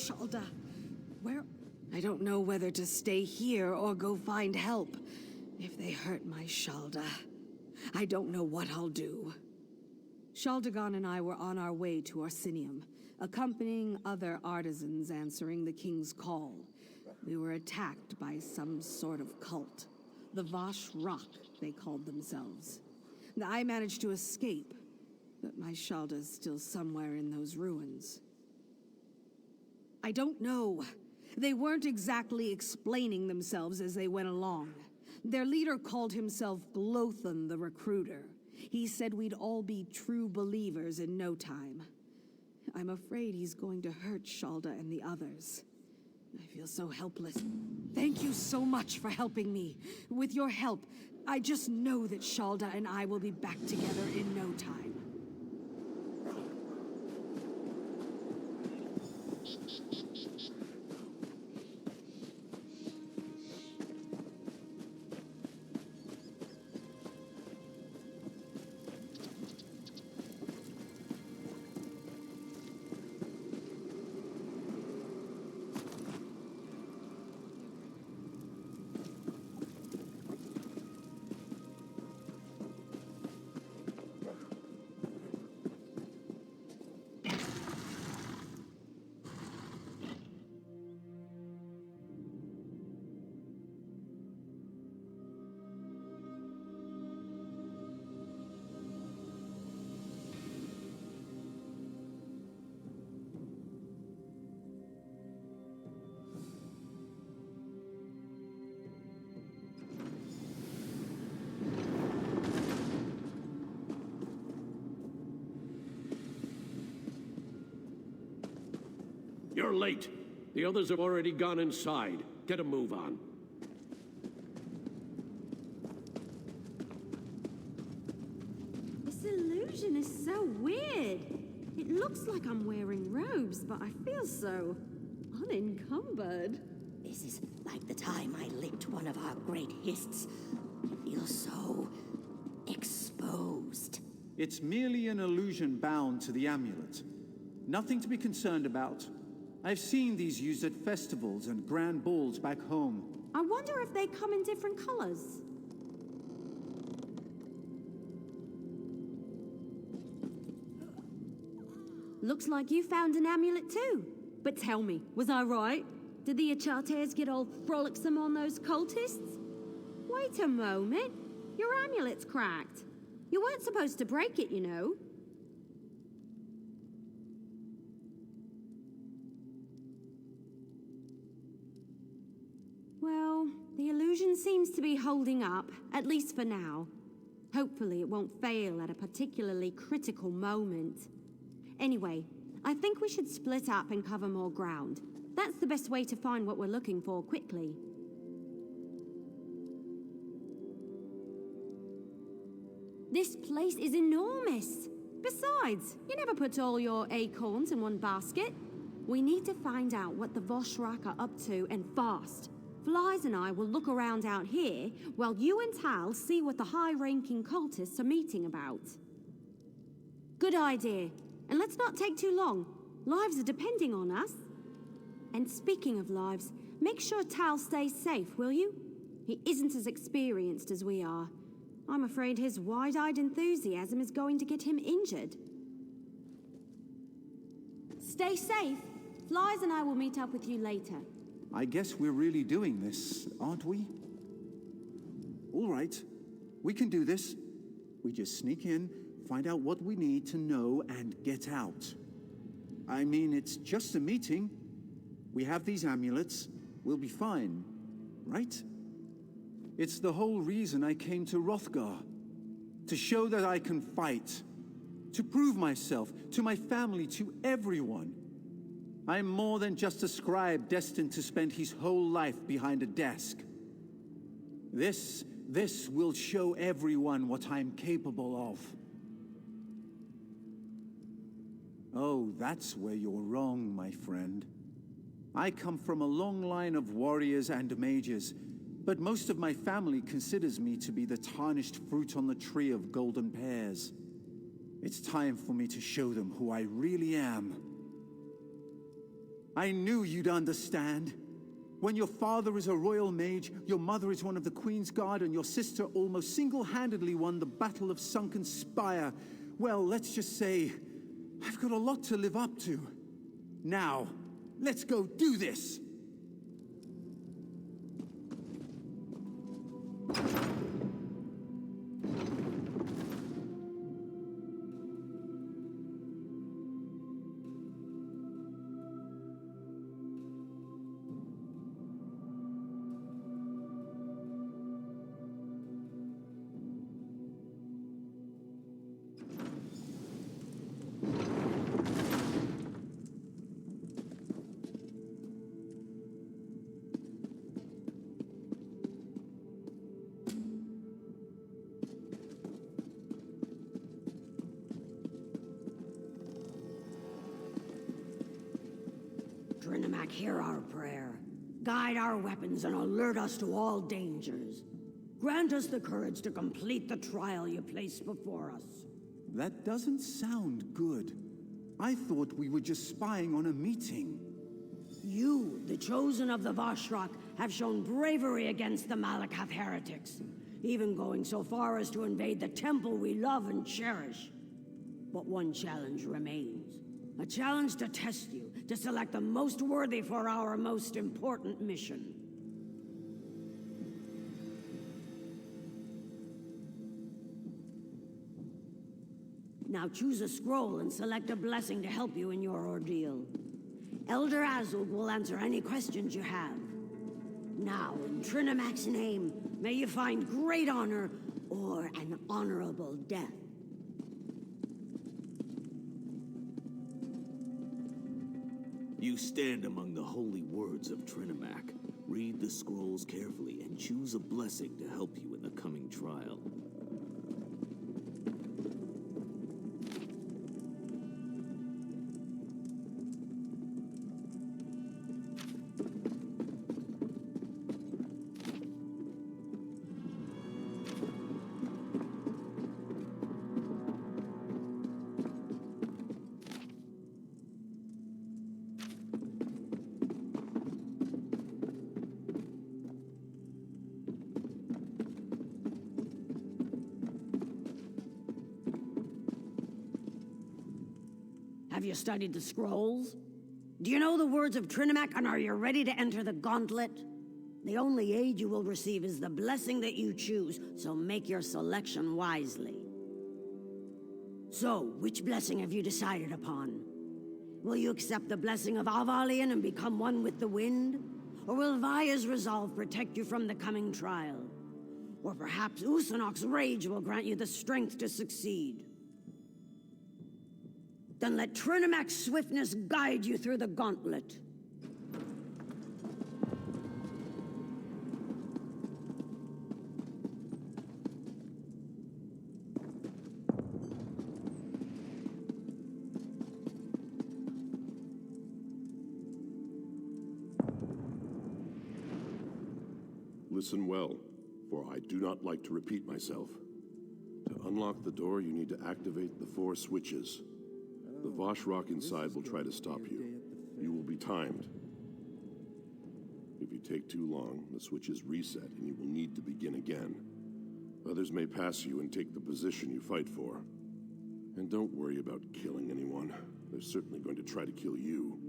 Shalda. Where... I don't know whether to stay here or go find help. If they hurt my Shalda, I don't know what I'll do. Shaldagon and I were on our way to Orsinium, accompanying other artisans answering the king's call. We were attacked by some sort of cult. The Vosh Rock, they called themselves. I managed to escape, but my Shalda's still somewhere in those ruins. I don't know. They weren't exactly explaining themselves as they went along. Their leader called himself Glothan the Recruiter. He said we'd all be true believers in no time. I'm afraid he's going to hurt Shalda and the others. I feel so helpless. Thank you so much for helping me. With your help, I just know that Shalda and I will be back together in no time. You're late. The others have already gone inside. Get a move on. This illusion is so weird. It looks like I'm wearing robes, but I feel so unencumbered. This is like the time I licked one of our great hists. I feel so exposed. It's merely an illusion bound to the amulet. Nothing to be concerned about. I've seen these used at festivals and grand balls back home. I wonder if they come in different colors. Looks like you found an amulet too. But tell me, was I right? Did the Achates get all frolicsome on those cultists? Wait a moment. Your amulet's cracked. You weren't supposed to break it, you know. Well, the illusion seems to be holding up, at least for now. Hopefully it won't fail at a particularly critical moment. Anyway, I think we should split up and cover more ground. That's the best way to find what we're looking for quickly. This place is enormous. Besides, you never put all your acorns in one basket. We need to find out what the Voshrak are up to, and fast. Flies and I will look around out here, while you and Tal see what the high-ranking cultists are meeting about. Good idea. And let's not take too long. Lives are depending on us. And speaking of lives, make sure Tal stays safe, will you? He isn't as experienced as we are. I'm afraid his wide-eyed enthusiasm is going to get him injured. Stay safe. Flies and I will meet up with you later. I guess we're really doing this, aren't we? All right, we can do this. We just sneak in, find out what we need to know, and get out. I mean, it's just a meeting. We have these amulets. We'll be fine, right? It's the whole reason I came to Hrothgar. To show that I can fight. To prove myself, to my family, to everyone. I'm more than just a scribe destined to spend his whole life behind a desk. This will show everyone what I'm capable of. Oh, that's where you're wrong, my friend. I come from a long line of warriors and mages, but most of my family considers me to be the tarnished fruit on the tree of golden pears. It's time for me to show them who I really am. I knew you'd understand. When your father is a royal mage, your mother is one of the Queen's Guard, and your sister almost single-handedly won the Battle of Sunken Spire, well, let's just say, I've got a lot to live up to. Now, let's go do this! Trinimac, hear our prayer. Guide our weapons and alert us to all dangers. Grant us the courage to complete the trial you place before us. That doesn't sound good. I thought we were just spying on a meeting. You, the chosen of the Vashrak, have shown bravery against the Malakath heretics, even going so far as to invade the temple we love and cherish. But one challenge remains. A challenge to test you, to select the most worthy for our most important mission. Now choose a scroll and select a blessing to help you in your ordeal. Elder Azul will answer any questions you have. Now, in Trinimac's name, may you find great honor or an honorable death. You stand among the holy words of Trinimac. Read the scrolls carefully and choose a blessing to help you in the coming trial. Have you studied the scrolls? Do you know the words of Trinimac, and are you ready to enter the gauntlet? The only aid you will receive is the blessing that you choose, so make your selection wisely. So, which blessing have you decided upon? Will you accept the blessing of Avalion and become one with the wind? Or will Vaya's resolve protect you from the coming trial? Or perhaps Usanok's rage will grant you the strength to succeed? Then let Trinimac's swiftness guide you through the gauntlet. Listen well, for I do not like to repeat myself. To unlock the door, you need to activate the 4 switches. The Vashrak inside will try to stop you. You will be timed. If you take too long, the switches reset and you will need to begin again. Others may pass you and take the position you fight for. And don't worry about killing anyone. They're certainly going to try to kill you.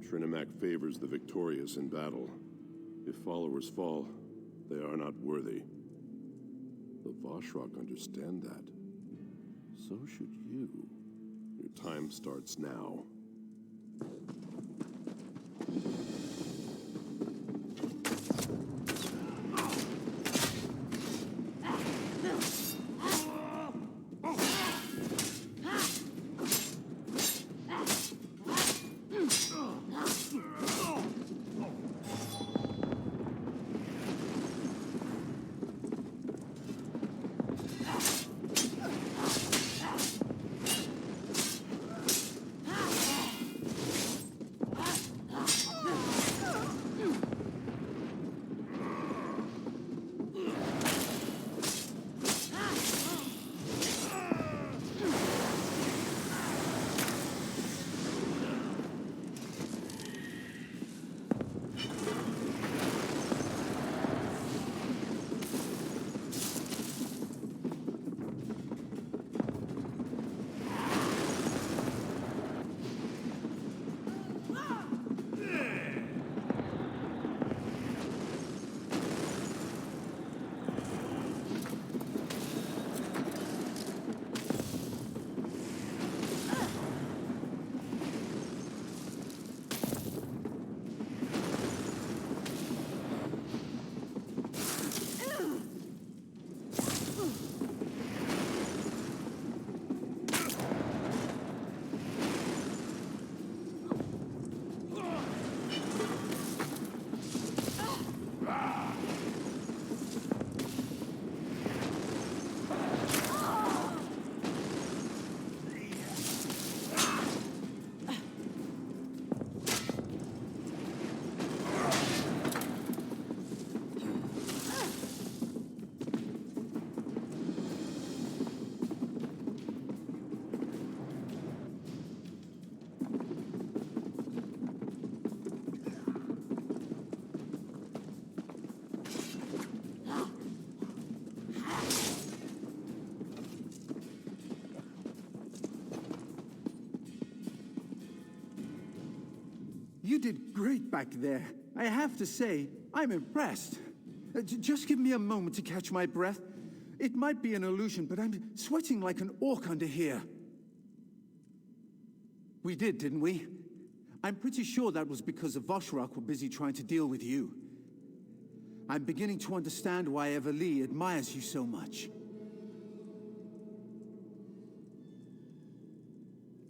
Trinimac favors the victorious in battle. If followers fall, they are not worthy. The Vashrak understand that. So should you. Your time starts now. You did great back there. I have to say, I'm impressed. Just give me a moment to catch my breath. It might be an illusion, but I'm sweating like an orc under here. We did, didn't we? I'm pretty sure that was because the Voshrak were busy trying to deal with you. I'm beginning to understand why Everlee admires you so much.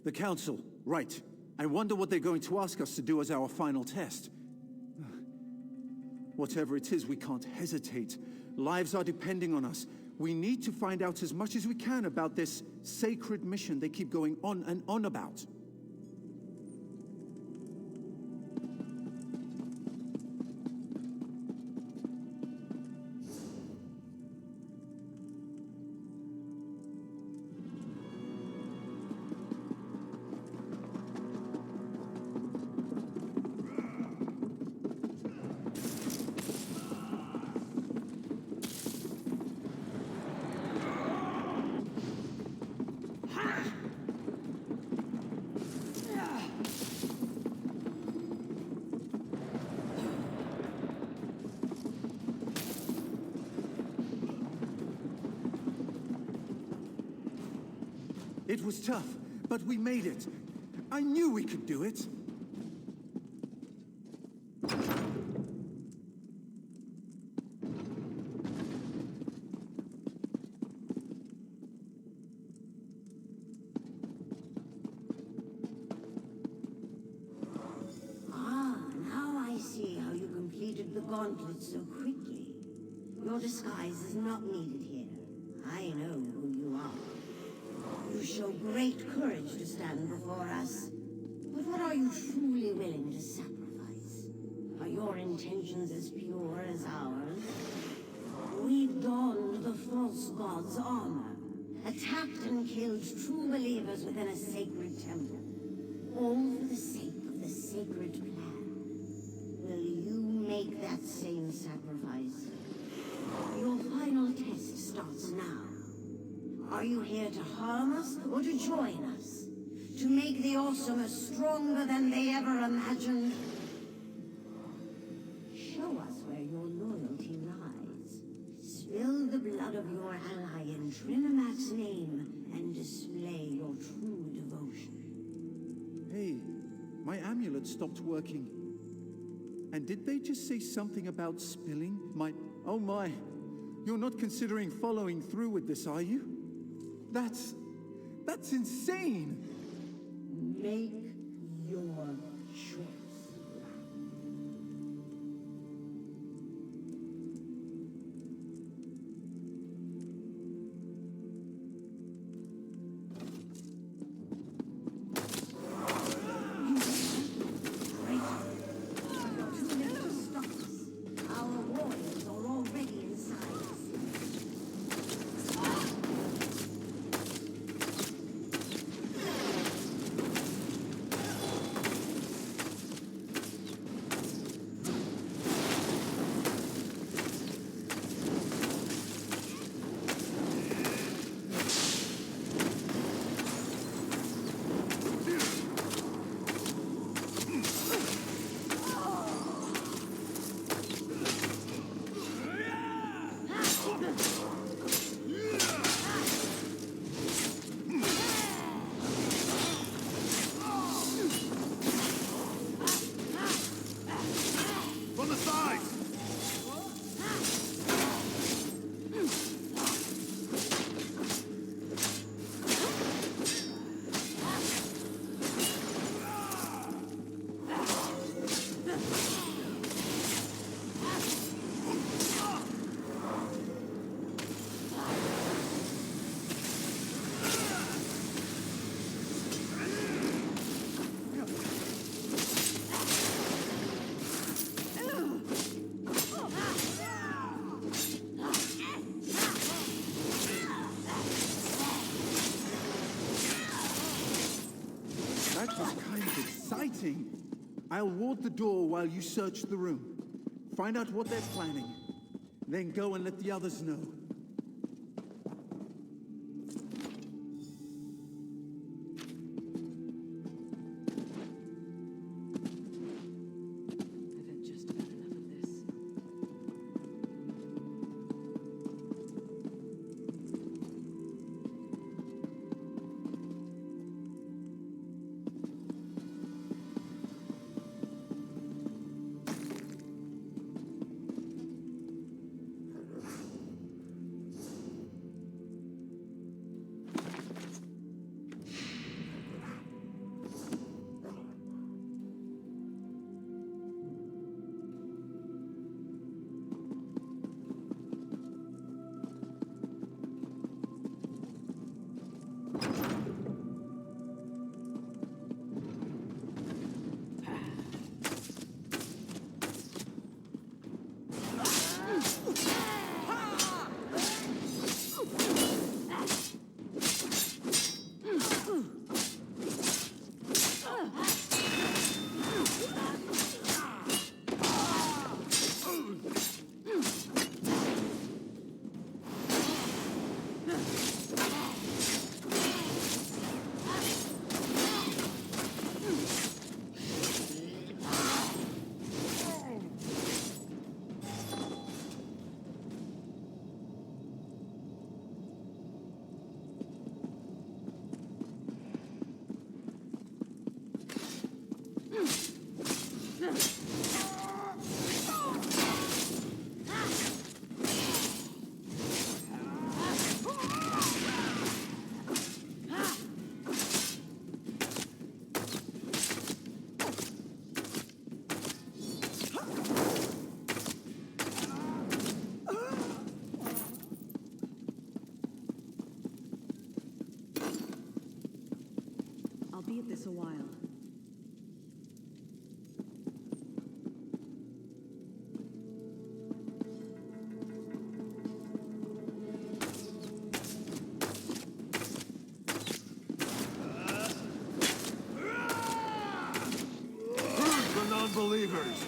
The Council, right. I wonder what they're going to ask us to do as our final test. Whatever it is, we can't hesitate. Lives are depending on us. We need to find out as much as we can about this sacred mission they keep going on and on about. It was tough, but we made it. I knew we could do it. Now I see how you completed the gauntlet so quickly. Your disguise is not needed here. I know who you are. You show great courage to stand before us. But what are you truly willing to sacrifice? Are your intentions as pure as ours? We donned the false god's armor, attacked and killed true believers within a sacred temple, all for the sake of the sacred plan. Will you make that same sacrifice? Your final test starts now. Are you here to harm us or to join us? To make the Awesomers stronger than they ever imagined? Show us where your loyalty lies. Spill the blood of your ally in Trinimac's name and display your true devotion. Hey, my amulet stopped working. And did they just say something about spilling my... Oh my, you're not considering following through with this, are you? That's insane! Make your choice. That was kind of exciting. I'll ward the door while you search the room. Find out what they're planning. Then go and let the others know. us a while. Who's the non-believers?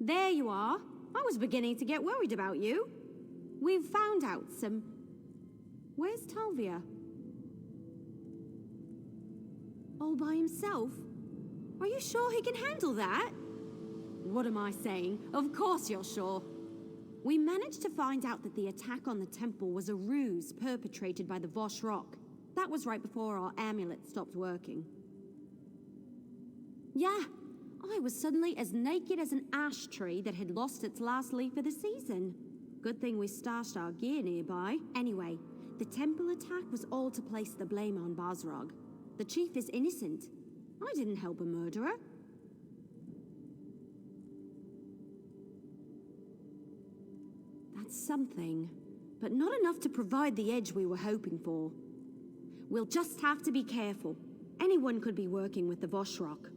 There you are. I was beginning to get worried about you. We've found out some... Where's Talvia? All by himself? Are you sure he can handle that? What am I saying? Of course you're sure. We managed to find out that the attack on the temple was a ruse perpetrated by the Vosh Rock. That was right before our amulet stopped working. Yeah, I was suddenly as naked as an ash tree that had lost its last leaf of the season. Good thing we stashed our gear nearby. Anyway, the temple attack was all to place the blame on Basrog. The chief is innocent. I didn't help a murderer. That's something, but not enough to provide the edge we were hoping for. We'll just have to be careful. Anyone could be working with the Vosh Rock.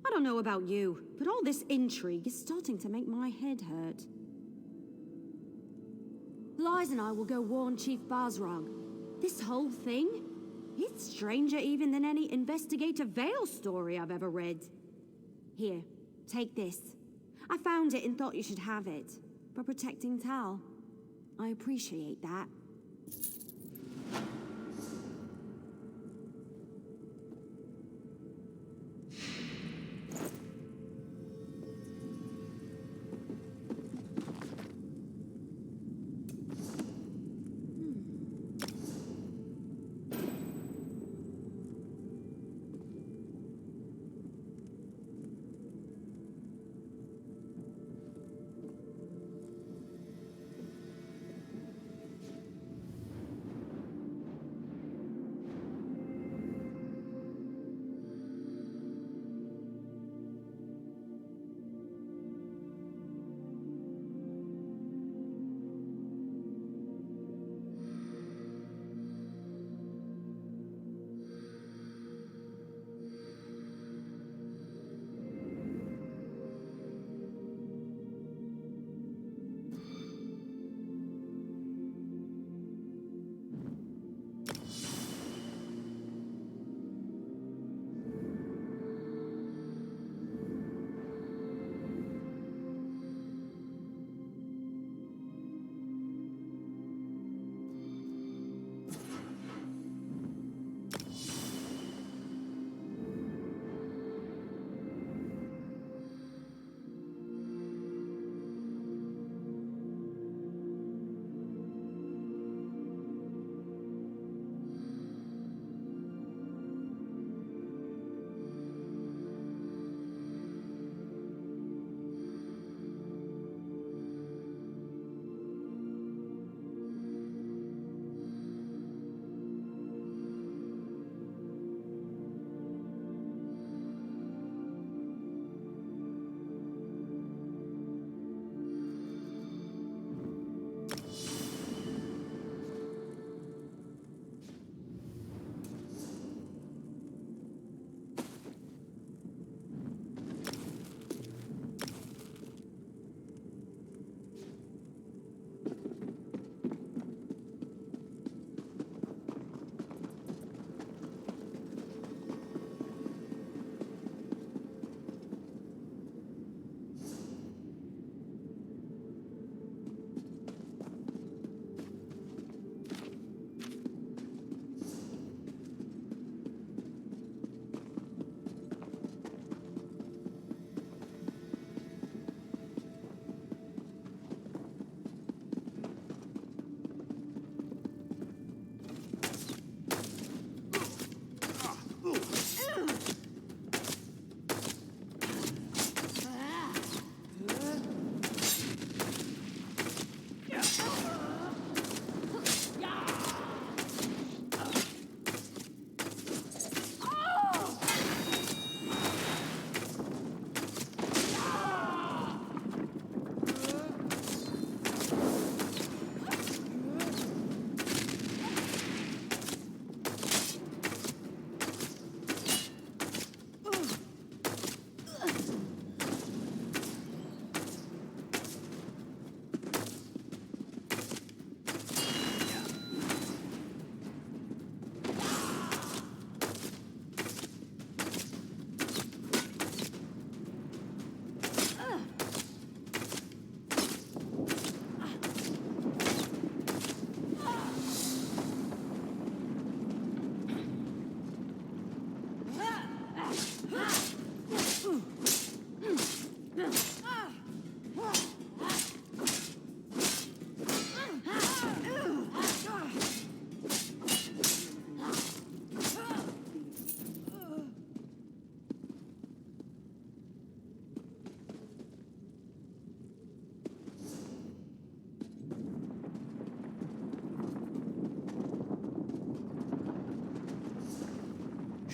I don't know about you, but all this intrigue is starting to make my head hurt. Lies and I will go warn Chief Basrog. This whole thing? It's stranger even than any Investigator Vale story I've ever read. Here, take this. I found it and thought you should have it. For protecting Tal. I appreciate that.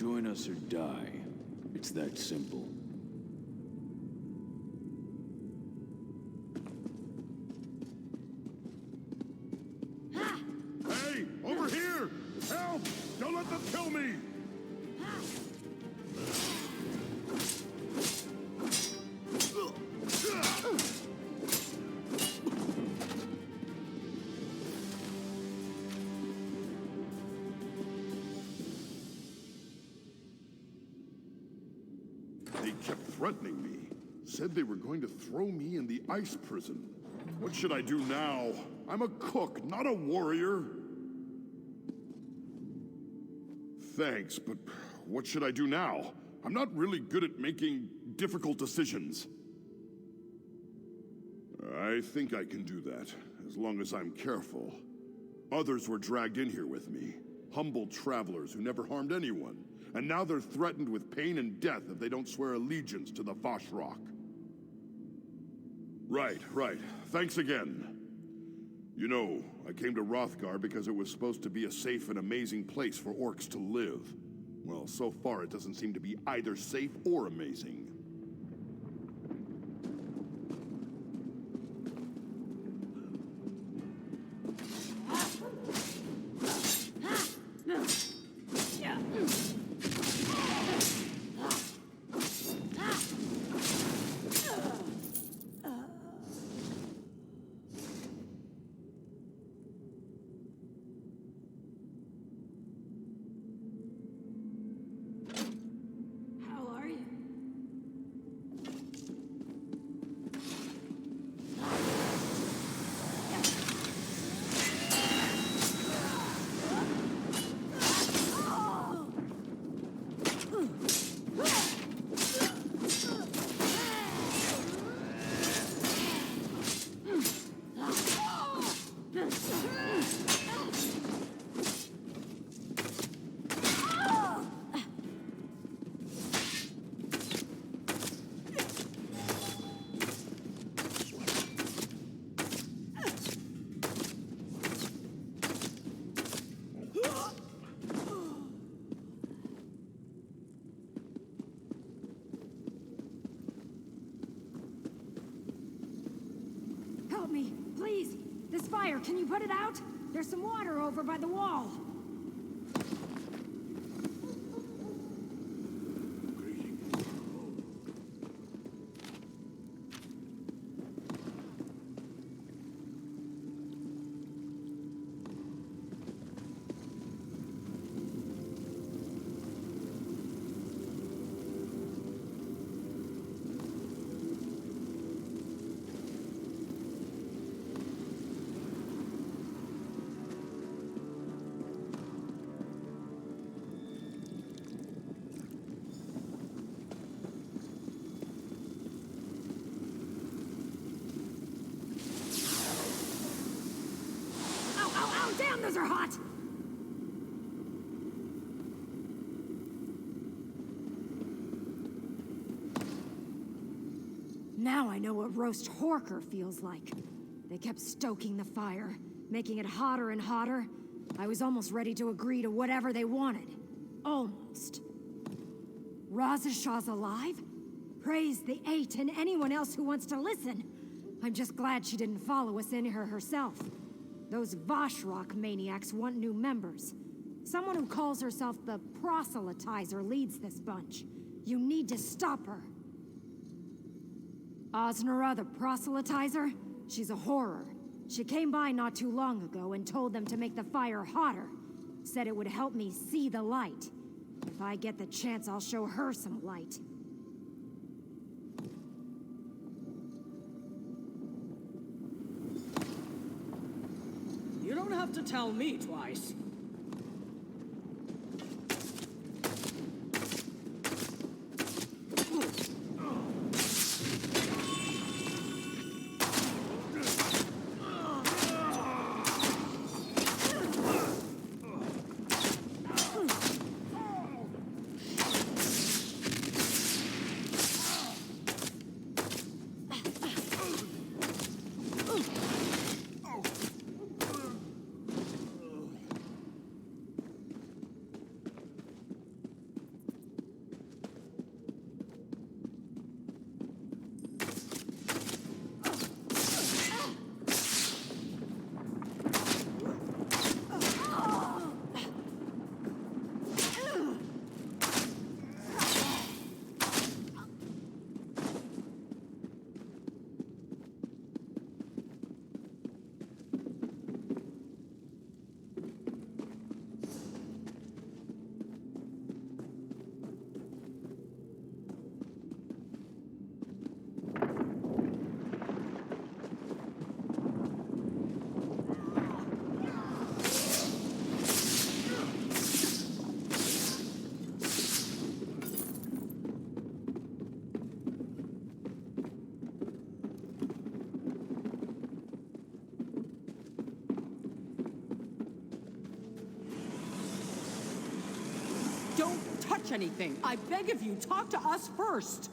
Join us or die. It's that simple. Hey, over here! Help! Don't let them kill me! They kept threatening me. Said they were going to throw me in the ice prison. What should I do now? I'm a cook, not a warrior. Thanks, but what should I do now? I'm not really good at making difficult decisions. I think I can do that, as long as I'm careful. Others were dragged in here with me. Humble travelers who never harmed anyone. And now they're threatened with pain and death if they don't swear allegiance to the Voshrock. Right. Thanks again. You know, I came to Rothgar because it was supposed to be a safe and amazing place for orcs to live. Well, so far it doesn't seem to be either safe or amazing. Help me, please! This fire, can you put it out? There's some water over by the wall. Damn, those are hot! Now I know what roast horker feels like. They kept stoking the fire, making it hotter and hotter. I was almost ready to agree to whatever they wanted. Almost. Raza Shah's alive? Praise the Eight and anyone else who wants to listen. I'm just glad she didn't follow us in here herself. Those Voshrock maniacs want new members. Someone who calls herself the Proselytizer leads this bunch. You need to stop her. Osnora the Proselytizer? She's a horror. She came by not too long ago and told them to make the fire hotter. Said it would help me see the light. If I get the chance, I'll show her some light. You don't have to tell me twice. touch anything. I beg of you, talk to us first.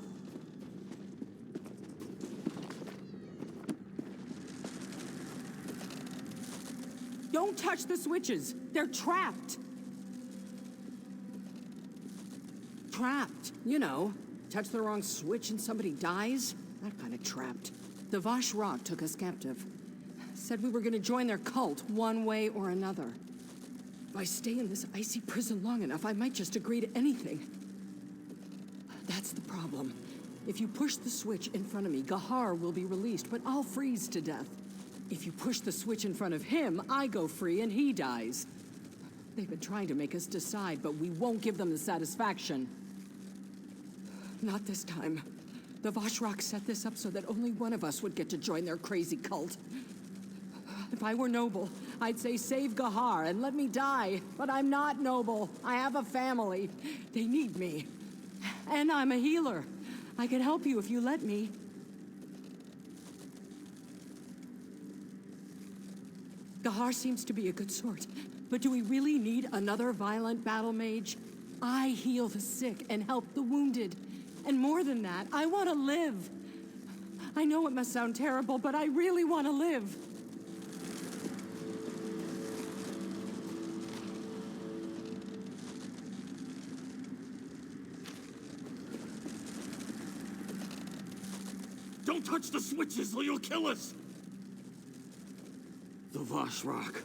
Don't touch the switches. They're trapped. Trapped. You know, touch the wrong switch and somebody dies? That kind of trapped. The Vashrak took us captive. Said we were gonna join their cult one way or another. If I stay in this icy prison long enough, I might just agree to anything. That's the problem. If you push the switch in front of me, Gahar will be released, but I'll freeze to death. If you push the switch in front of him, I go free and he dies. They've been trying to make us decide, but we won't give them the satisfaction. Not this time. The Vashrak set this up so that only one of us would get to join their crazy cult. If I were noble, I'd say save Gahar and let me die. But I'm not noble. I have a family. They need me. And I'm a healer. I can help you if you let me. Gahar seems to be a good sort, but do we really need another violent battle mage? I heal the sick and help the wounded. And more than that, I want to live. I know it must sound terrible, but I really want to live. Don't touch the switches or you'll kill us! The Vashrak.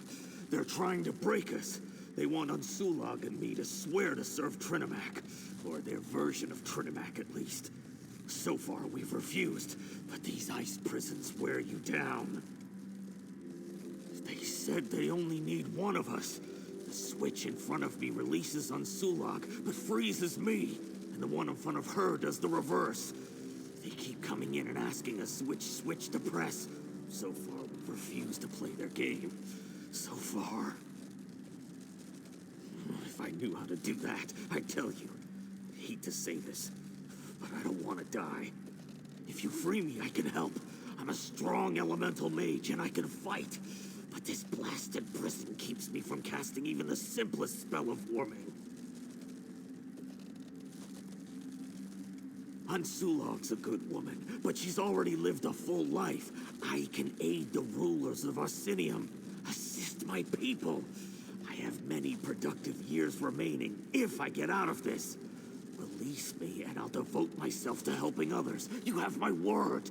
They're trying to break us. They want Unsulag and me to swear to serve Trinimac. Or their version of Trinimac, at least. So far, we've refused, but these ice prisons wear you down. They said they only need one of us. The switch in front of me releases Unsulag, but freezes me. And the one in front of her does the reverse. They keep coming in and asking us which switch to press. So far, we've refused to play their game. So far. If I knew how to do that, I'd tell you. I hate to say this, but I don't want to die. If you free me, I can help. I'm a strong elemental mage, and I can fight. But this blasted prison keeps me from casting even the simplest spell of warming. Unsulag's a good woman, but she's already lived a full life. I can aid the rulers of Arsinium, assist my people. I have many productive years remaining, if I get out of this. Release me, and I'll devote myself to helping others. You have my word.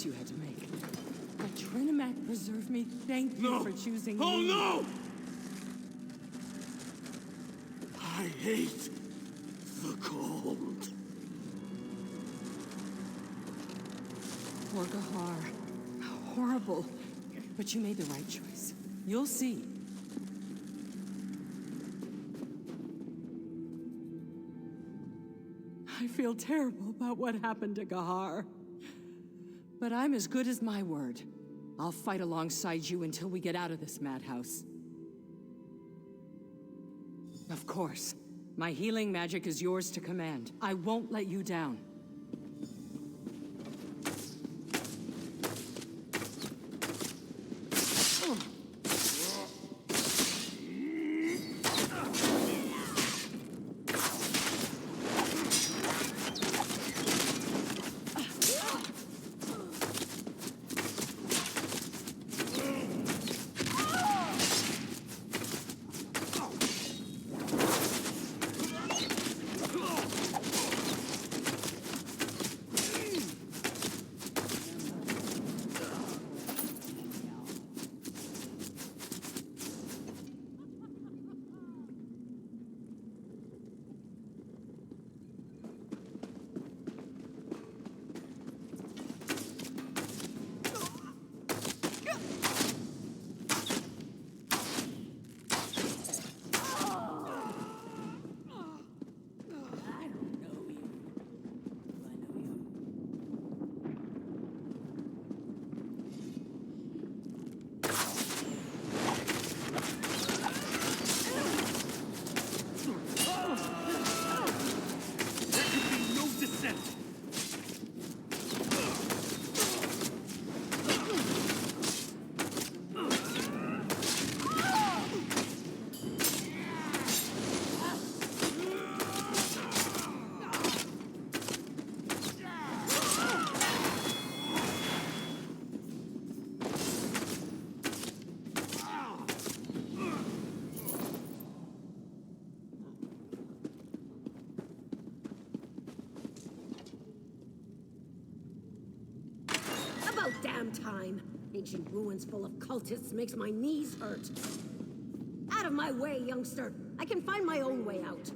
You had to make. But Trinimac preserve me. Thank you for choosing Oh, me. no! I hate the cold. poor Gahar. Horrible. But you made the right choice. You'll see. I feel terrible about what happened to Gahar. But I'm as good as my word. I'll fight alongside you until we get out of this madhouse. Of course. My healing magic is yours to command. I won't let you down. Damn time. Ancient ruins full of cultists makes my knees hurt. Out of my way, youngster. I can find my own way out.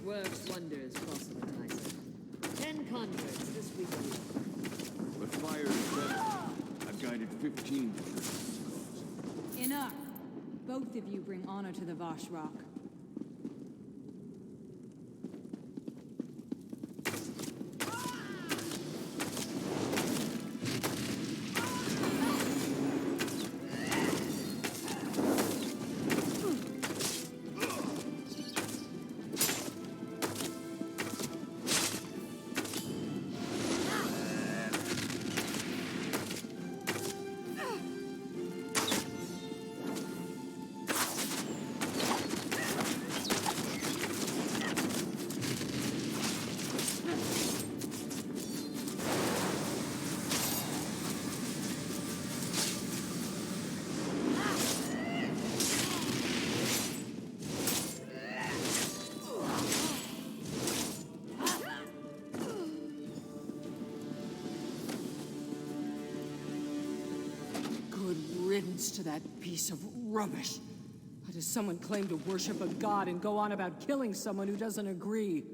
Works wonders, proselytizer. 10 converts this week alone. But fire is better. I've guided 15 to this cause. Enough. Both of you bring honor to the Vosh Rock. Riddance to that piece of rubbish. A does someone claim to worship a god and go on about killing someone who doesn't agree?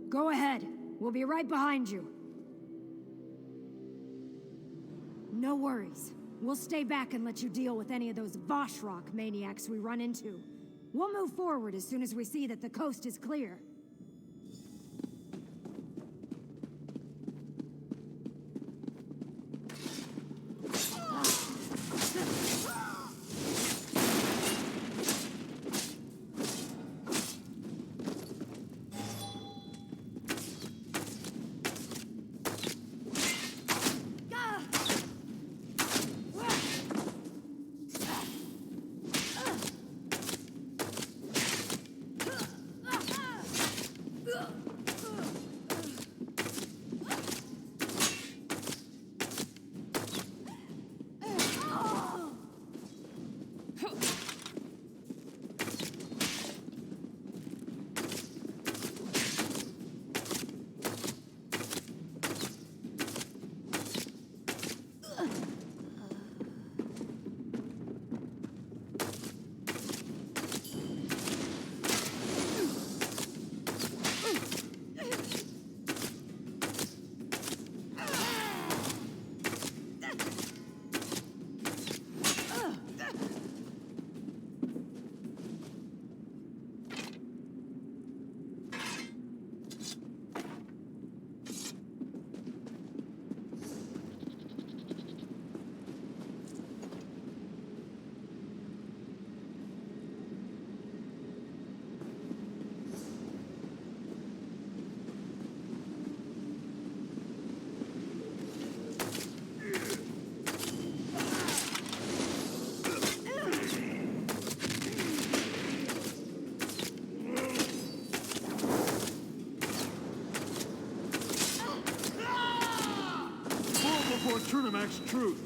Go ahead. We'll be right behind you. No worries. We'll stay back and let you deal with any of those Voshrock maniacs we run into. We'll move forward as soon as we see that the coast is clear. For Trinimac's truth.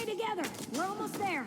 Together! We're almost there!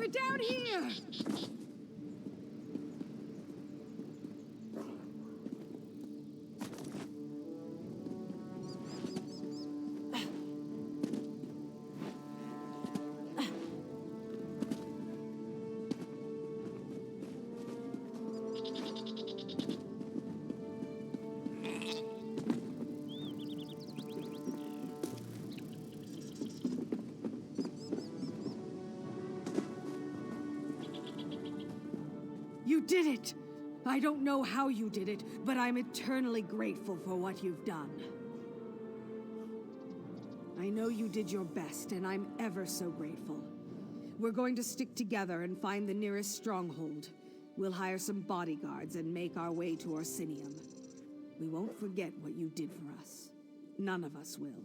We're down here! You did it! I don't know how you did it, but I'm eternally grateful for what you've done. I know you did your best, and I'm ever so grateful. We're going to stick together and find the nearest stronghold. We'll hire some bodyguards and make our way to Orsinium. We won't forget what you did for us. None of us will.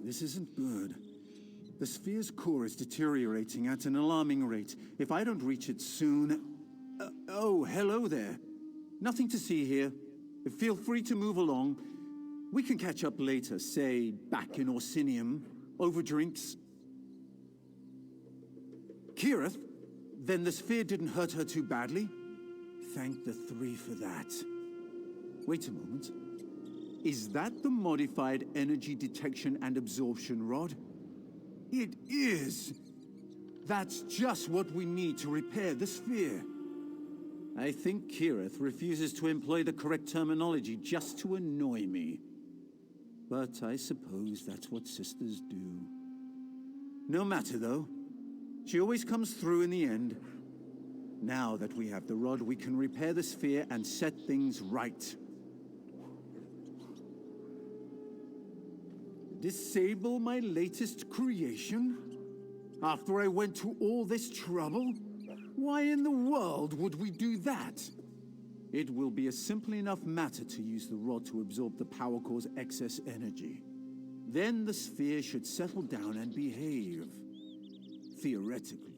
This isn't good. The sphere's core is deteriorating at an alarming rate. If I don't reach it soon... oh, hello there. Nothing to see here. Feel free to move along. We can catch up later, say, back in Orsinium, over drinks. Kirith? Then the sphere didn't hurt her too badly? Thank the three for that. Wait a moment. Is that the modified energy detection and absorption rod? It is! That's just what we need to repair the sphere. I think Kirith refuses to employ the correct terminology just to annoy me. But I suppose that's what sisters do. No matter, though. She always comes through in the end. Now that we have the rod, we can repair the sphere and set things right. Disable my latest creation? After I went to all this trouble? Why in the world would we do that? It will be a simple enough matter to use the rod to absorb the power core's excess energy. Then the sphere should settle down and behave. Theoretically.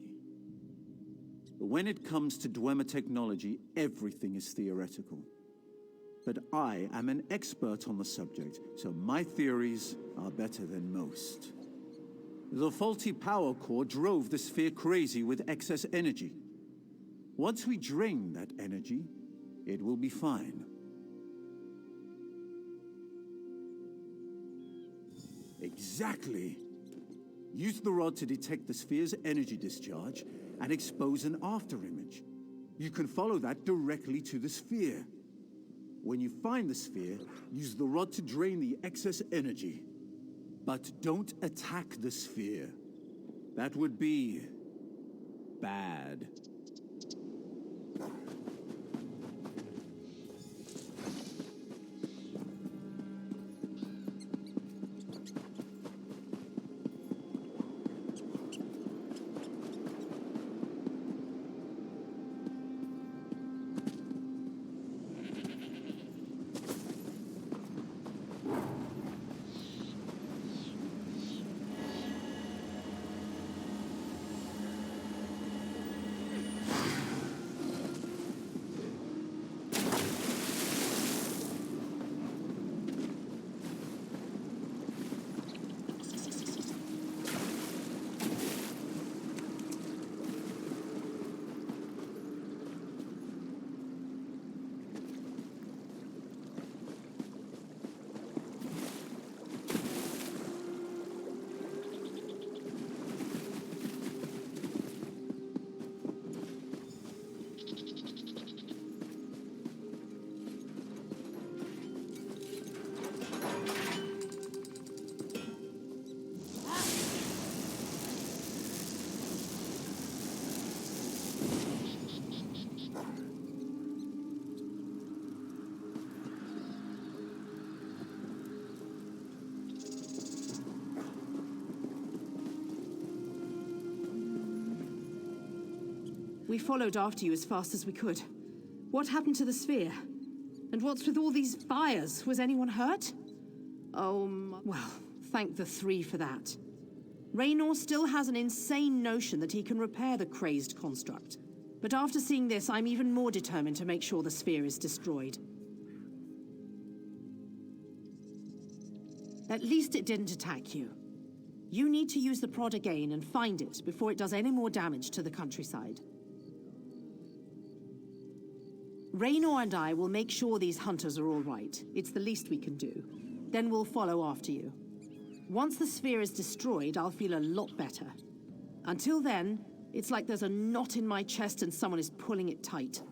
But when it comes to Dwemer technology, everything is theoretical. But I am an expert on the subject, so my theories are better than most. The faulty power core drove the sphere crazy with excess energy. Once we drain that energy, it will be fine. Exactly. Use the rod to detect the sphere's energy discharge and expose an afterimage. You can follow that directly to the sphere. When you find the sphere, use the rod to drain the excess energy. But don't attack the sphere. That would be bad. We followed after you as fast as we could. What happened to the sphere? And what's with all these fires? Was anyone hurt? Well, thank the three for that. Raynor still has an insane notion that he can repair the crazed construct. But after seeing this, I'm even more determined to make sure the sphere is destroyed. At least it didn't attack you. You need to use the prod again and find it before it does any more damage to the countryside. Raynor and I will make sure these hunters are all right. It's the least we can do. Then we'll follow after you. Once the sphere is destroyed, I'll feel a lot better. Until then, it's like there's a knot in my chest and someone is pulling it tight.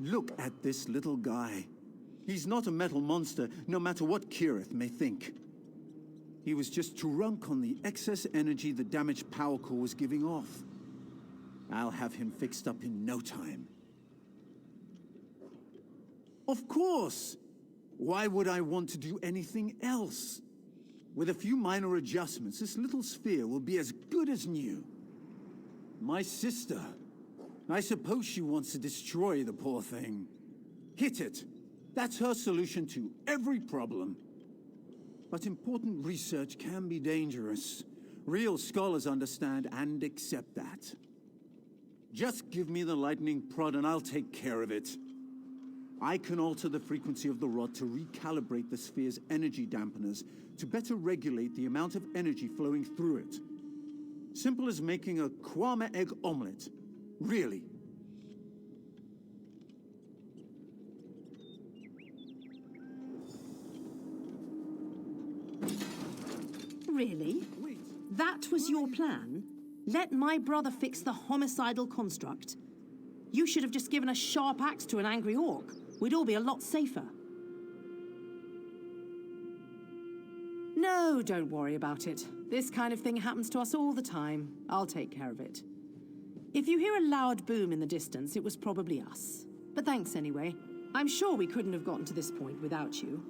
Look at this little guy. He's not a metal monster, no matter what Kirith may think. He was just drunk on the excess energy the damaged power core was giving off. I'll have him fixed up in no time. Of course! Why would I want to do anything else? With a few minor adjustments, this little sphere will be as good as new. My sister. I suppose she wants to destroy the poor thing. Hit it. That's her solution to every problem. But important research can be dangerous. Real scholars understand and accept that. Just give me the lightning prod and I'll take care of it. I can alter the frequency of the rod to recalibrate the sphere's energy dampeners to better regulate the amount of energy flowing through it. Simple as making a kwama egg omelet. Really. Really? That was your plan? Let my brother fix the homicidal construct? You should have just given a sharp axe to an angry orc. We'd all be a lot safer. No, don't worry about it. This kind of thing happens to us all the time. I'll take care of it. If you hear a loud boom in the distance, it was probably us. But thanks anyway. I'm sure we couldn't have gotten to this point without you.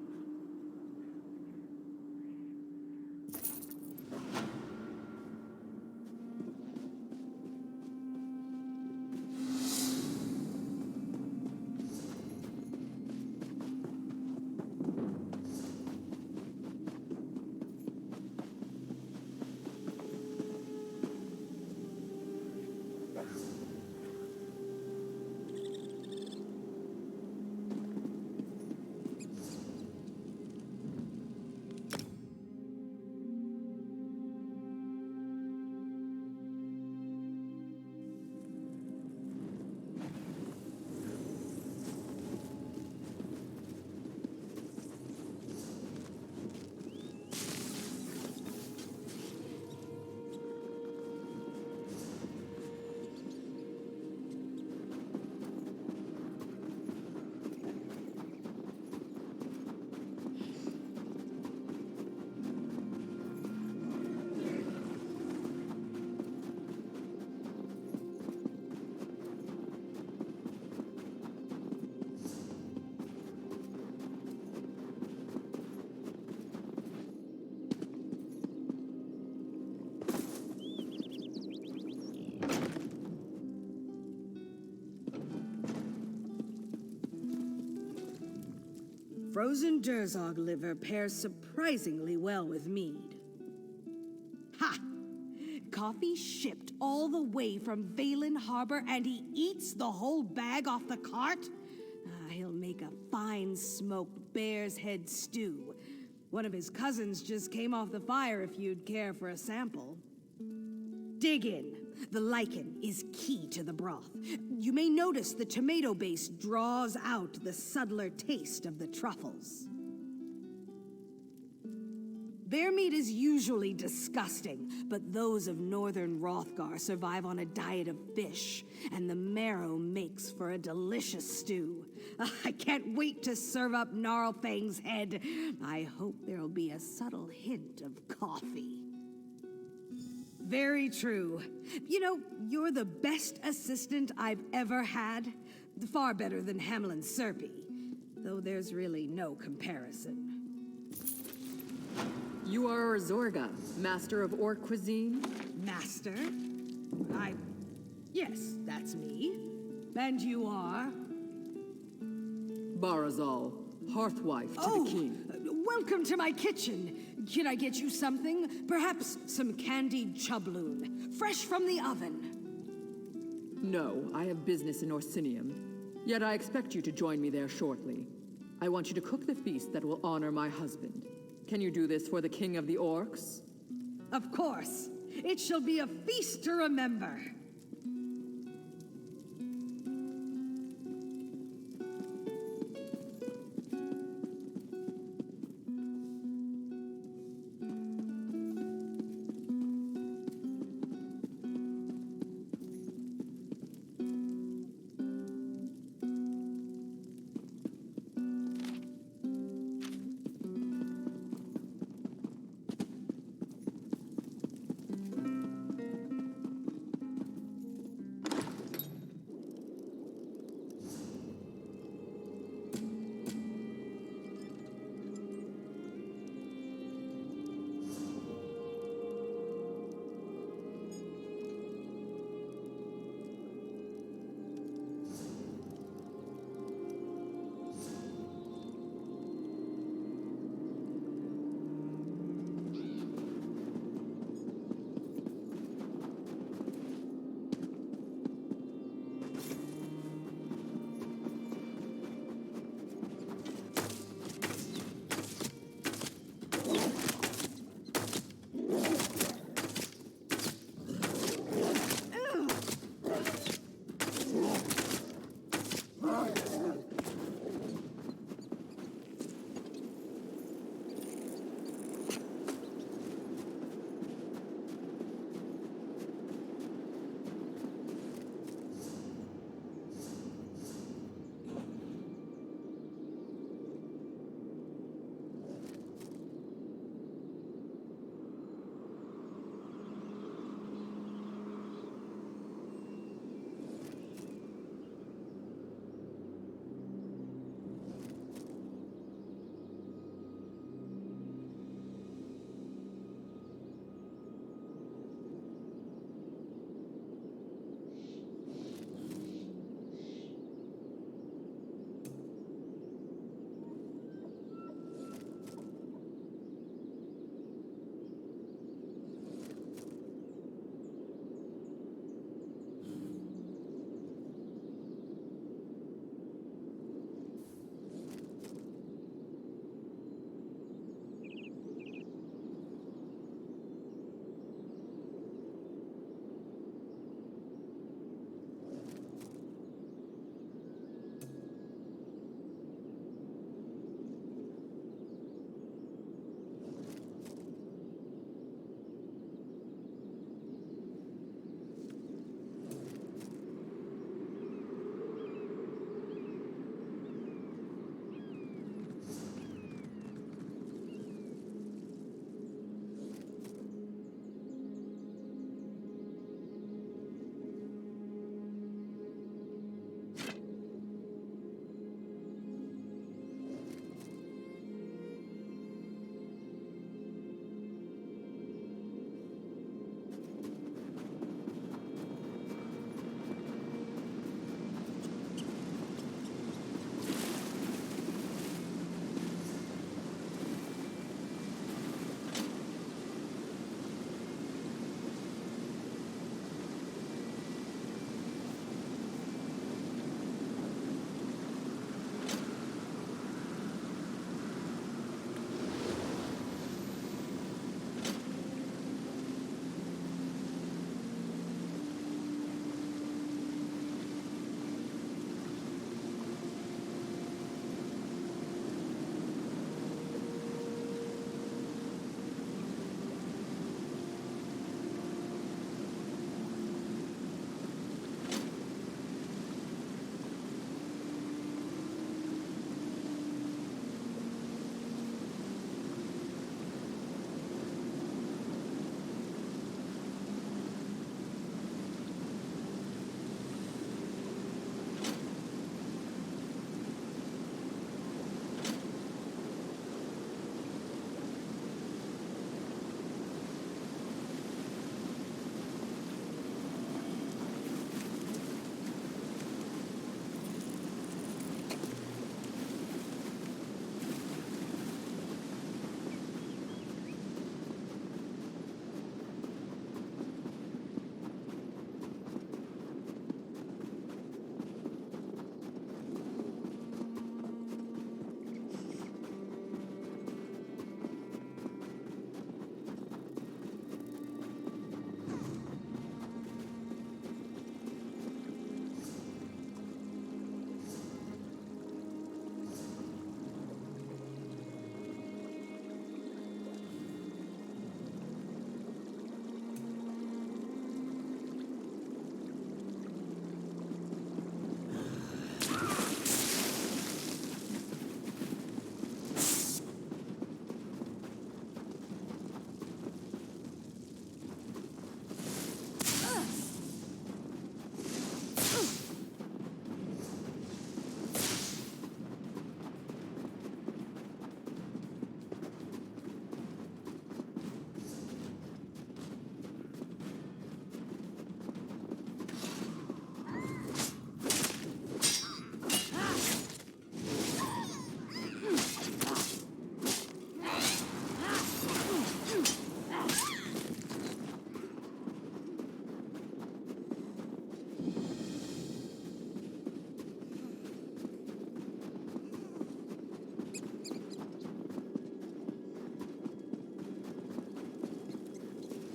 Frozen Durzog liver pairs surprisingly well with mead. Ha! Coffee shipped all the way from Valen Harbor and he eats the whole bag off the cart? He'll make a fine smoked bear's head stew. One of his cousins just came off the fire if you'd care for a sample. Dig in. The lichen is key to the broth. You may notice the tomato base draws out the subtler taste of the truffles. Bear meat is usually disgusting, but those of northern Rothgar survive on a diet of fish, and the marrow makes for a delicious stew. I can't wait to serve up Gnarlfang's head. I hope there'll be a subtle hint of coffee. Very true. You know, you're the best assistant I've ever had. Far better than Hamlin Serpy, though there's really no comparison. You are Zorga, master of orc cuisine? Master? Yes, that's me. And you are? Barazal, hearthwife to the king. Welcome to my kitchen. Can I get you something? Perhaps some candied chubloon, fresh from the oven. No, I have business in Orsinium. Yet I expect you to join me there shortly. I want you to cook the feast that will honor my husband. Can you do this for the king of the orcs? Of course. It shall be a feast to remember.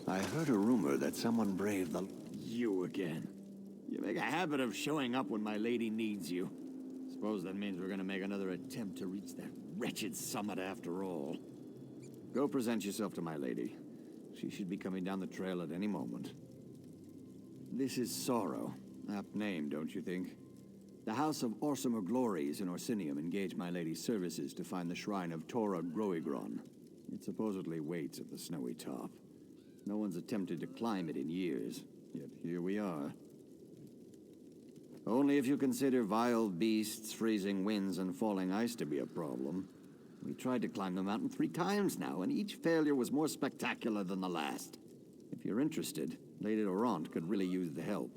I heard a rumor that someone braved the... You again. You make a habit of showing up when my lady needs you. Suppose that means we're gonna make another attempt to reach that wretched summit after all. Go present yourself to my lady. She should be coming down the trail at any moment. This is Sorrow. Apt name, don't you think? The House of Orsimer Glories in Orsinium engaged my lady's services to find the shrine of Tora Groigron. It supposedly waits at the snowy top. No one's attempted to climb it in years, yet here we are. Only if you consider vile beasts, freezing winds, and falling ice to be a problem. We tried to climb the mountain 3 times now, and each failure was more spectacular than the last. If you're interested, Lady Laurent could really use the help.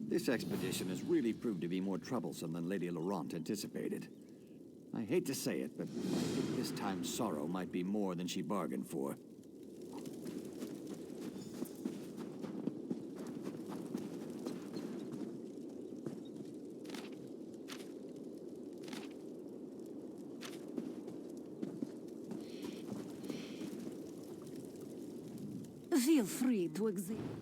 This expedition has really proved to be more troublesome than Lady Laurent anticipated. I hate to say it, but I think this time Sorrow might be more than she bargained for. Feel free to examine.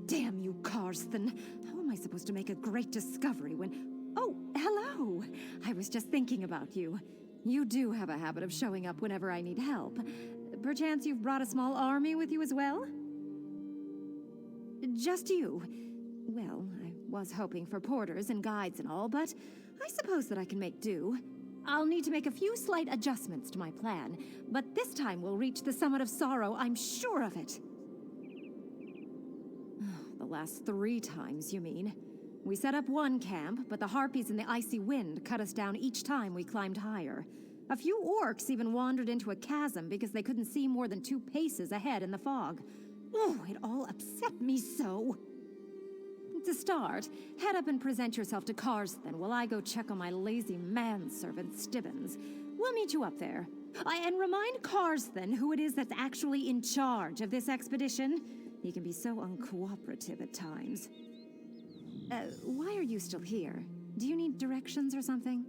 Damn you, Karsten. How am I supposed to make a great discovery when... Oh, hello! I was just thinking about you. You do have a habit of showing up whenever I need help. Perchance you've brought a small army with you as well? Just you? Well, I was hoping for porters and guides and all, but I suppose that I can make do. I'll need to make a few slight adjustments to my plan, but this time we'll reach the Summit of Sorrow, I'm sure of it. The last 3 times, you mean? We set up one camp, but the harpies and the icy wind cut us down each time we climbed higher. A few orcs even wandered into a chasm because they couldn't see more than 2 paces ahead in the fog. Oh, it all upset me so. To start, head up and present yourself to Karsten while I go check on my lazy manservant Stibbins. We'll meet you up there. And remind Karsten who it is that's actually in charge of this expedition. He can be so uncooperative at times. Why are you still here? Do you need directions or something?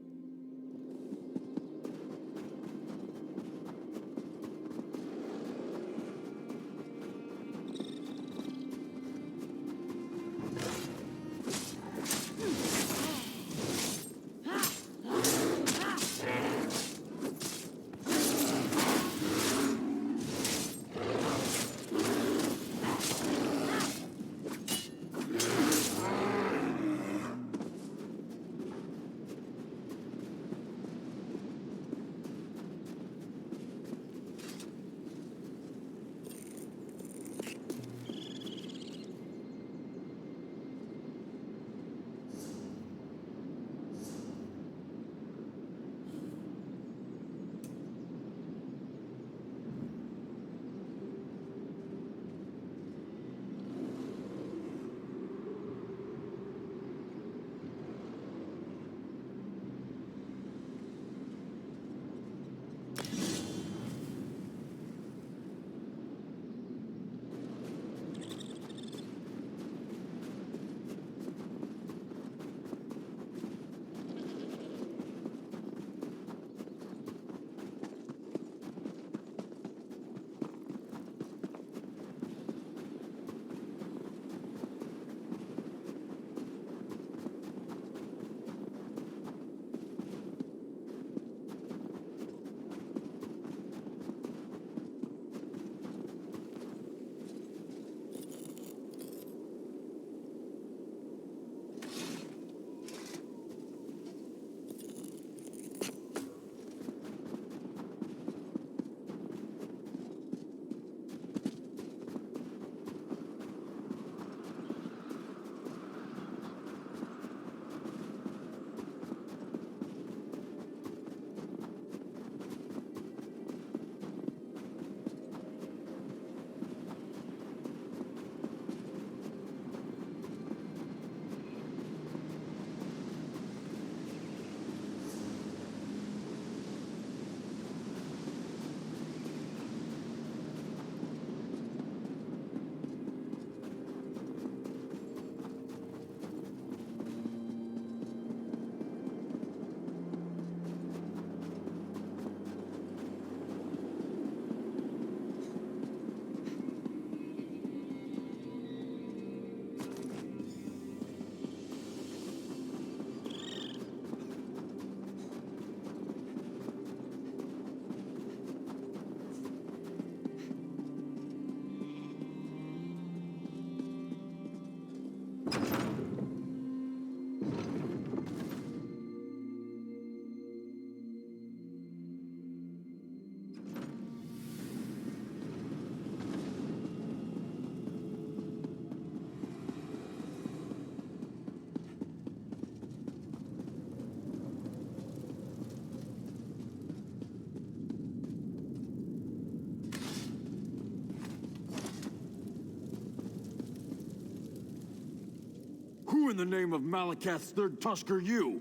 Who in the name of Malakath's third tusk are you?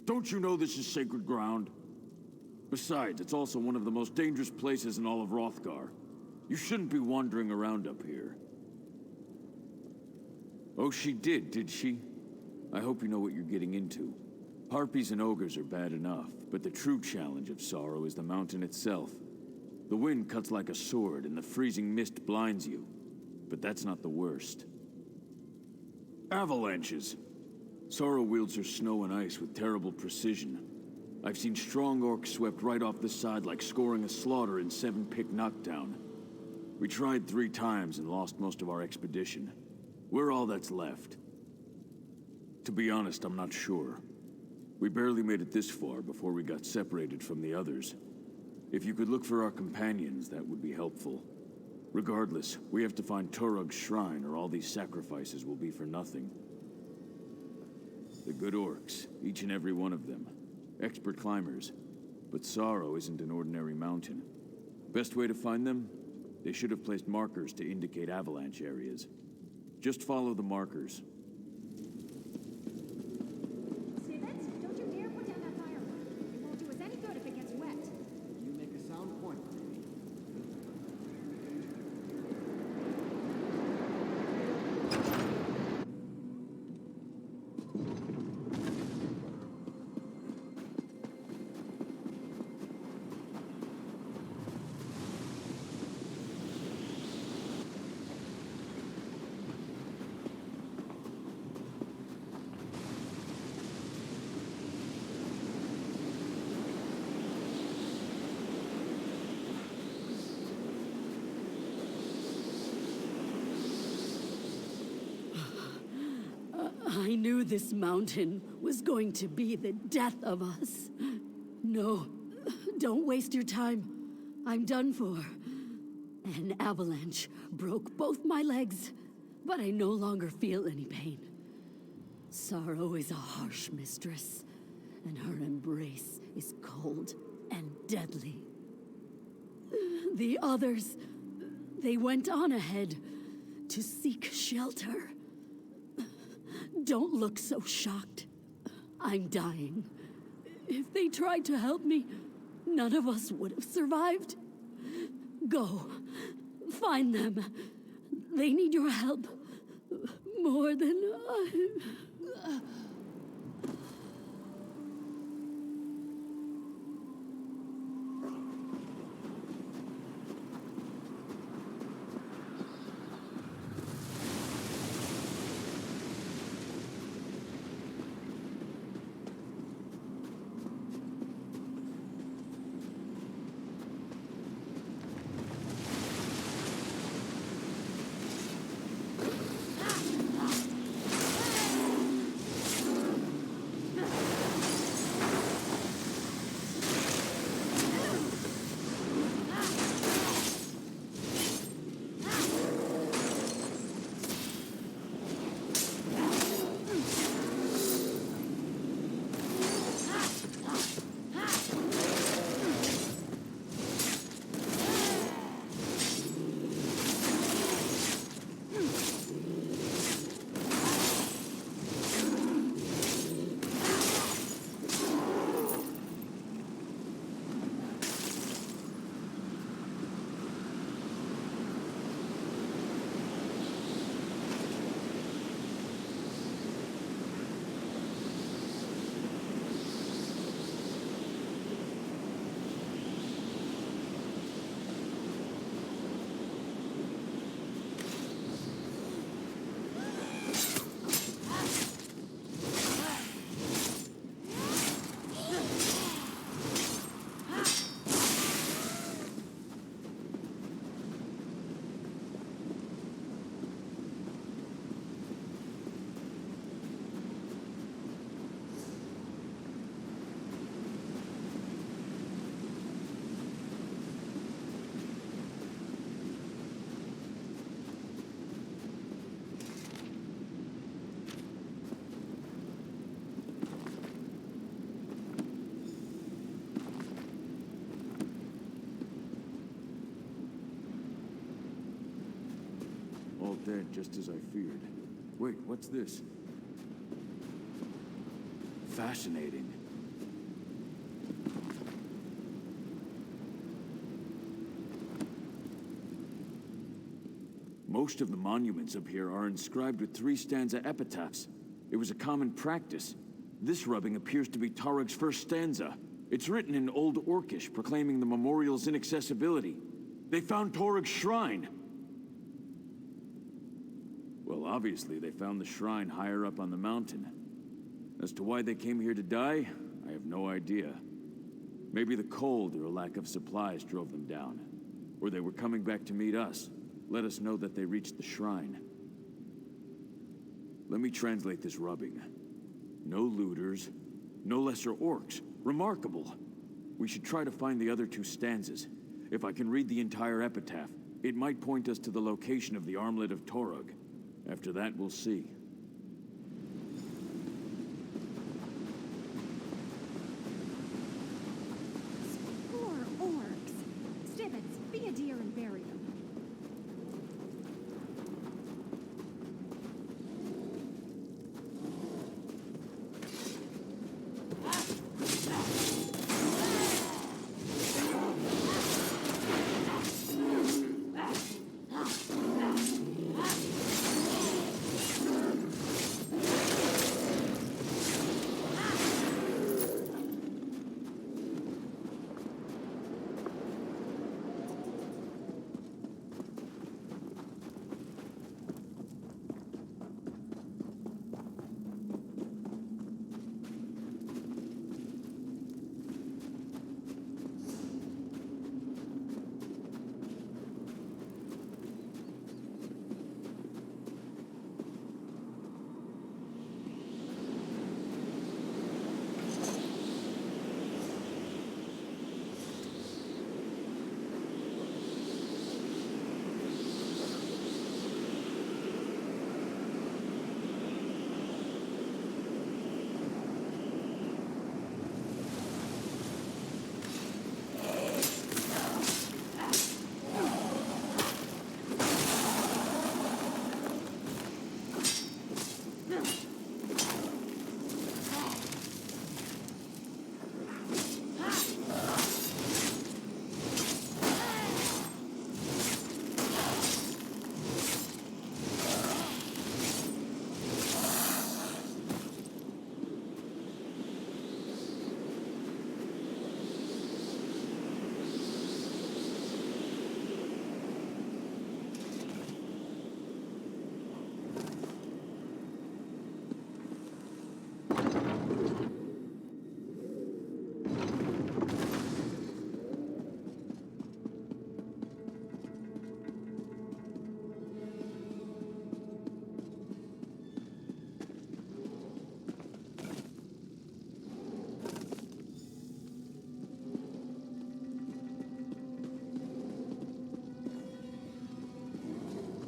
Don't you know this is sacred ground? Besides, it's also one of the most dangerous places in all of Hrothgar. You shouldn't be wandering around up here. Oh, she did she? I hope you know what you're getting into. Harpies and ogres are bad enough, but the true challenge of sorrow is the mountain itself. The wind cuts like a sword, and the freezing mist blinds you. But that's not the worst. Avalanches. Sorrow wields her snow and ice with terrible precision. I've seen strong orcs swept right off the side like scoring a slaughter in 7-pick knockdown. We tried 3 times and lost most of our expedition. We're all that's left. To be honest, I'm not sure. We barely made it this far before we got separated from the others. If you could look for our companions, that would be helpful. Regardless, we have to find Torug's shrine or all these sacrifices will be for nothing. The good orcs, each and every one of them. Expert climbers. But Sorrow isn't an ordinary mountain. Best way to find them? They should have placed markers to indicate avalanche areas. Just follow the markers. Sivert, don't you dare put down that firewood. It won't do us any good if it gets wet. You make a sound point. I knew this mountain was going to be the death of us. No, don't waste your time. I'm done for. An avalanche broke both my legs, but I no longer feel any pain. Sorrow is a harsh mistress, and her embrace is cold and deadly. The others, they went on ahead to seek shelter. Don't look so shocked. I'm dying. If they tried to help me, none of us would have survived. Go. Find them. They need your help. More than I... All dead, just as I feared. Wait, what's this? fascinating. Most of the monuments up here are inscribed with 3-stanza epitaphs. It was a common practice. This rubbing appears to be Tarug's first stanza. It's written in Old Orcish, proclaiming the memorial's inaccessibility. They found Tarug's shrine! Well, obviously they found the shrine higher up on the mountain. As to why they came here to die, I have no idea. Maybe the cold or a lack of supplies drove them down. Or they were coming back to meet us. Let us know that they reached the shrine. Let me translate this rubbing. No looters, no lesser orcs. Remarkable. We should try to find the other 2 stanzas. If I can read the entire epitaph, it might point us to the location of the armlet of Torug. After that, we'll see. Poor orcs. Stibbons, be a dear and bury them.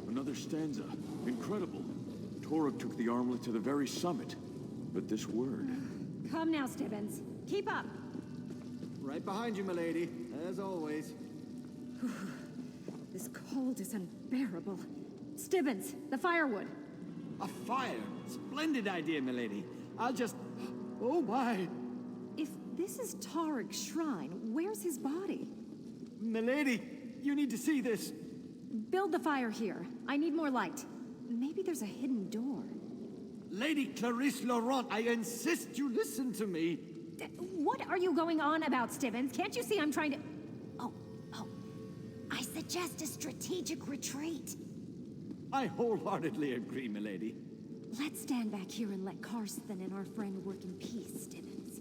Another stanza. Incredible. Torug took the armlet to the very summit. But this word... Come now, Stibbons. Keep up. Right behind you, milady, as always. This cold is unbearable. Stibbons, the firewood. A fire? Splendid idea, milady. I'll just... Oh, my. If this is Tarug's shrine, where's his body? Milady, you need to see this. Build the fire here. I need more light. Maybe there's a hidden door. Lady Clarisse Laurent, I insist you listen to me. What are you going on about, Stibbons? Can't you see I'm trying to... Oh. I suggest a strategic retreat. I wholeheartedly agree, milady. Let's stand back here and let Karsten and our friend work in peace, Stibbons.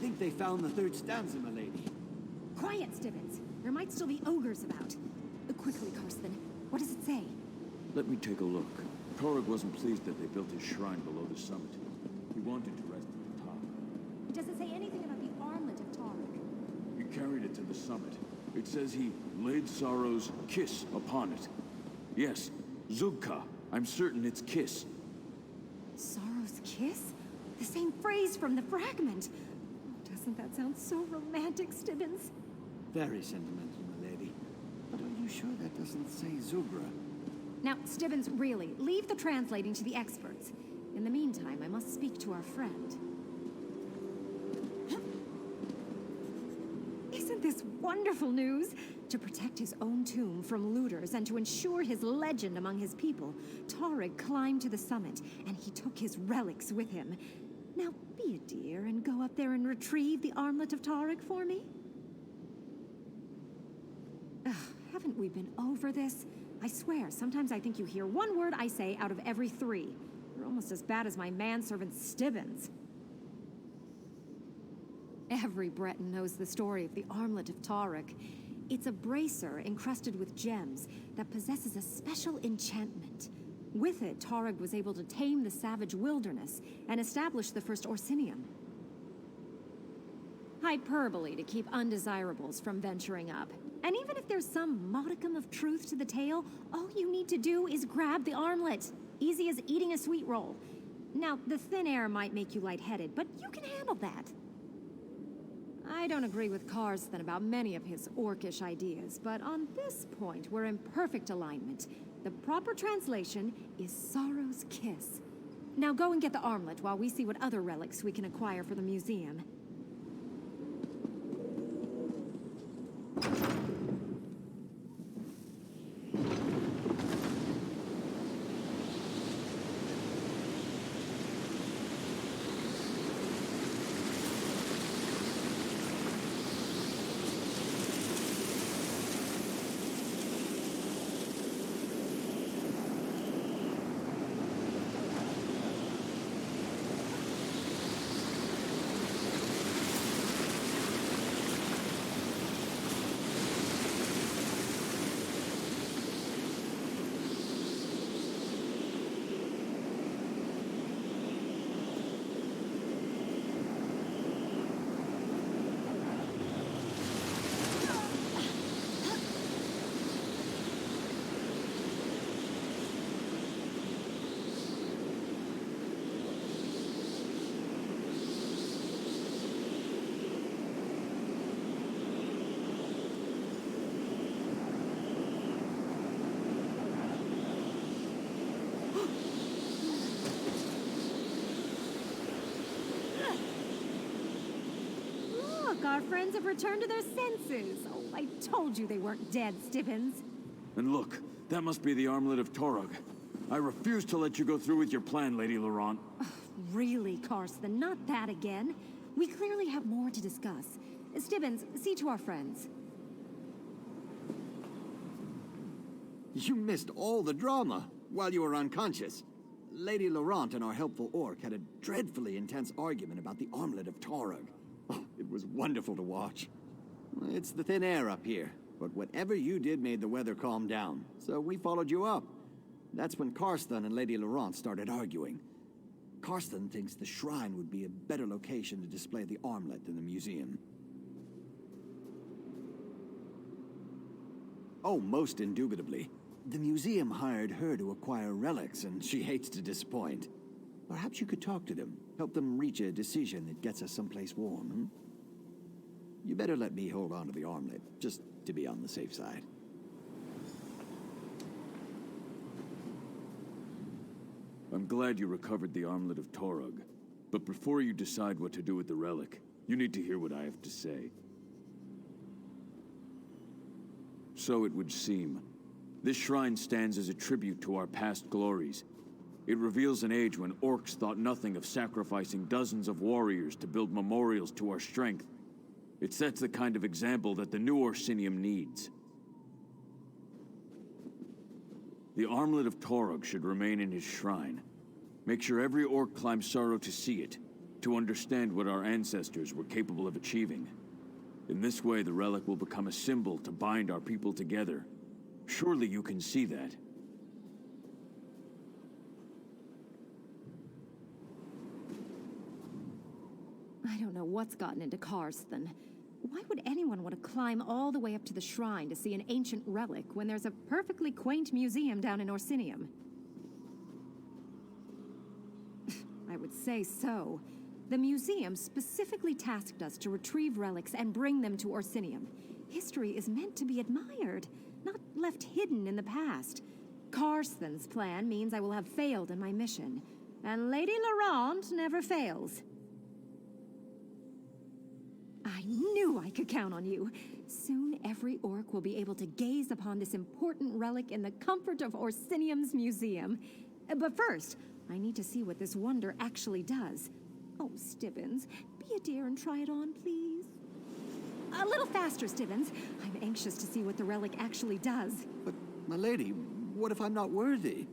think they found the third stanza, milady. Quiet, Stibbins. There might still be ogres about. Quickly, Karsten. What does it say? Let me take a look. Torog wasn't pleased that they built his shrine below the summit. He wanted to rest at the top. Does it say anything about the armlet of Tarek? He carried it to the summit. It says he laid Sorrow's kiss upon it. Yes, Zugka. I'm certain it's kiss. Sorrow's kiss? The same phrase from the fragment. Doesn't that sound so romantic, Stibbins? Very sentimental, milady. But are you sure that doesn't say Zugra? Now, Stibbins, really, leave the translating to the experts. In the meantime, I must speak to our friend. Isn't this wonderful news? To protect his own tomb from looters and to ensure his legend among his people, Tarek climbed to the summit, and he took his relics with him. Now, be a dear and go up there and retrieve the armlet of Tarek for me. Ugh, haven't we been over this? I swear, sometimes I think you hear one word I say out of every 3. You're almost as bad as my manservant Stibbins. Every Breton knows the story of the armlet of Tarek. It's a bracer encrusted with gems that possesses a special enchantment. With it, Tarek was able to tame the savage wilderness and establish the first Orsinium. Hyperbole to keep undesirables from venturing up. And even if there's some modicum of truth to the tale, all you need to do is grab the armlet. Easy as eating a sweet roll. Now, the thin air might make you lightheaded, but you can handle that. I don't agree with Karsten about many of his orcish ideas, but on this point, we're in perfect alignment. The proper translation is Sorrow's Kiss. Now go and get the armlet while we see what other relics we can acquire for the museum. Our friends have returned to their senses. Oh, I told you they weren't dead, Stibbins. And look, that must be the armlet of Torog. I refuse to let you go through with your plan, Lady Laurent. Really, Karsten, not that again. We clearly have more to discuss. Stibbins, see to our friends. You missed all the drama while you were unconscious. Lady Laurent and our helpful orc had a dreadfully intense argument about the armlet of Torog. Oh, it was wonderful to watch. It's the thin air up here, but whatever you did made the weather calm down, so we followed you up. That's when Karsten and Lady Laurent started arguing. Karsten thinks the shrine would be a better location to display the armlet than the museum. Oh, most indubitably. The museum hired her to acquire relics, and she hates to disappoint. Perhaps you could talk to them, help them reach a decision that gets us someplace warm, hmm? You better let me hold on to the armlet, just to be on the safe side. I'm glad you recovered the armlet of Torog. But before you decide what to do with the relic, you need to hear what I have to say. So it would seem. This shrine stands as a tribute to our past glories. It reveals an age when orcs thought nothing of sacrificing dozens of warriors to build memorials to our strength. It sets the kind of example that the new Orsinium needs. The armlet of Torog should remain in his shrine. Make sure every orc climbs Sorrow to see it, to understand what our ancestors were capable of achieving. In this way, the relic will become a symbol to bind our people together. Surely you can see that. I don't know what's gotten into Karsten. Why would anyone want to climb all the way up to the shrine to see an ancient relic when there's a perfectly quaint museum down in Orsinium? I would say so. The museum specifically tasked us to retrieve relics and bring them to Orsinium. History is meant to be admired, not left hidden in the past. Karsten's plan means I will have failed in my mission, and Lady Laurent never fails. I knew I could count on you. Soon every orc will be able to gaze upon this important relic in the comfort of Orsinium's museum. But first, I need to see what this wonder actually does. Oh, Stibbins, be a dear and try it on, please. A little faster, Stibbins. I'm anxious to see what the relic actually does. But, my lady, what if I'm not worthy?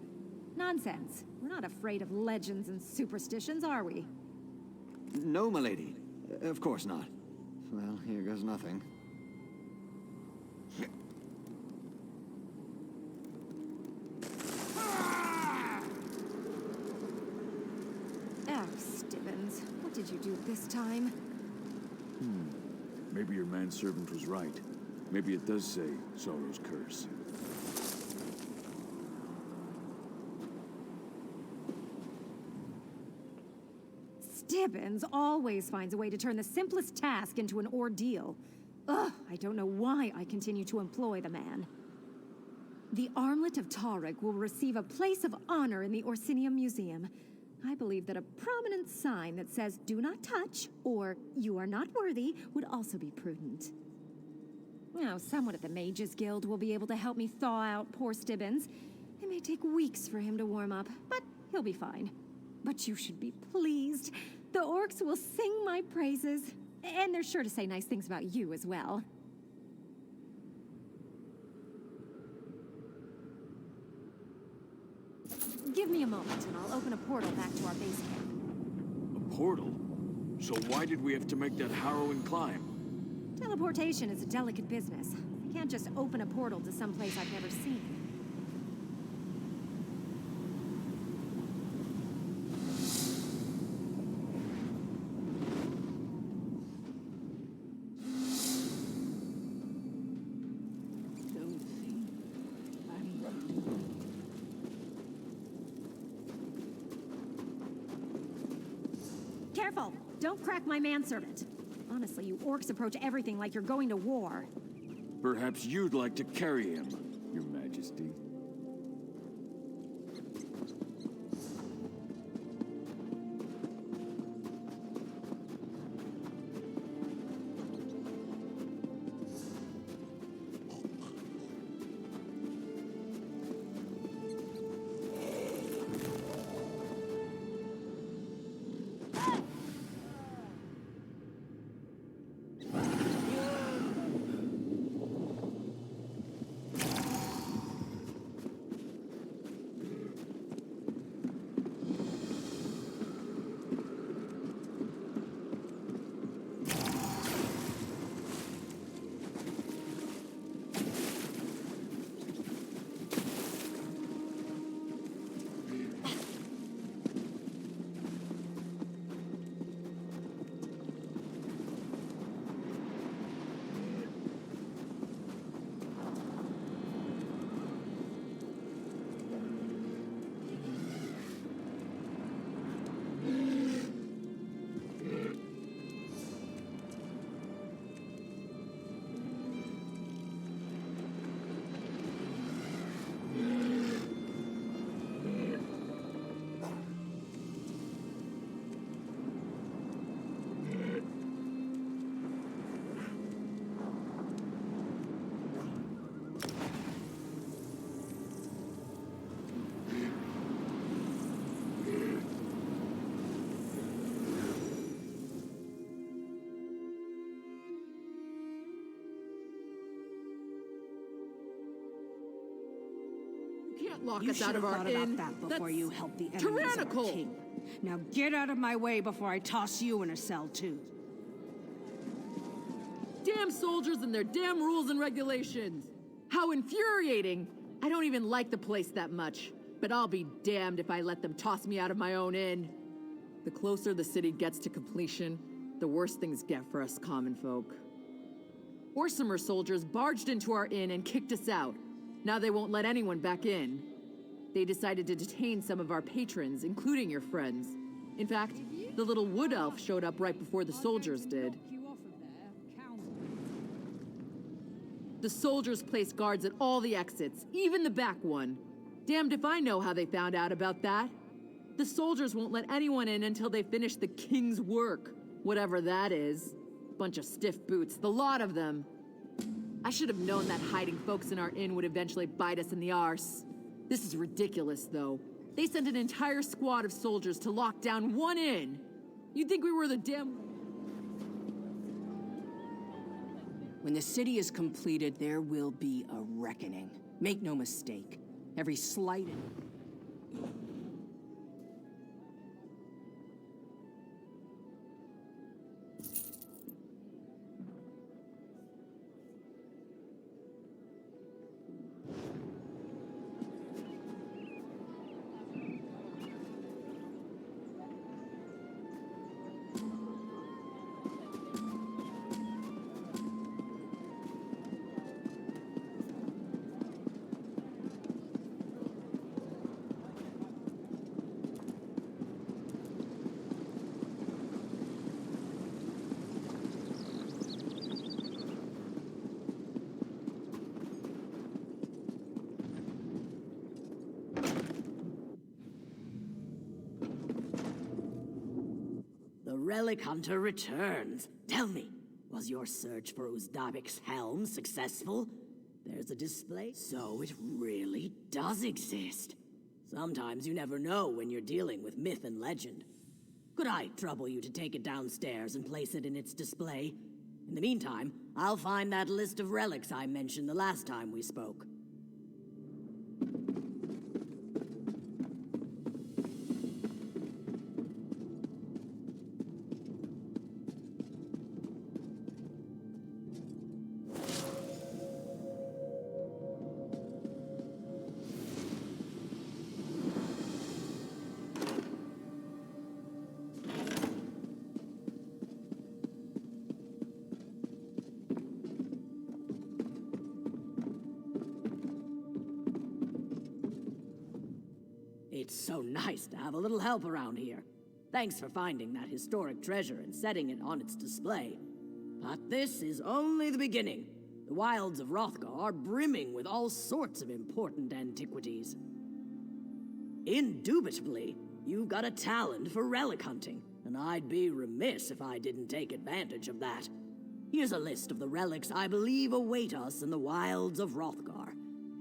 Nonsense. We're not afraid of legends and superstitions, are we? No, my lady. Of course not. Well, here goes nothing. Oh, Stibbins, what did you do this time? Maybe your manservant was right. Maybe it does say Sorrow's curse. Stibbins always finds a way to turn the simplest task into an ordeal. Ugh, I don't know why I continue to employ the man. The armlet of Taurog will receive a place of honor in the Orsinium Museum. I believe that a prominent sign that says, "Do not touch," or "You are not worthy," would also be prudent. Now, someone at the Mages Guild will be able to help me thaw out poor Stibbins. It may take weeks for him to warm up, but he'll be fine. But you should be pleased. The orcs will sing my praises, and they're sure to say nice things about you as well. Give me a moment, and I'll open a portal back to our base camp. A portal? So why did we have to make that harrowing climb? Teleportation is a delicate business. I can't just open a portal to some place I've never seen. Careful! Don't crack my manservant. Honestly, you orcs approach everything like you're going to war. Perhaps you'd like to carry him, Your Majesty. can't lock You us should out of have our thought inn. about that before That's you helped the enemies of our tyrannical. king. Now get out of my way before I toss you in a cell too. Damn soldiers and their damn rules and regulations. How infuriating. I don't even like the place that much, but I'll be damned if I let them toss me out of my own inn. The closer the city gets to completion, the worse things get for us common folk. Orsimer soldiers barged into our inn and kicked us out. Now they won't let anyone back in. They decided to detain some of our patrons, including your friends. In fact, the little wood elf showed up right before the soldiers did. The soldiers placed guards at all the exits, even the back one. Damned if I know how they found out about that. The soldiers won't let anyone in until they finish the king's work, whatever that is. Bunch of stiff boots, the lot of them. I should have known that hiding folks in our inn would eventually bite us in the arse. This is ridiculous, though. They sent an entire squad of soldiers to lock down one inn. You'd think we were the damn... When the city is completed, there will be a reckoning. Make no mistake. Every slight... The Relic Hunter returns. Tell me, was your search for Uzdabik's helm successful? There's a display, so it really does exist. Sometimes you never know when you're dealing with myth and legend. Could I trouble you to take it downstairs and place it in its display? In the meantime, I'll find that list of relics I mentioned the last time we spoke. It's so nice to have a little help around here. Thanks for finding that historic treasure and setting it on its display. But this is only the beginning. The wilds of Rothgar are brimming with all sorts of important antiquities. Indubitably, you've got a talent for relic hunting, and I'd be remiss if I didn't take advantage of that. Here's a list of the relics I believe await us in the wilds of Rothgar.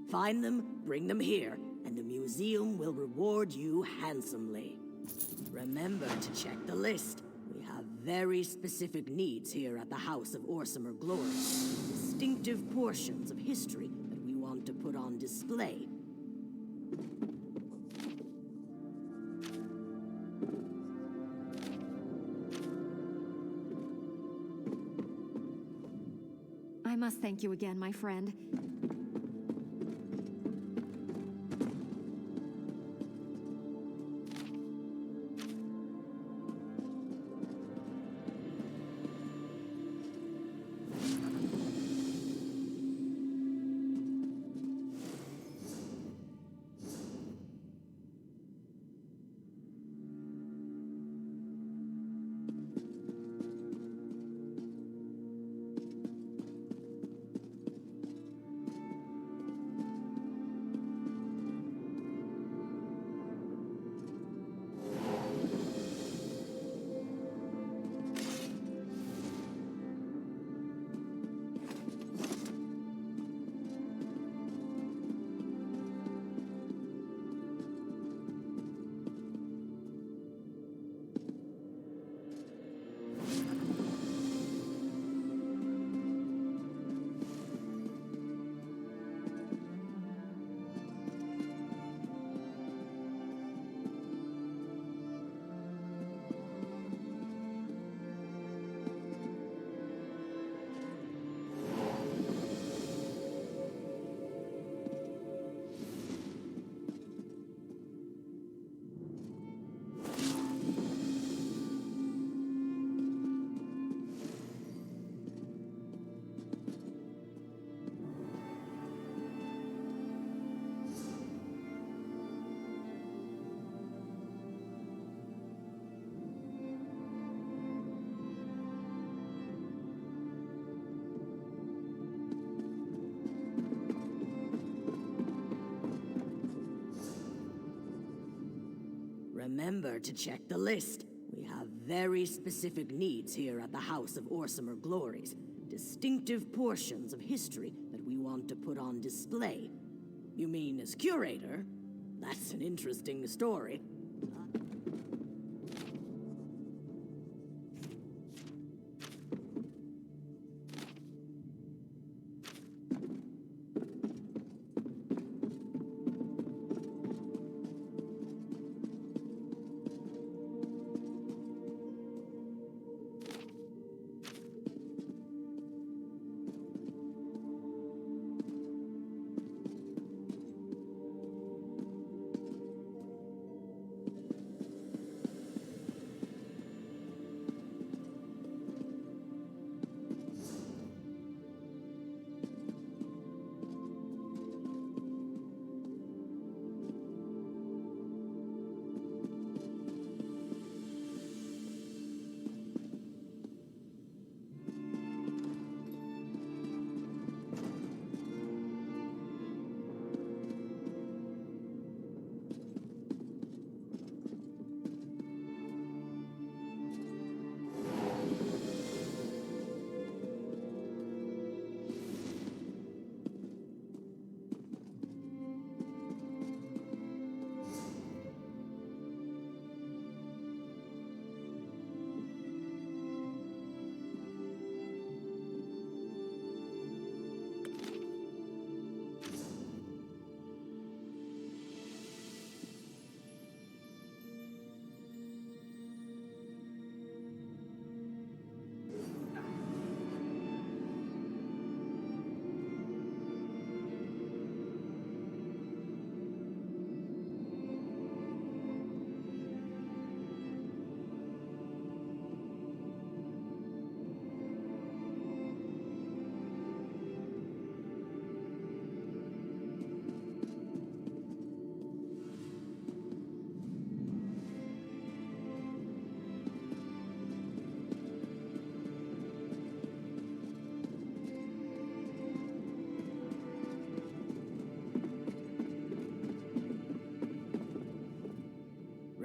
Find them, bring them here, and the museum will reward you handsomely. Remember to check the list. We have very specific needs here at the House of Orsimer Glory. Distinctive portions of history that we want to put on display. I must thank you again, my friend. Remember to check the list. We have very specific needs here at the House of Orsimer Glories. Distinctive portions of history that we want to put on display. You mean as curator? That's an interesting story.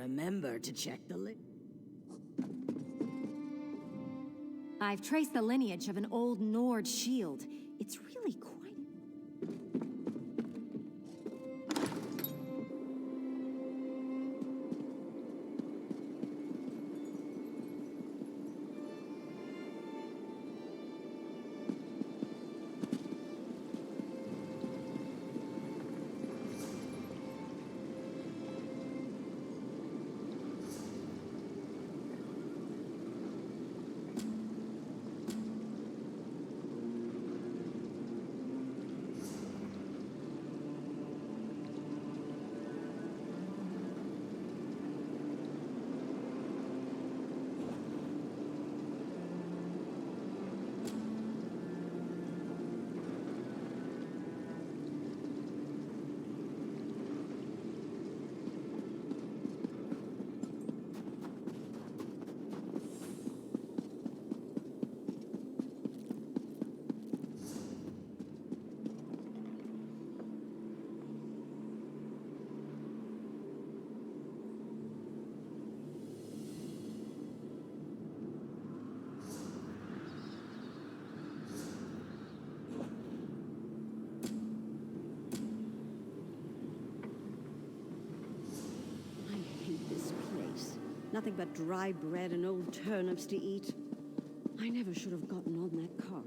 Remember to check the list. I've traced the lineage of an old Nord shield. It's really quite... Nothing but dry bread and old turnips to eat. I never should have gotten on that cart.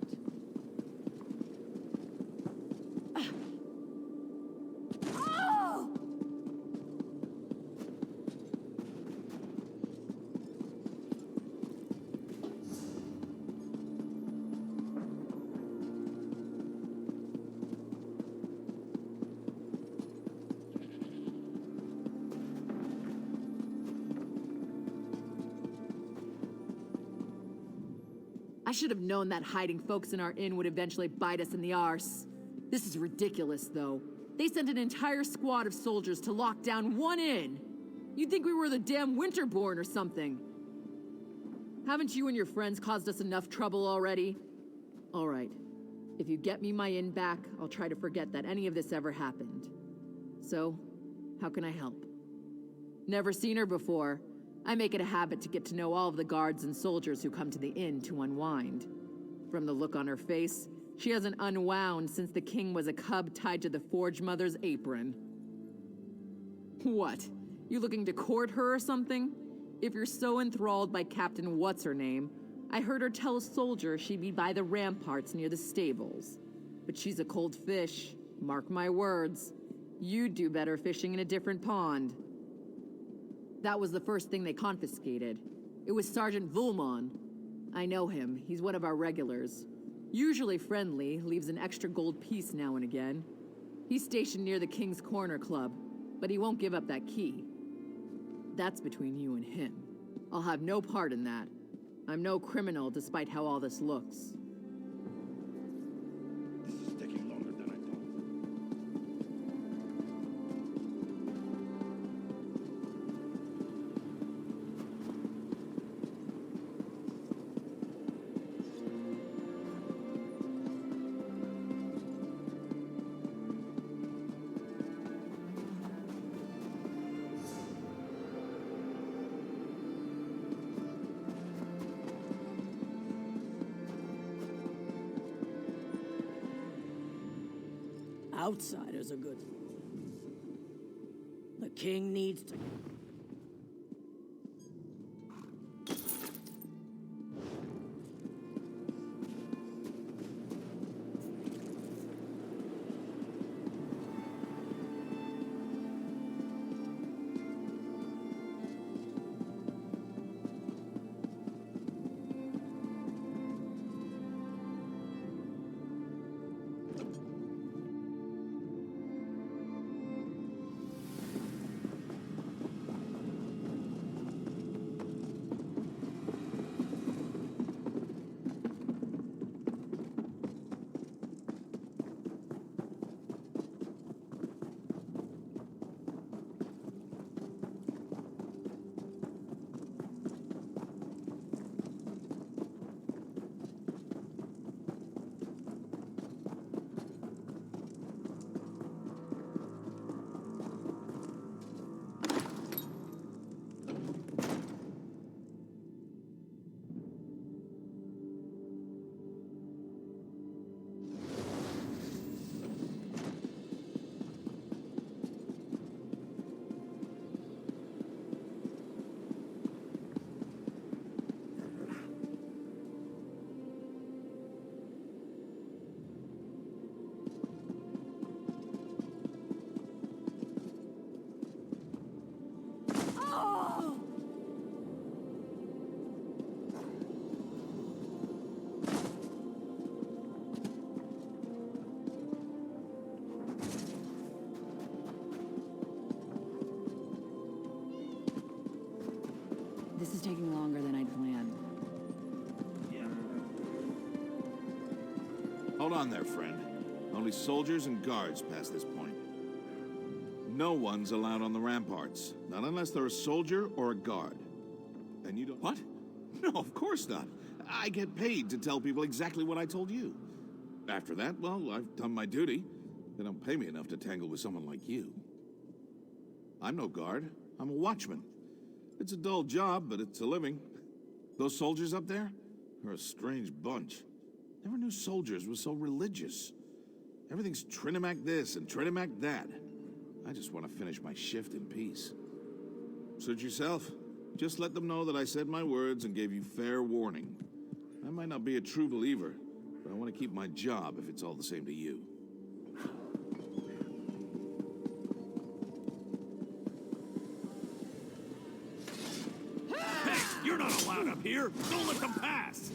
I should have known that hiding folks in our inn would eventually bite us in the arse. This is ridiculous, though. They sent an entire squad of soldiers to lock down one inn. You'd think we were the damn Winterborn or something. Haven't you and your friends caused us enough trouble already? All right. If you get me my inn back, I'll try to forget that any of this ever happened. So, how can I help? Never seen her before. I make it a habit to get to know all of the guards and soldiers who come to the inn to unwind. From the look on her face, she hasn't unwound since the king was a cub tied to the Forge Mother's apron. What? You looking to court her or something? If you're so enthralled by Captain What's-Her-Name, I heard her tell a soldier she'd be by the ramparts near the stables. But she's a cold fish. Mark my words. You'd do better fishing in a different pond. That was the first thing they confiscated. It was Sergeant Vulmon. I know him. He's one of our regulars. Usually friendly, leaves an extra gold piece now and again. He's stationed near the King's Corner Club, but he won't give up that key. That's between you and him. I'll have no part in that. I'm no criminal, despite how all this looks. This is taking longer than I thought. Outsiders are good. The king needs to... This is taking longer than I'd planned. Hold on there, friend. Only soldiers and guards past this point. No one's allowed on the ramparts. Not unless they're a soldier or a guard. And you don't... What? No, of course not. I get paid to tell people exactly what I told you. After that, well, I've done my duty. They don't pay me enough to tangle with someone like you. I'm no guard. I'm a watchman. It's a dull job, but it's a living. Those soldiers up there are a strange bunch. Never knew soldiers were so religious. Everything's Trinimac this and Trinimac that. I just want to finish my shift in peace. Suit yourself. Just let them know that I said my words and gave you fair warning. I might not be a true believer, but I want to keep my job if it's all the same to you. Hey, you're not allowed up here! Don't let them pass!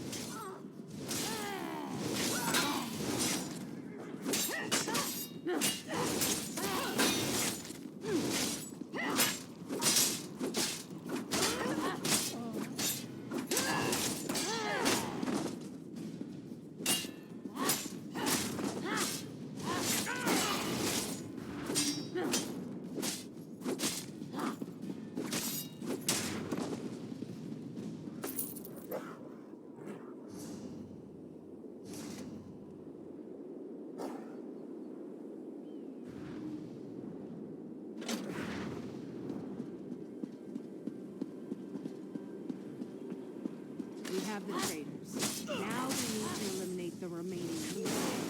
have the traitors. Now we need to eliminate the remaining losers.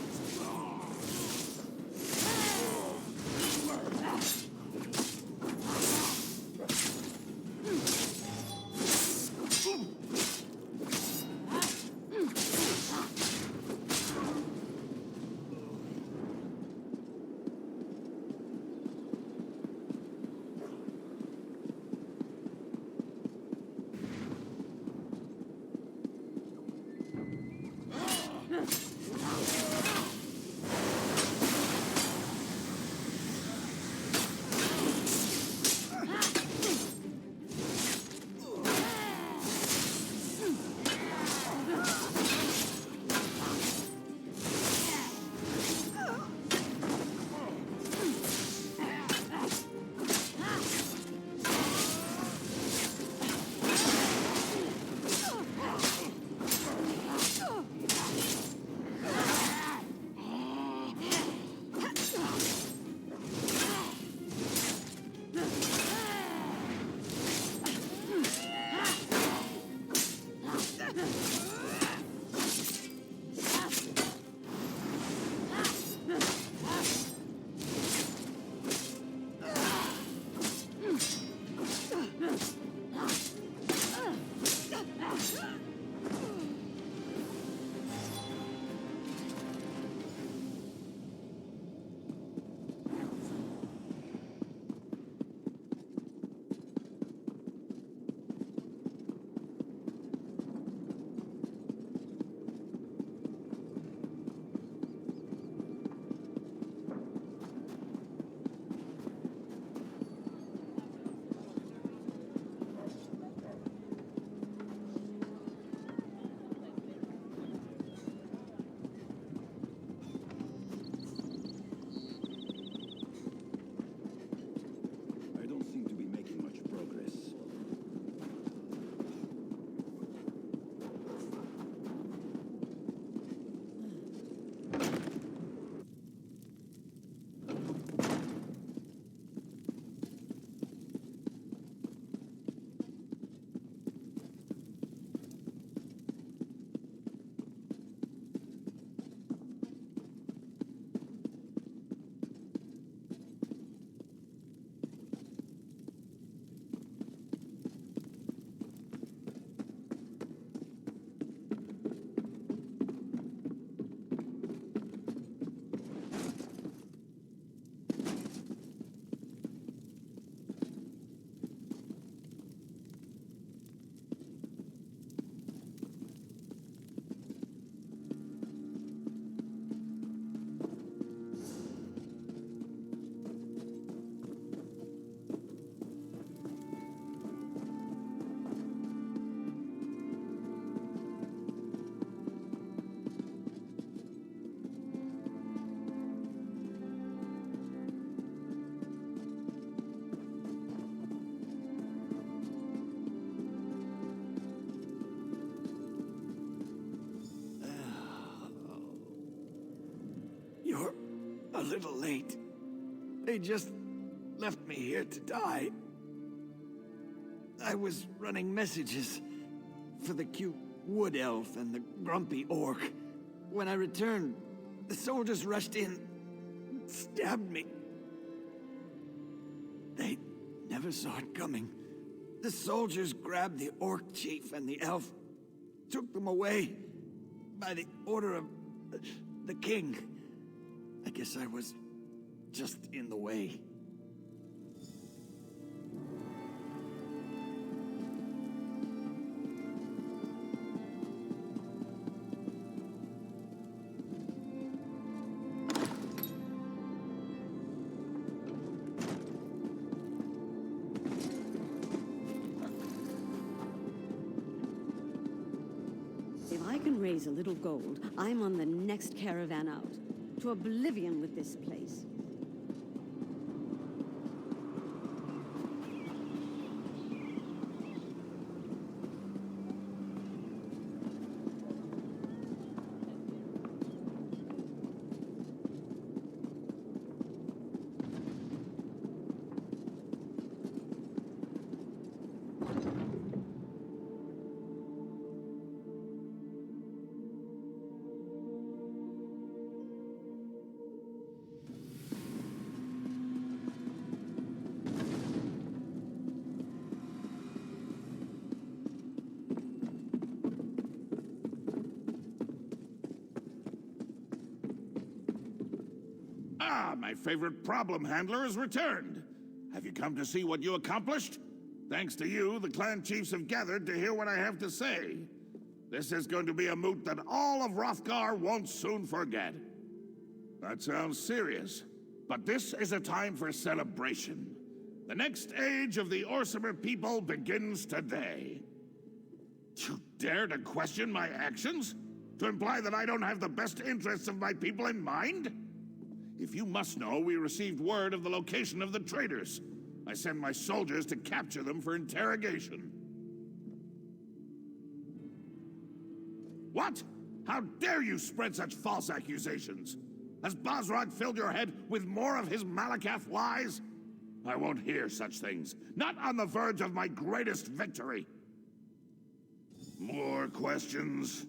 I don't seem to be making much progress. You're a little late. They just left me here to die. I was running messages for the cute wood elf and the grumpy orc. When I returned, the soldiers rushed in, stabbed me. They never saw it coming. The soldiers grabbed the orc chief and the elf, took them away by the order of the king. I guess I was just in the way. If I can raise a little gold, I'm on the next caravan out. To oblivion with this place. Ah, my favorite problem handler has returned. Have you come to see what you accomplished? Thanks to you, the clan chiefs have gathered to hear what I have to say. This is going to be a moot that all of Hrothgar won't soon forget. That sounds serious, but this is a time for celebration. The next age of the Orsimer people begins today. You dare to question my actions? To imply that I don't have the best interests of my people in mind? If you must know, we received word of the location of the traitors. I send my soldiers to capture them for interrogation. What? How dare you spread such false accusations? Has Bosrog filled your head with more of his Malakath lies? I won't hear such things. Not on the verge of my greatest victory. More questions?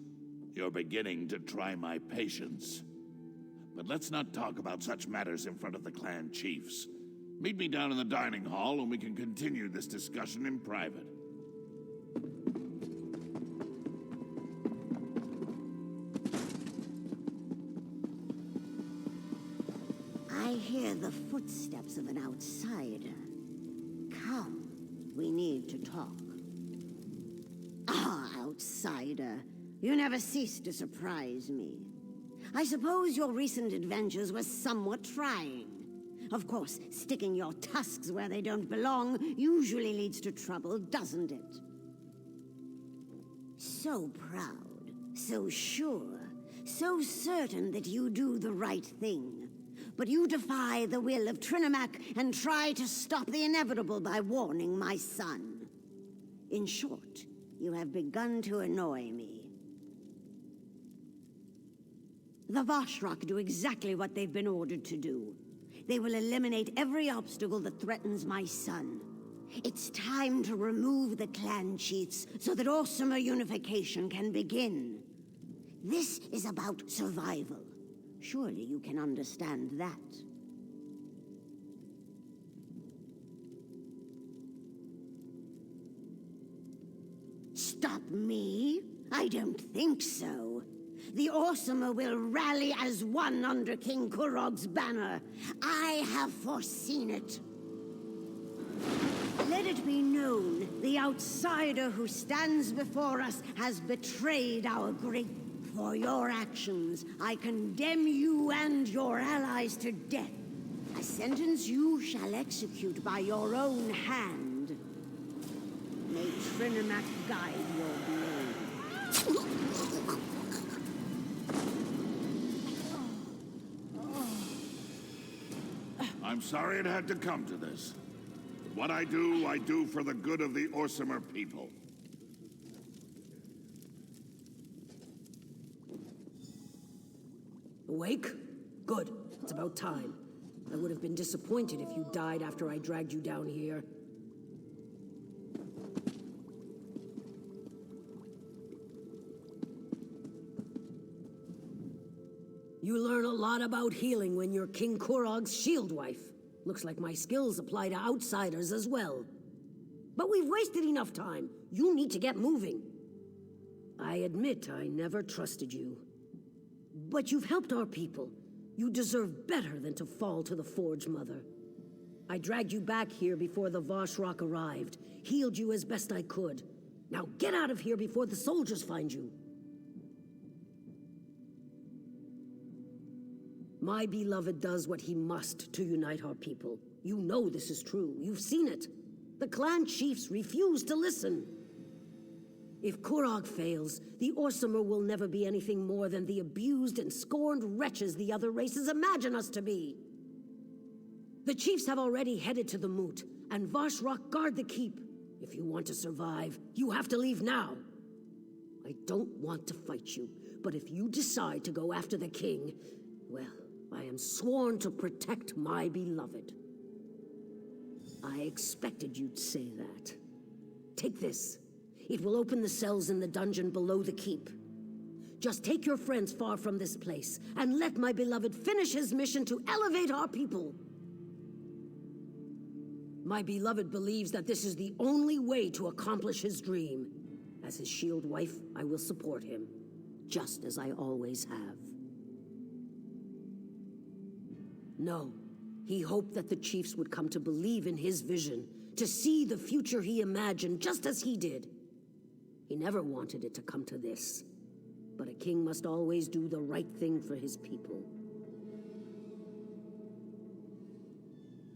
You're beginning to try my patience. But let's not talk about such matters in front of the clan chiefs. Meet me down in the dining hall and we can continue this discussion in private. I hear the footsteps of an outsider. Come, we need to talk. Ah, outsider. You never cease to surprise me. I suppose your recent adventures were somewhat trying. Of course, sticking your tusks where they don't belong usually leads to trouble, doesn't it? So proud, so sure, so certain that you do the right thing. But you defy the will of Trinimac and try to stop the inevitable by warning my son. In short, you have begun to annoy me. The Vashrak do exactly what they've been ordered to do. They will eliminate every obstacle that threatens my son. It's time to remove the clan chiefs so that Orsimer unification can begin. This is about survival. Surely you can understand that. Stop me? I don't think so. The Orsimer will rally as one under King Kurog's banner. I have foreseen it. Let it be known, the outsider who stands before us has betrayed our great. For your actions, I condemn you and your allies to death. A sentence you shall execute by your own hand. May Trinimac guide your blade. I'm sorry it had to come to this. What I do for the good of the Orsimer people. Awake? Good. It's about time. I would have been disappointed if you died after I dragged you down here. You learn a lot about healing when you're King Kurog's shield wife. Looks like my skills apply to outsiders as well. But we've wasted enough time. You need to get moving. I admit I never trusted you. But you've helped our people. You deserve better than to fall to the Forge Mother. I dragged you back here before the Vashrak arrived, healed you as best I could. Now get out of here before the soldiers find you. My beloved does what he must to unite our people. You know this is true. You've seen it. The clan chiefs refuse to listen. If Kurog fails, the Orsimer will never be anything more than the abused and scorned wretches the other races imagine us to be. The chiefs have already headed to the moot, and Vashrak guard the keep. If you want to survive, you have to leave now. I don't want to fight you, but if you decide to go after the king, well, I am sworn to protect my beloved. I expected you'd say that. Take this. It will open the cells in the dungeon below the keep. Just take your friends far from this place, and let my beloved finish his mission to elevate our people. My beloved believes that this is the only way to accomplish his dream. As his shield wife, I will support him, just as I always have. No. He hoped that the chiefs would come to believe in his vision, to see the future he imagined, just as he did. He never wanted it to come to this. But a king must always do the right thing for his people.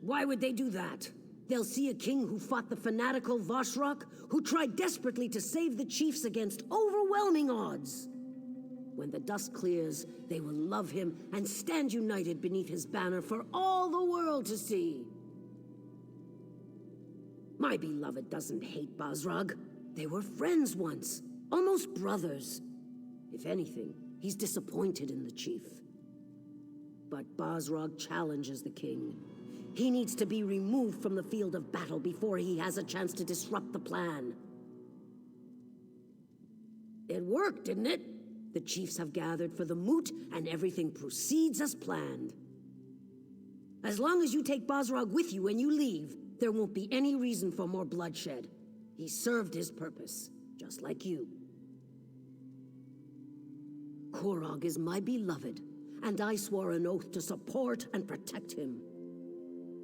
Why would they do that? They'll see a king who fought the fanatical Voshrok, who tried desperately to save the chiefs against overwhelming odds. When the dust clears, they will love him and stand united beneath his banner for all the world to see. My beloved doesn't hate Basrag. They were friends once, almost brothers. If anything, he's disappointed in the chief. But Basrag challenges the king. He needs to be removed from the field of battle before he has a chance to disrupt the plan. It worked, didn't it? The chiefs have gathered for the moot, and everything proceeds as planned. As long as you take Basrag with you when you leave, there won't be any reason for more bloodshed. He served his purpose, just like you. Korog is my beloved, and I swore an oath to support and protect him.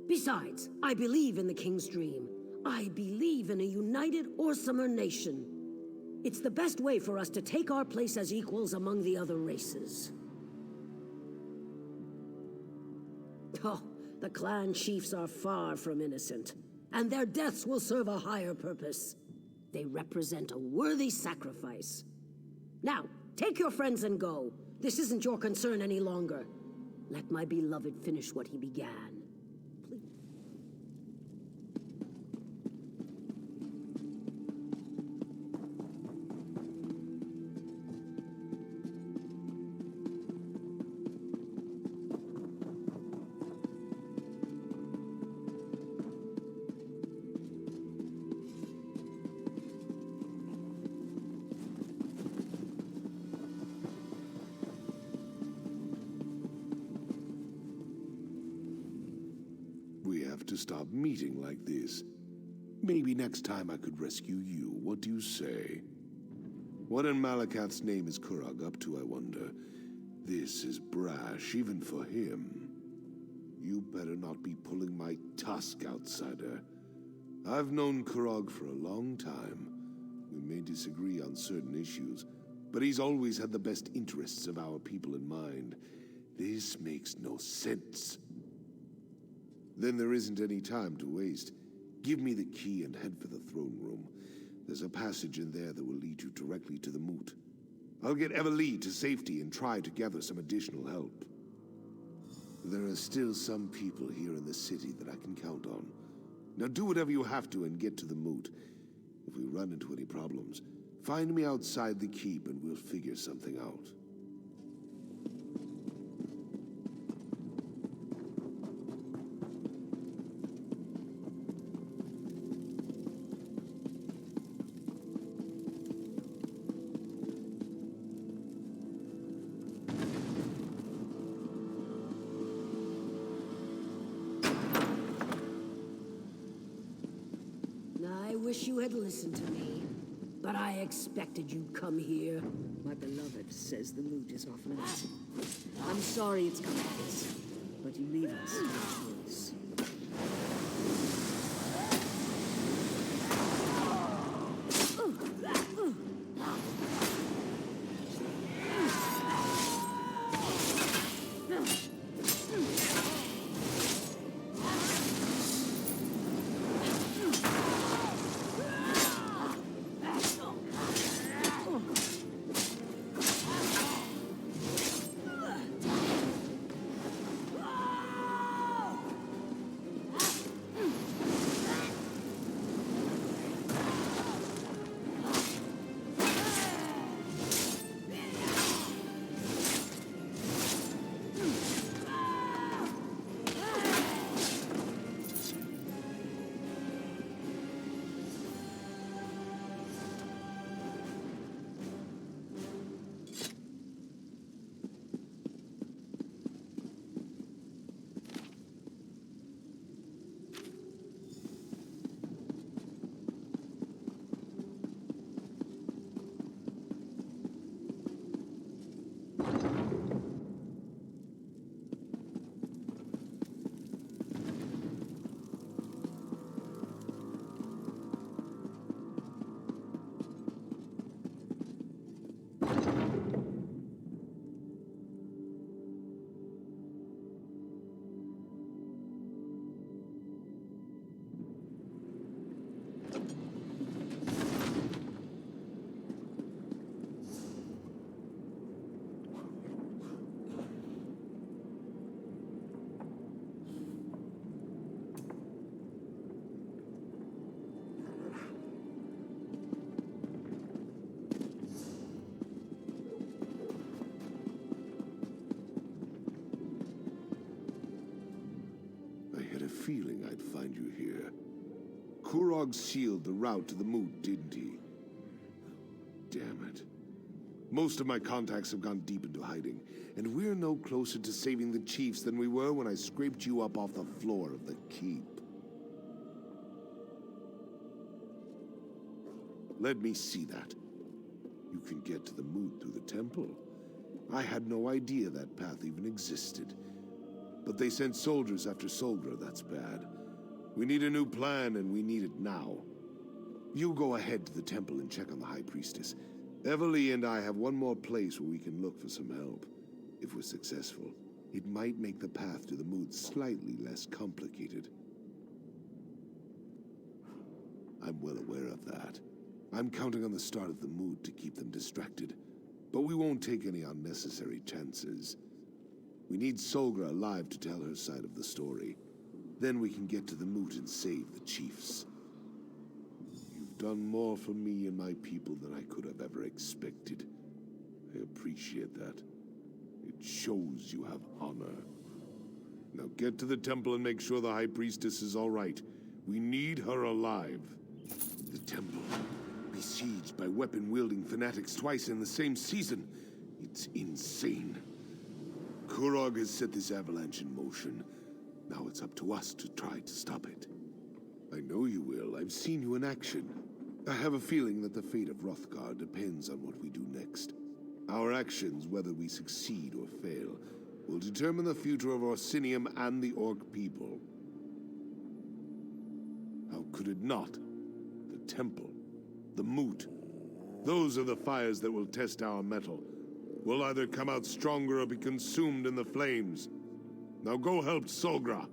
Besides, I believe in the king's dream. I believe in a united Orsimer nation. It's the best way for us to take our place as equals among the other races. Oh, the clan chiefs are far from innocent, and their deaths will serve a higher purpose. They represent a worthy sacrifice. Now, take your friends and go. This isn't your concern any longer. Let my beloved finish what he began. We have to stop meeting like this. Maybe next time I could rescue you. What do you say? What in Malakath's name is Kurag up to, I wonder? This is brash, even for him. You better not be pulling my tusk, outsider. I've known Kurag for a long time. We may disagree on certain issues, but he's always had the best interests of our people in mind. This makes no sense. Then there isn't any time to waste. Give me the key and head for the throne room. There's a passage in there that will lead you directly to the moot. I'll get Everlee to safety and try to gather some additional help. There are still some people here in the city that I can count on. Now do whatever you have to and get to the moot. If we run into any problems, find me outside the keep and we'll figure something out. I wish you had listened to me, but I expected you'd come here. My beloved says the moot is off limits. I'm sorry it's come to this, but you leave us no choice. you here. Kurog sealed the route to the moot, didn't he? Damn it. Most of my contacts have gone deep into hiding, and we're no closer to saving the chiefs than we were when I scraped you up off the floor of the keep. Let me see that. You can get to the moot through the temple. I had no idea that path even existed. But they sent soldiers after Solgra, that's bad. We need a new plan, and we need it now. You go ahead to the temple and check on the High Priestess. Everly and I have one more place where we can look for some help. If we're successful, it might make the path to the moot slightly less complicated. I'm well aware of that. I'm counting on the start of the moot to keep them distracted. But we won't take any unnecessary chances. We need Solgra alive to tell her side of the story. Then we can get to the moot and save the chiefs. You've done more for me and my people than I could have ever expected. I appreciate that. It shows you have honor. Now get to the temple and make sure the High Priestess is all right. We need her alive. The temple, besieged by weapon-wielding fanatics twice in the same season. It's insane. Kurog has set this avalanche in motion. Now it's up to us to try to stop it. I know you will. I've seen you in action. I have a feeling that the fate of Hrothgar depends on what we do next. Our actions, whether we succeed or fail, will determine the future of Orsinium and the Orc people. How could it not? The temple, the moot. Those are the fires that will test our mettle. We'll either come out stronger or be consumed in the flames. Now go help Solgra.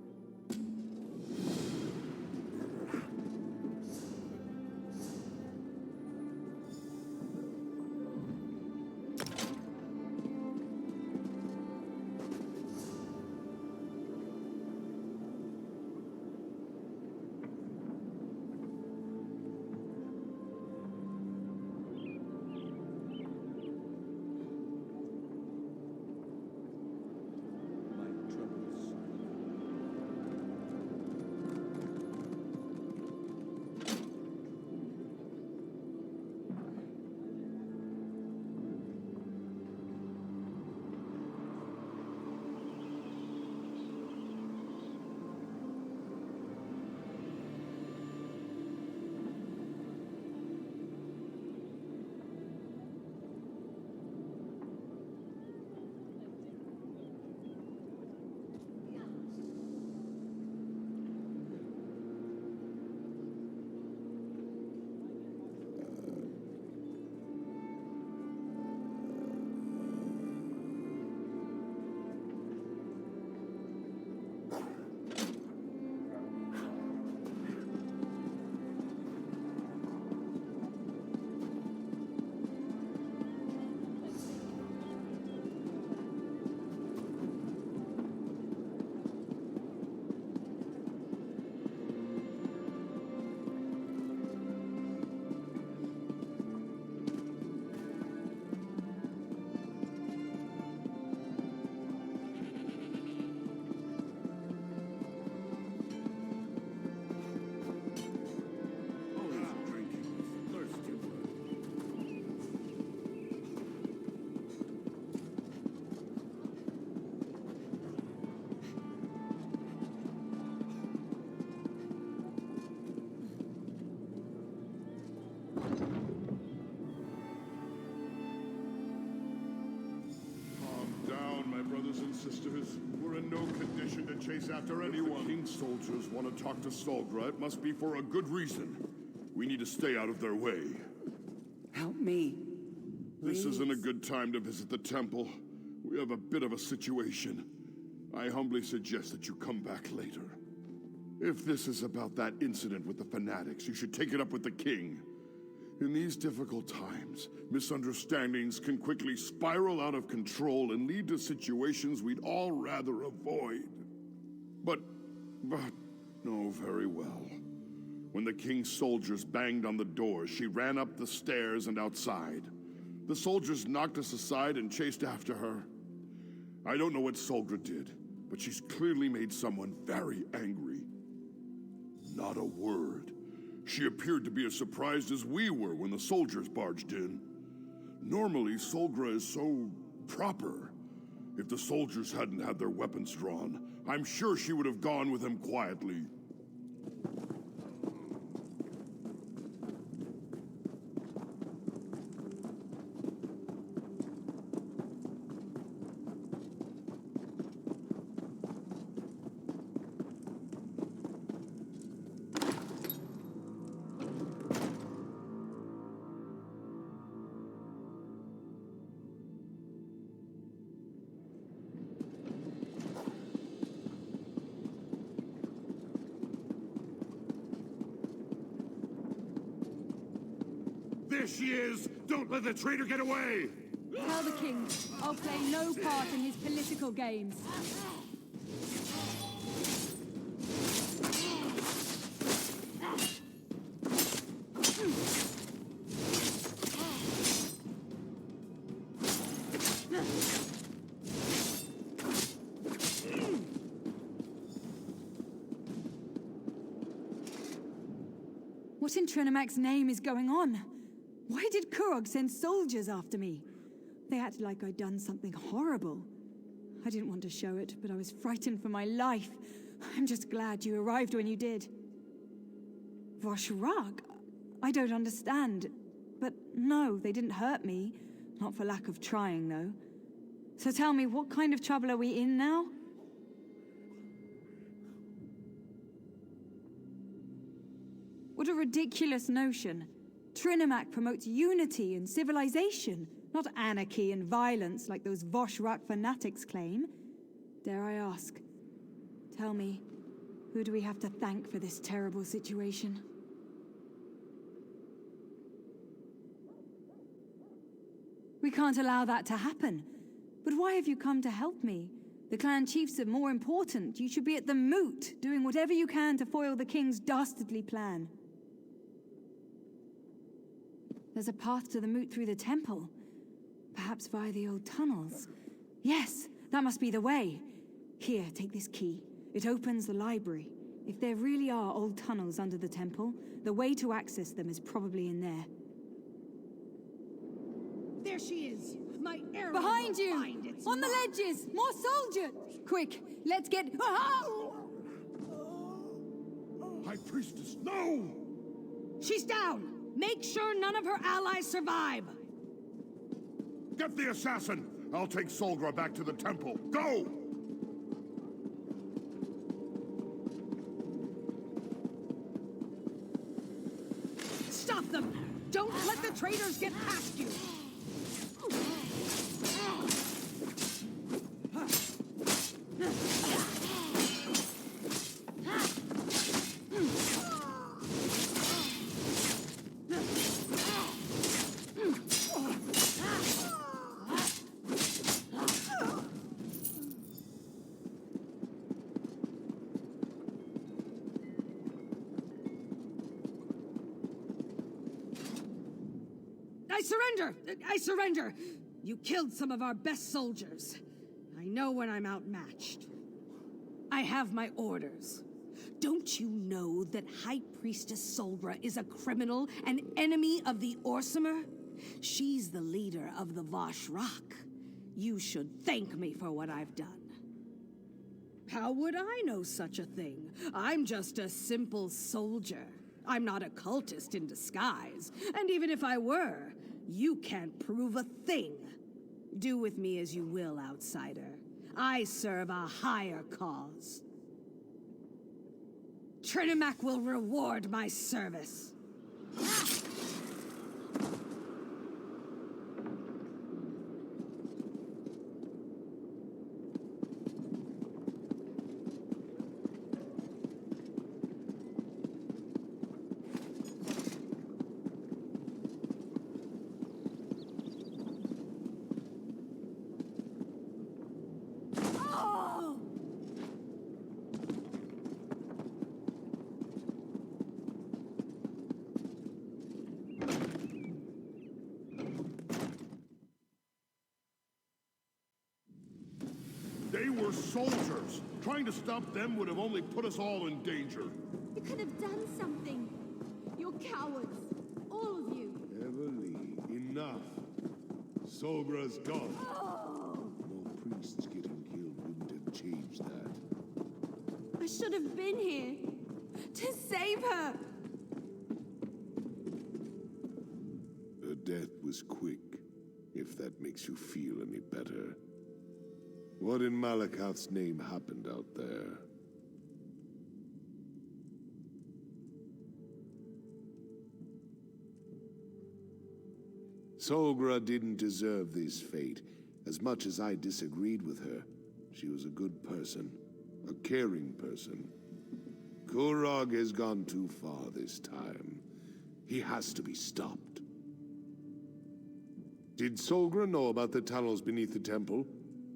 Sisters, we're in no condition to chase after anyone. If the King's soldiers want to talk to Solgra, it must be for a good reason. We need to stay out of their way. Help me. This isn't a good time to visit the temple. We have a bit of a situation. I humbly suggest that you come back later. If this is about that incident with the fanatics, you should take it up with the king. In these difficult times, misunderstandings can quickly spiral out of control and lead to situations we'd all rather avoid. But, no, very well. When the king's soldiers banged on the door, she ran up the stairs and outside. The soldiers knocked us aside and chased after her. I don't know what Solgra did, but she's clearly made someone very angry. Not a word. She appeared to be as surprised as we were when the soldiers barged in. Normally, Solgra is so proper. If the soldiers hadn't had their weapons drawn, I'm sure she would have gone with him quietly. There she is! Don't let the traitor get away! Tell the king I'll play no part in his political games. What in Trinamac's name is going on? Why did Kurog send soldiers after me? They acted like I'd done something horrible. I didn't want to show it, but I was frightened for my life. I'm just glad you arrived when you did. Voshrak? I don't understand. But no, they didn't hurt me. Not for lack of trying, though. So tell me, what kind of trouble are we in now? What a ridiculous notion. Trinamac promotes unity and civilization, not anarchy and violence like those Voshrak fanatics claim. Dare I ask? Tell me, who do we have to thank for this terrible situation? We can't allow that to happen. But why have you come to help me? The clan chiefs are more important. You should be at the moot, doing whatever you can to foil the king's dastardly plan. There's a path to the moot through the temple. Perhaps via the old tunnels. Yes, that must be the way. Here, take this key. It opens the library. If there really are old tunnels under the temple, the way to access them is probably in there. There she is! My arrow Behind will you! find its On the mark. ledges! More soldiers! Quick, let's get... High Priestess, no! She's down! Make sure none of her allies survive! Get the assassin! I'll take Solgra back to the temple. Go! Stop them! Don't let the traitors get past you! I surrender! You killed some of our best soldiers. I know when I'm outmatched. I have my orders. Don't you know that High Priestess Solgra is a criminal, an enemy of the Orsimer? She's the leader of the Voshrak. You should thank me for what I've done. How would I know such a thing? I'm just a simple soldier. I'm not a cultist in disguise. And even if I were, you can't prove a thing. Do with me as you will, outsider. I serve a higher cause. Trinamac will reward my service. They were soldiers. Trying to stop them would have only put us all in danger. You could have done something. You're cowards. All of you. Emily, enough. Solgra's gone. More priests getting killed wouldn't have changed that. I should have been here to save her. Her death was quick, if that makes you feel any better. What in Malakoth's name happened out there? Solgra didn't deserve this fate. As much as I disagreed with her, she was a good person, a caring person. Kurog has gone too far this time. He has to be stopped. Did Solgra know about the tunnels beneath the temple?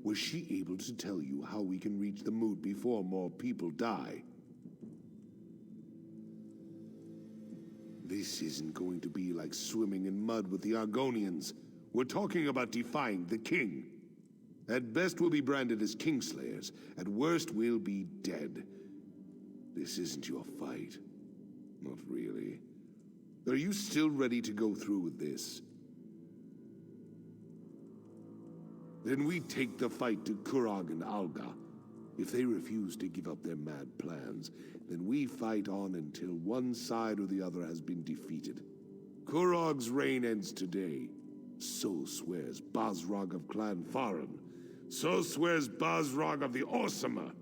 Was she able to tell you how we can reach the moot before more people die? This isn't going to be like swimming in mud with the Argonians. We're talking about defying the king. At best, we'll be branded as Kingslayers. At worst, we'll be dead. This isn't your fight. Not really. Are you still ready to go through with this? Then we take the fight to Kurog and Alga. If they refuse to give up their mad plans, then we fight on until one side or the other has been defeated. Kurog's reign ends today. So swears Basrog of Clan Faran. So swears Basrog of the Orsama.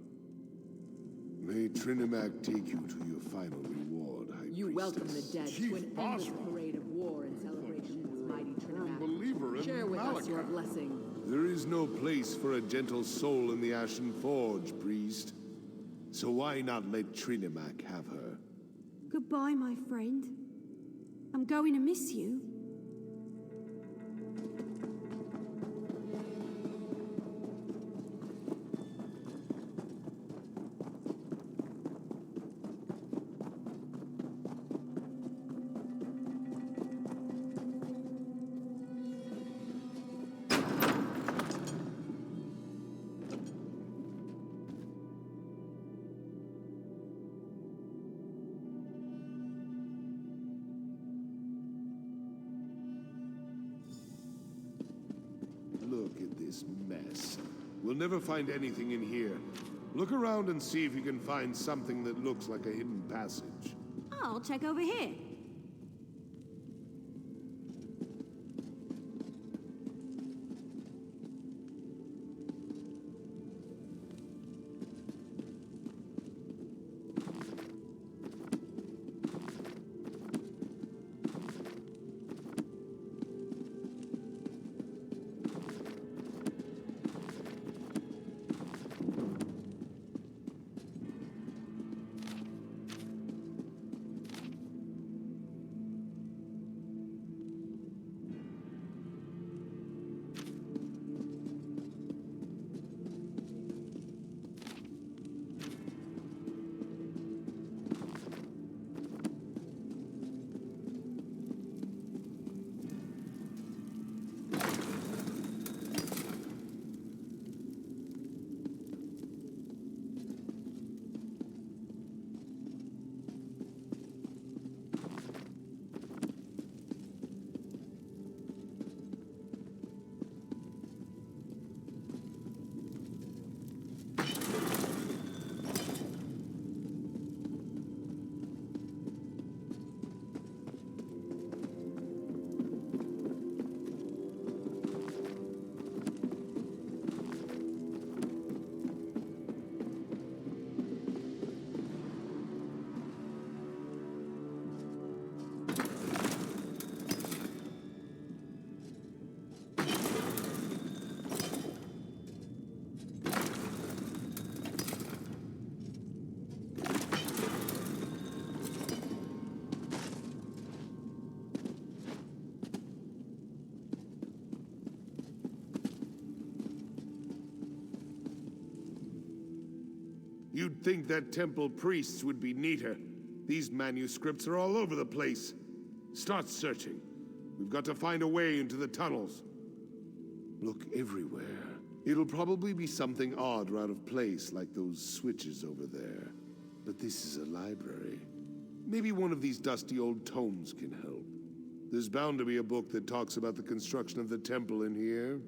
May Trinimac take you to your final reward, High You welcome the dead Chief to an endless Basra. parade of war in celebration of its mighty Trinimac. believer in Share with us your Malachite. blessing. There is no place for a gentle soul in the Ashen Forge, priest. So why not let Trinimac have her? Goodbye, my friend. I'm going to miss you. Look at this mess. We'll never find anything in here. Look around and see if you can find something that looks like a hidden passage. I'll check over here. You'd think that temple priests would be neater. These manuscripts are all over the place. Start searching. We've got to find a way into the tunnels. Look everywhere. It'll probably be something odd or out of place, like those switches over there. But this is a library. Maybe one of these dusty old tomes can help. There's bound to be a book that talks about the construction of the temple in here.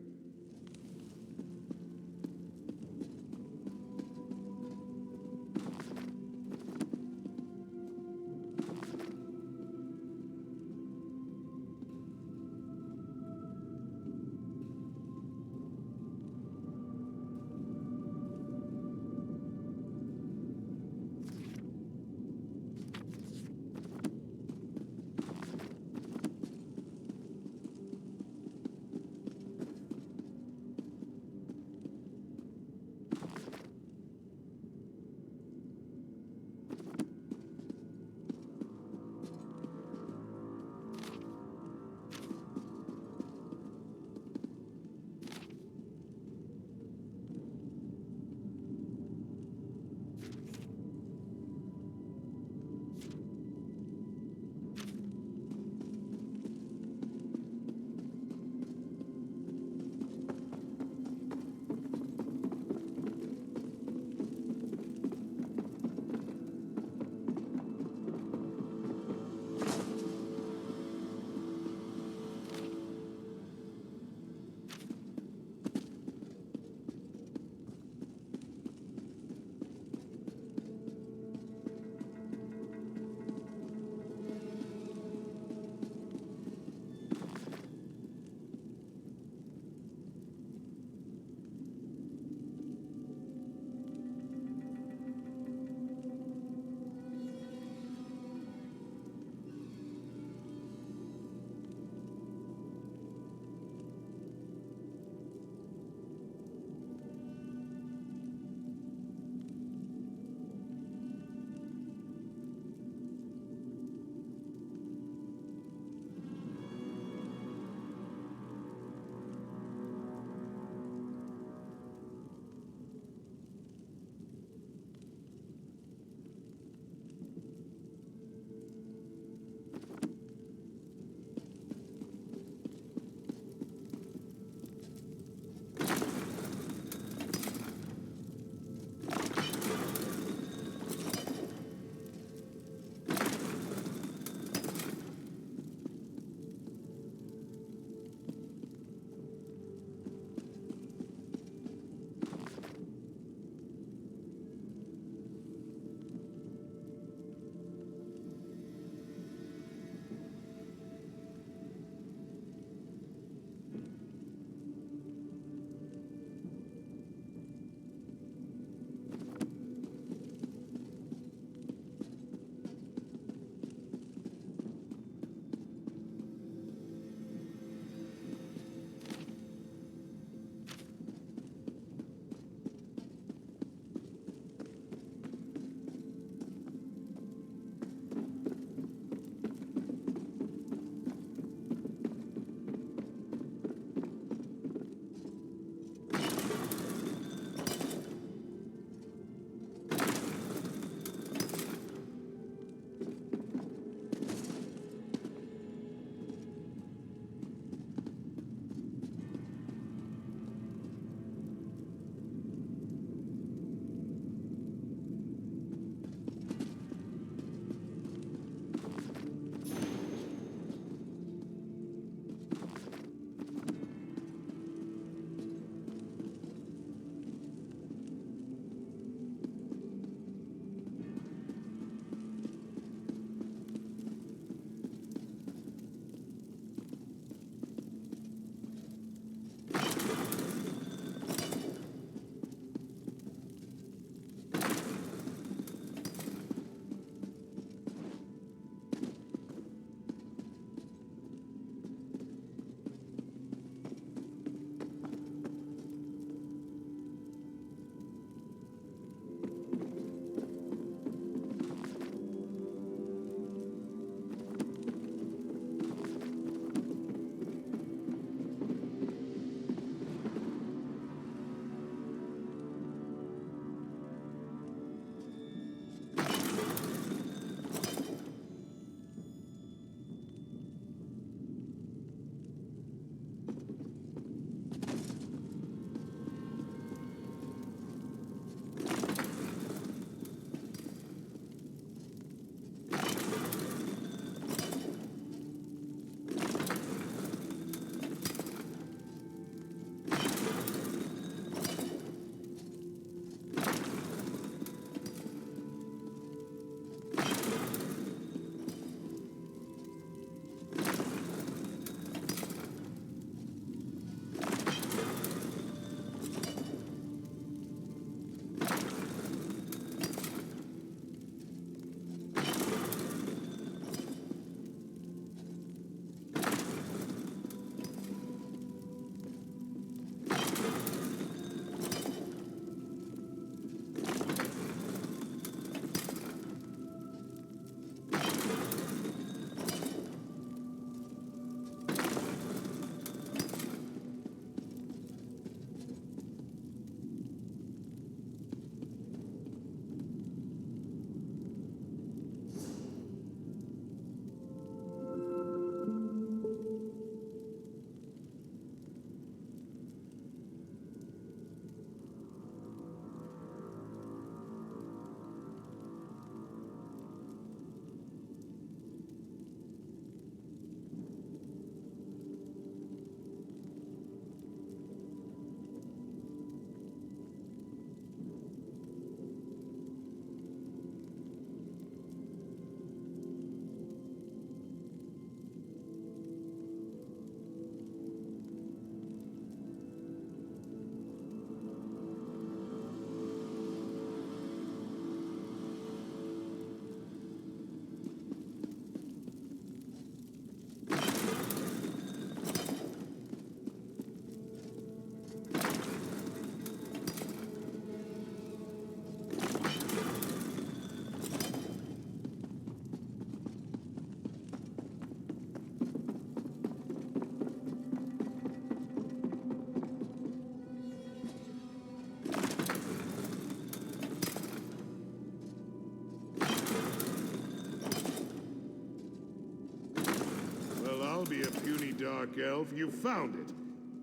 Dark Elf. You found it.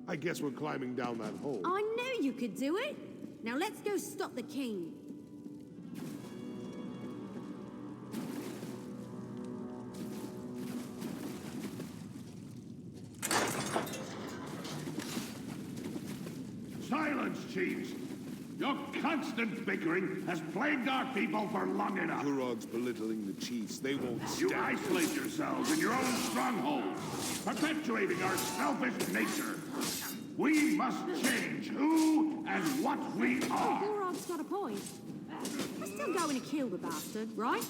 I guess we're climbing down that hole. I knew you could do it. Now let's go stop the king. Silence, chiefs! Your constant bickering has plagued our people for long enough. Kurog's belittling the chiefs. They won't stand. You isolate yourselves in your own strongholds, perpetuating our selfish nature. We must change who and what we are. Gorog's got a point. We're still going to kill the bastard, right?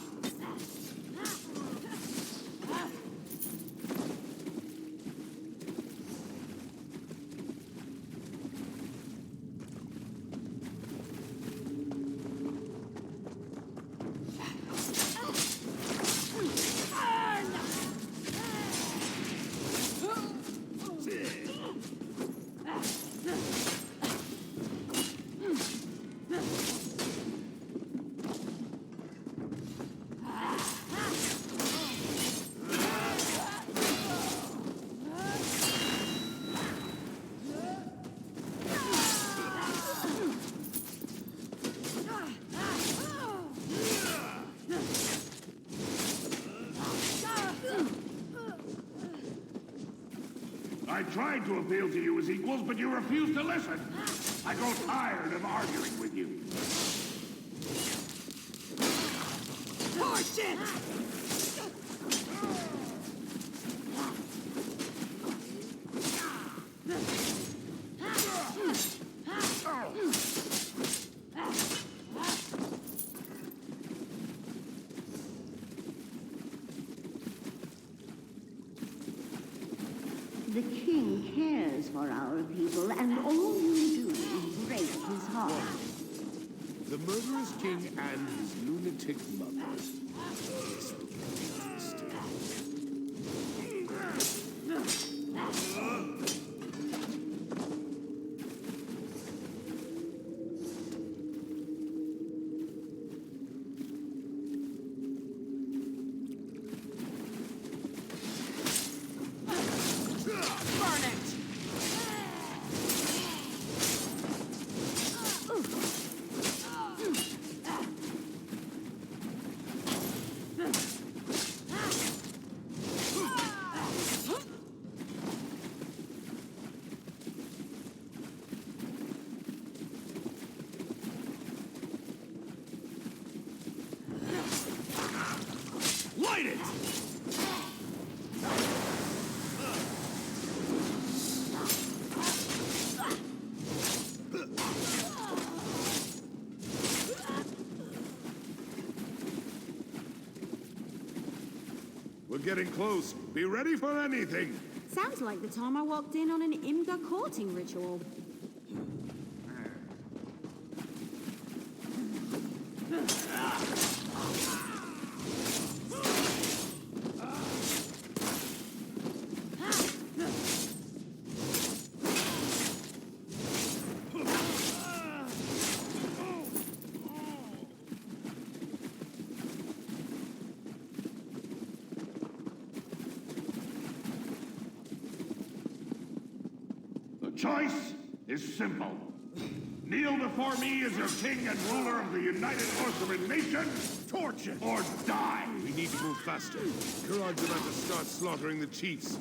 I tried to appeal to you as equals, but you refused to listen. I grow tired of arguing with you. Horseshit! The king cares for our people, and all you do is break his heart. The murderous king and his lunatic mother. This will get interesting. Light it! We're getting close. Be ready for anything. Sounds like the time I walked in on an Imga courting ritual. Choice is simple. Kneel before me as your king and ruler of the United Orciman Nation, torch it, or die! We need to move faster. Kurog's about to start slaughtering the chiefs.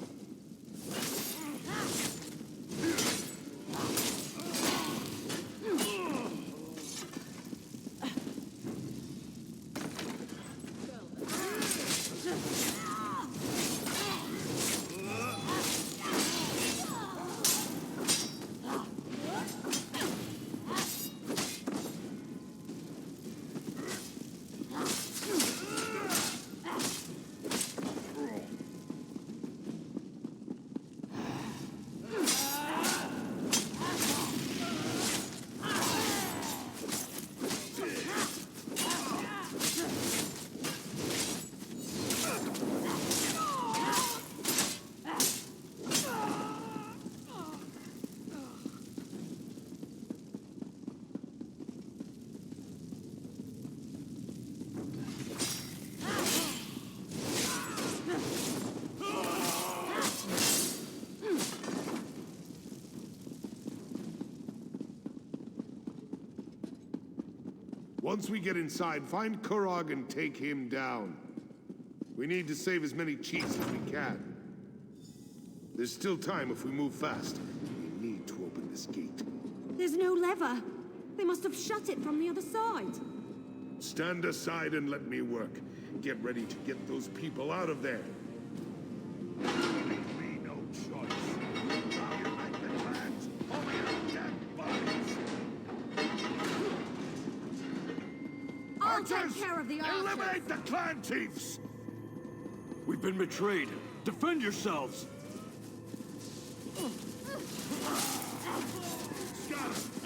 Once we get inside, find Kurog and take him down. We need to save as many chiefs as we can. There's still time if we move fast. We need to open this gate. There's no lever. They must have shut it from the other side. Stand aside and let me work. Get ready to get those people out of there. Leave me no choice. Now you make the clans over your dead bodies. I'll take care of the archers. Eliminate the clan chiefs! We've been betrayed. Defend yourselves!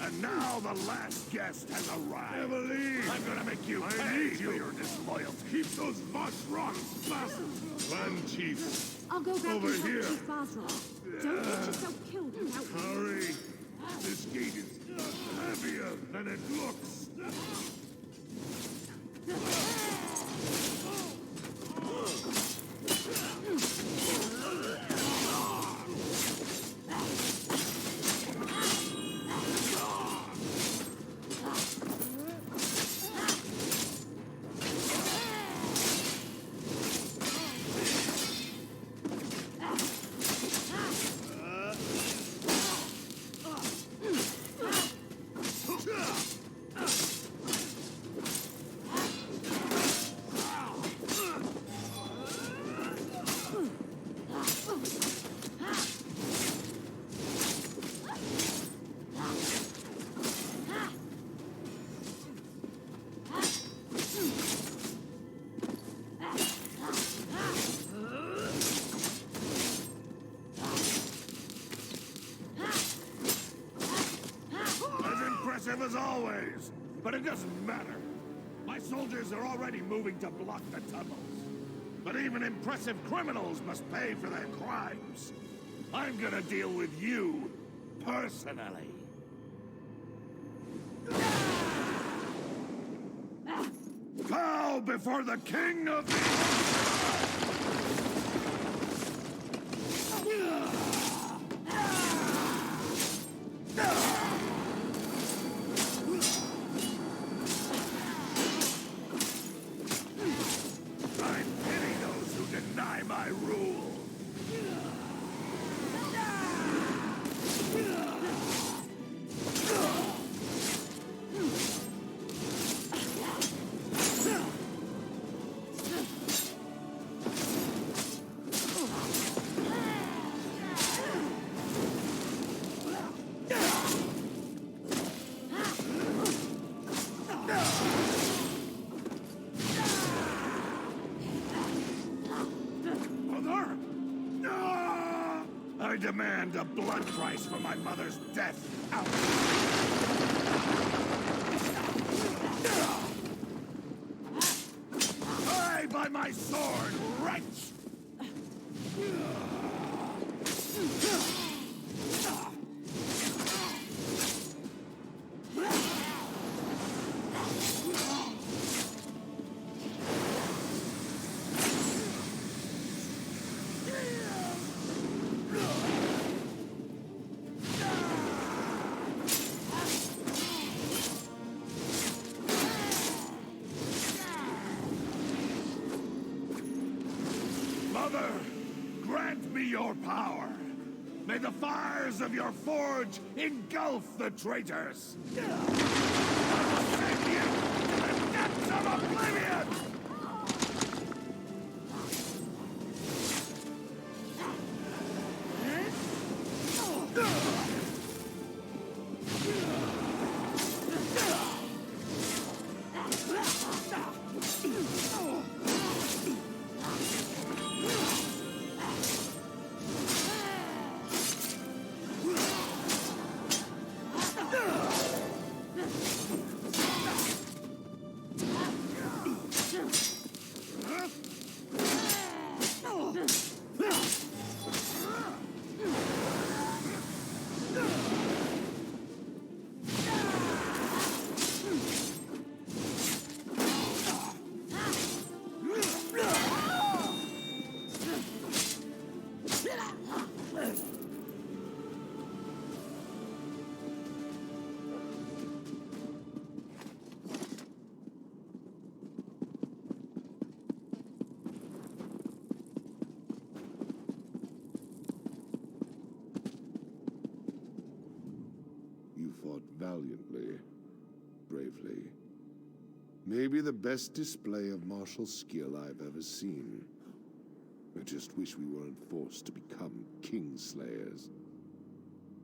And now the last guest has arrived. Emily! I'm gonna make you pay for your disloyalty. Keep those Voshrok bastards! Clan chiefs! I'll go back Over and help here. Chief Basra. Don't get yourself killed without me. Hurry! This gate is heavier than it looks. As always, but it doesn't matter. My soldiers are already moving to block the tunnels. But even impressive criminals must pay for their crimes. I'm gonna deal with you personally. Bow before the king of the I demand a blood price for my mother's death. Out. Die by my sword, wretch! Mother, grant me your power. May the fires of your forge engulf the traitors. I will send you to the depths of oblivion! bravely. Maybe the best display of martial skill I've ever seen. I just wish we weren't forced to become Kingslayers.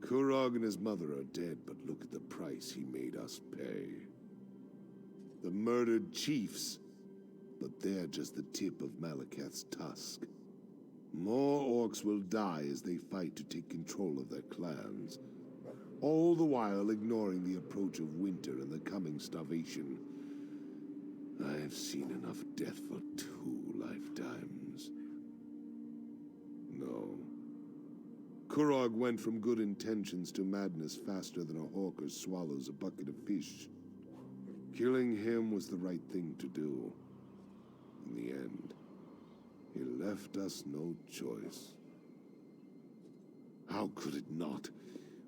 Kurog and his mother are dead, but look at the price he made us pay. The murdered chiefs, but they're just the tip of Malekith's tusk. More orcs will die as they fight to take control of their clans, all the while ignoring the approach of winter and the coming starvation. I've seen enough death for 2 lifetimes. No. Kurog went from good intentions to madness faster than a hawker swallows a bucket of fish. Killing him was the right thing to do. In the end, he left us no choice. How could it not?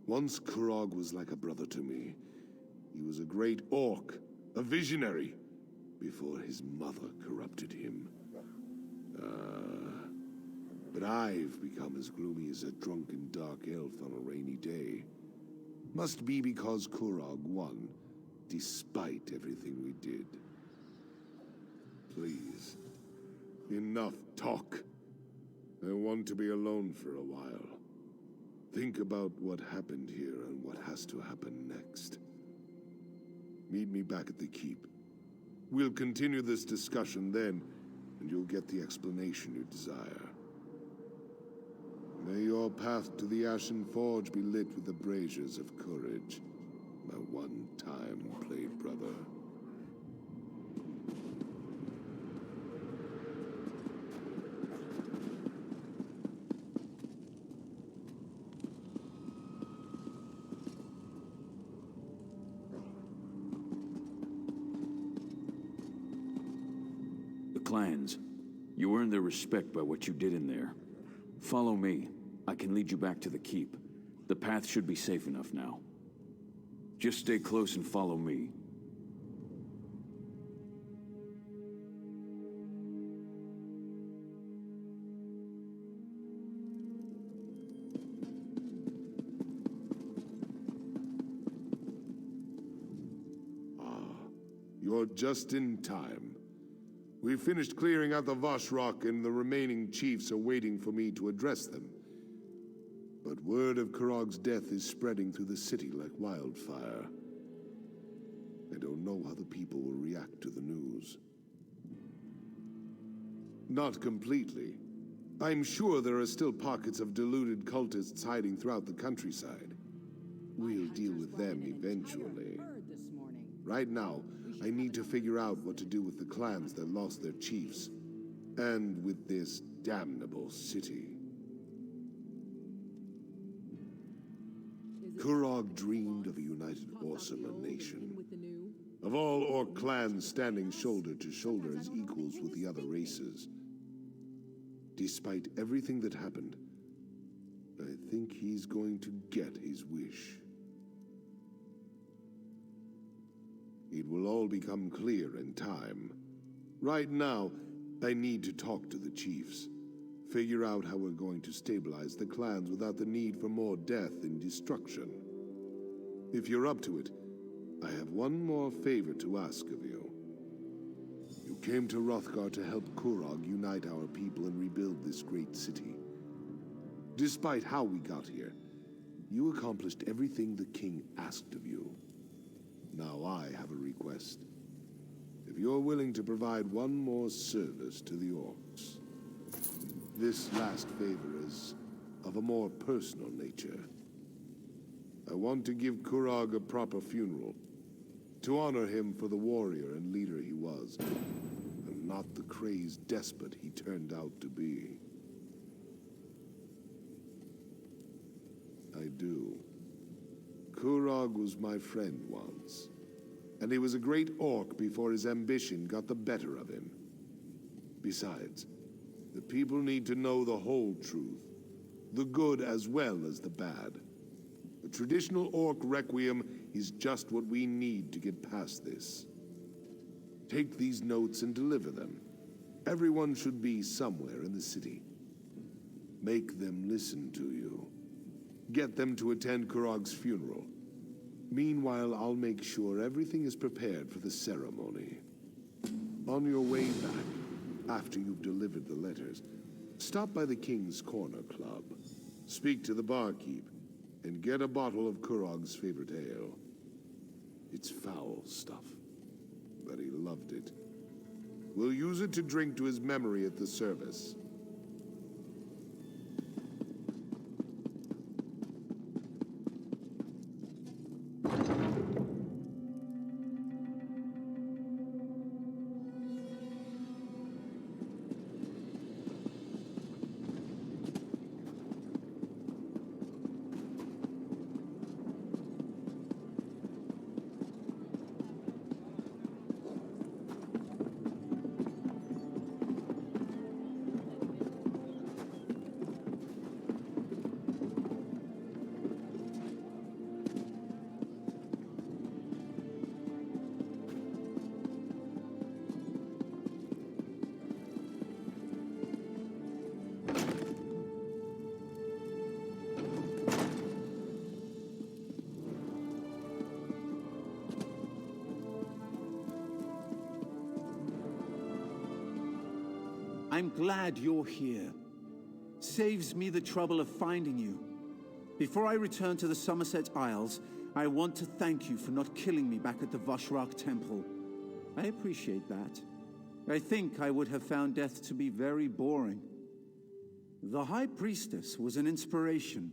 Once Kurog was like a brother to me. He was a great orc, a visionary, before his mother corrupted him. But I've become as gloomy as a drunken dark elf on a rainy day. Must be because Kurog won, despite everything we did. Please, enough talk. I want to be alone for a while. Think about what happened here and what has to happen next. Meet me back at the keep. We'll continue this discussion then, and you'll get the explanation you desire. May your path to the Ashen Forge be lit with the braziers of courage, my one-time played brother. The clans. You earned their respect by what you did in there. Follow me. I can lead you back to the keep. The path should be safe enough now. Just stay close and follow me. You're just in time. We finished clearing out the Voshrock, and the remaining chiefs are waiting for me to address them. But word of Kurog's death is spreading through the city like wildfire. I don't know how the people will react to the news. Not completely. I'm sure there are still pockets of deluded cultists hiding throughout the countryside. We'll deal with them eventually. Right now, I need to figure out what to do with the clans that lost their chiefs, and with this damnable city. Kurog dreamed of a united Orcimer nation, of all orc clans standing shoulder to shoulder as equals with the other races. Despite everything that happened, I think he's going to get his wish. It will all become clear in time. Right now, I need to talk to the chiefs. Figure out how we're going to stabilize the clans without the need for more death and destruction. If you're up to it, I have one more favor to ask of you. You came to Hrothgar to help Kurog unite our people and rebuild this great city. Despite how we got here, you accomplished everything the king asked of you. Now I have a request. If you're willing to provide one more service to the orcs. This last favor is of a more personal nature. I want to give Kurog a proper funeral, to honor him for the warrior and leader he was, and not the crazed despot he turned out to be. I do. Kurog was my friend once, and he was a great orc before his ambition got the better of him. Besides, the people need to know the whole truth, the good as well as the bad. A traditional orc requiem is just what we need to get past this. Take these notes and deliver them. Everyone should be somewhere in the city. Make them listen to you. Get them to attend Kurog's funeral. Meanwhile, I'll make sure everything is prepared for the ceremony. On your way back, after you've delivered the letters, stop by the King's Corner Club. Speak to the barkeep, and get a bottle of Kurog's favorite ale. It's foul stuff, but he loved it. We'll use it to drink to his memory at the service. I'm glad you're here. Saves me the trouble of finding you. Before I return to the Somerset Isles, I want to thank you for not killing me back at the Voshrak Temple. I appreciate that. I think I would have found death to be very boring. The High Priestess was an inspiration.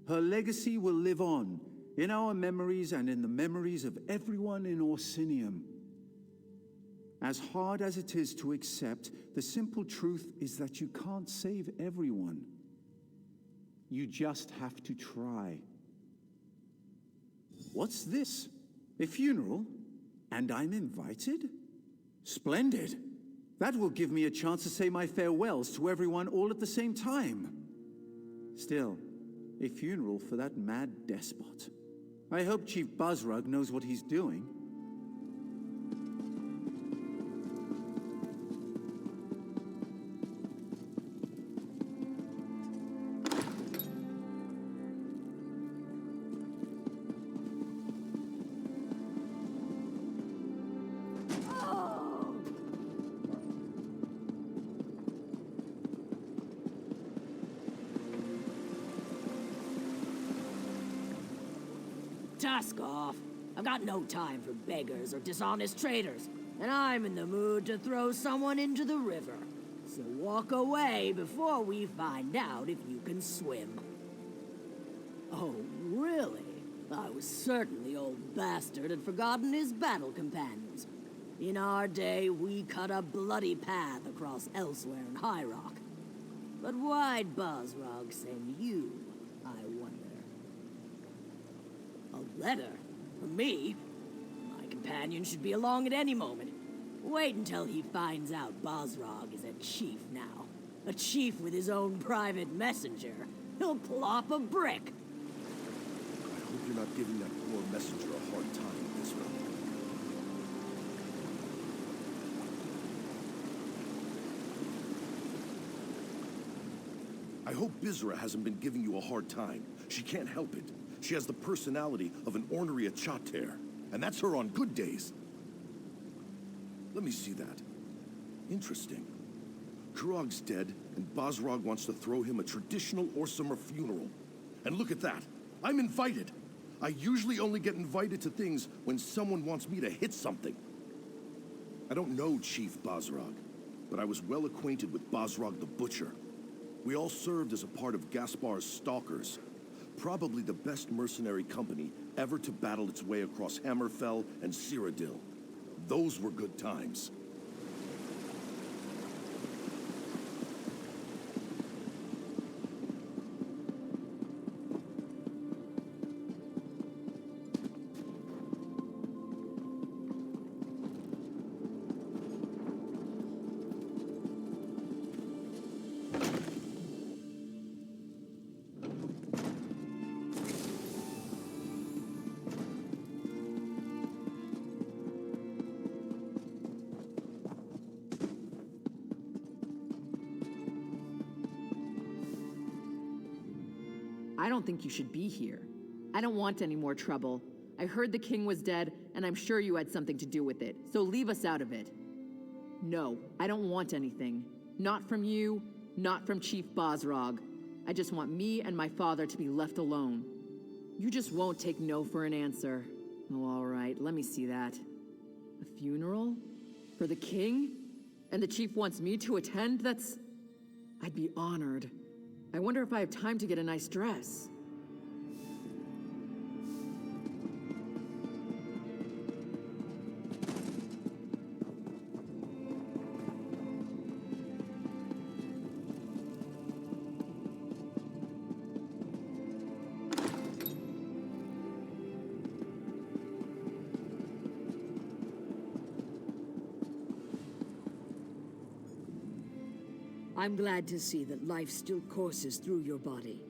Her legacy will live on, in our memories and in the memories of everyone in Orsinium. As hard as it is to accept, the simple truth is that you can't save everyone. You just have to try. What's this? A funeral? And I'm invited? Splendid. That will give me a chance to say my farewells to everyone all at the same time. Still, a funeral for that mad despot. I hope Chief Buzzrug knows what he's doing. Tusk off. I've got no time for beggars or dishonest traders, and I'm in the mood to throw someone into the river. So walk away before we find out if you can swim. Oh, really? I was certain the old bastard had forgotten his battle companions. In our day, we cut a bloody path across elsewhere in High Rock. But why'd Buzzrog send you, I wonder? A letter? From me? My companion should be along at any moment. Wait until he finds out Buzzrog is a chief now. A chief with his own private messenger. He'll plop a brick. I hope you're not giving that poor messenger a hard time, Israel. I hope Bizra hasn't been giving you a hard time. She can't help it. She has the personality of an ornery Achater, and that's her on good days. Let me see that. Interesting. Kurog's dead, and Bozrog wants to throw him a traditional Orsimer funeral. And look at that. I'm invited. I usually only get invited to things when someone wants me to hit something. I don't know Chief Bozrog, but I was well acquainted with Bozrog the Butcher. We all served as a part of Gaspar's Stalkers, probably the best mercenary company ever to battle its way across Hammerfell and Cyrodiil. Those were good times. I don't think you should be here. I don't want any more trouble. I heard the king was dead, and I'm sure you had something to do with it, so leave us out of it. No, I don't want anything. Not from you, not from Chief Bosrog. I just want me and my father to be left alone. You just won't take no for an answer. Oh, all right, let me see that. A funeral? For the king? And the chief wants me to attend? I'd be honored. I wonder if I have time to get a nice dress. I'm glad to see that life still courses through your body.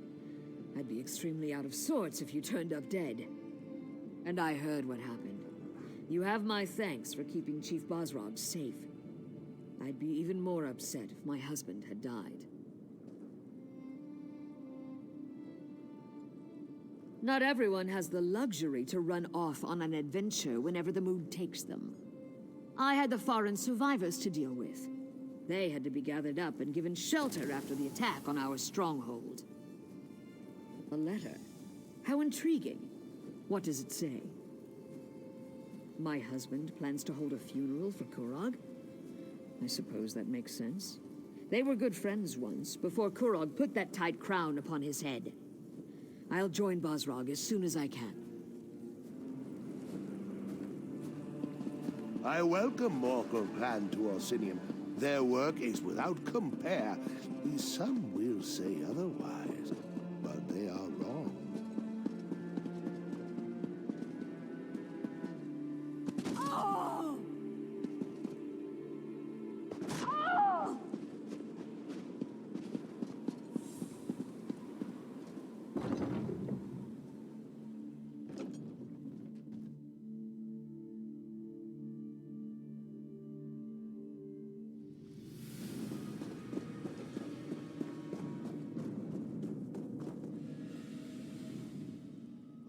I'd be extremely out of sorts if you turned up dead. And I heard what happened. You have my thanks for keeping Chief Bosrog safe. I'd be even more upset if my husband had died. Not everyone has the luxury to run off on an adventure whenever the mood takes them. I had the foreign survivors to deal with. They had to be gathered up and given shelter after the attack on our stronghold. A letter? How intriguing. What does it say? My husband plans to hold a funeral for Kurog? I suppose that makes sense. They were good friends once, before Kurog put that tight crown upon his head. I'll join Bosrog as soon as I can. I welcome Morkel Clan to Orsinium. Their work is without compare. Some will say otherwise, but they are wrong. Oh! Oh!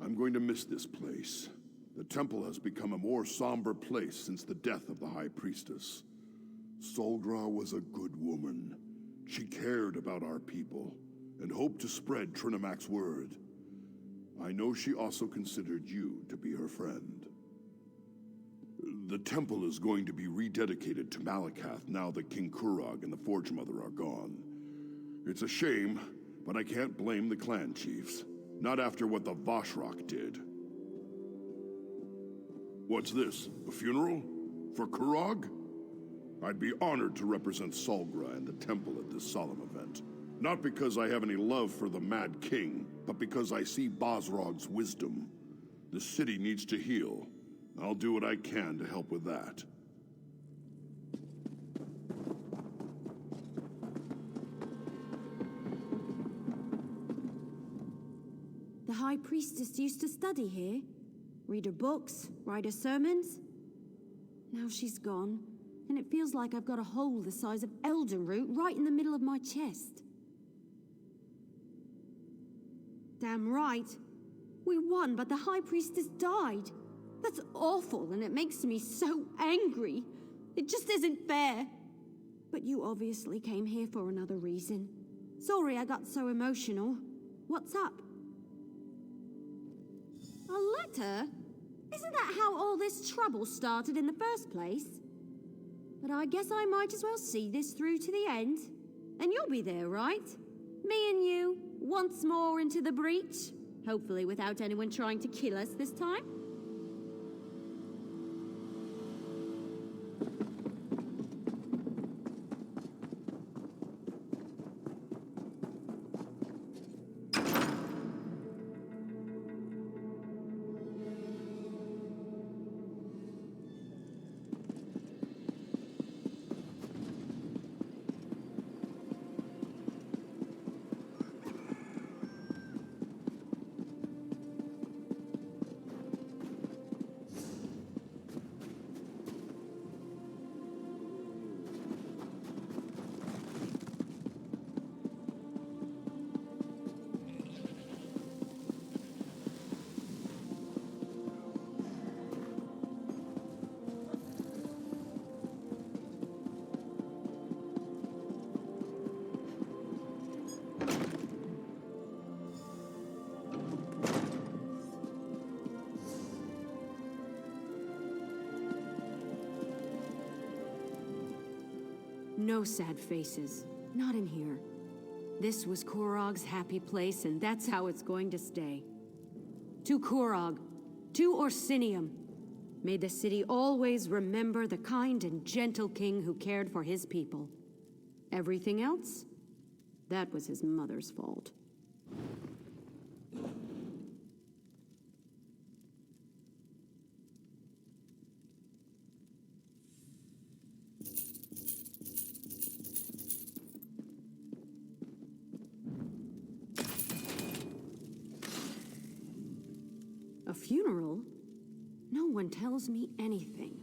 I'm going to miss this place. The temple has become a more somber place since the death of the High Priestess. Solgra was a good woman. She cared about our people, and hoped to spread Trinamac's word. I know she also considered you to be her friend. The temple is going to be rededicated to Malakath now that King Kurog and the Forge Mother are gone. It's a shame, but I can't blame the clan chiefs. Not after what the Voshrok did. What's this? A funeral? For Kurog? I'd be honored to represent Solgra and the temple at this solemn event. Not because I have any love for the Mad King, but because I see Bosrog's wisdom. The city needs to heal. I'll do what I can to help with that. The High Priestess used to study here. Read her books, write her sermons. Now she's gone, and it feels like I've got a hole the size of Eldenroot right in the middle of my chest. Damn right. We won, but the High Priestess died. That's awful, and it makes me so angry. It just isn't fair. But you obviously came here for another reason. Sorry I got so emotional. What's up? A letter? Isn't that how all this trouble started in the first place? But I guess I might as well see this through to the end. And you'll be there, right? Me and you, once more into the breach. Hopefully without anyone trying to kill us this time. No sad faces. Not in here. This was Korog's happy place, and that's how it's going to stay. To Korog, to Orsinium, may the city always remember the kind and gentle king who cared for his people. Everything else? That was his mother's fault. A funeral? No one tells me anything.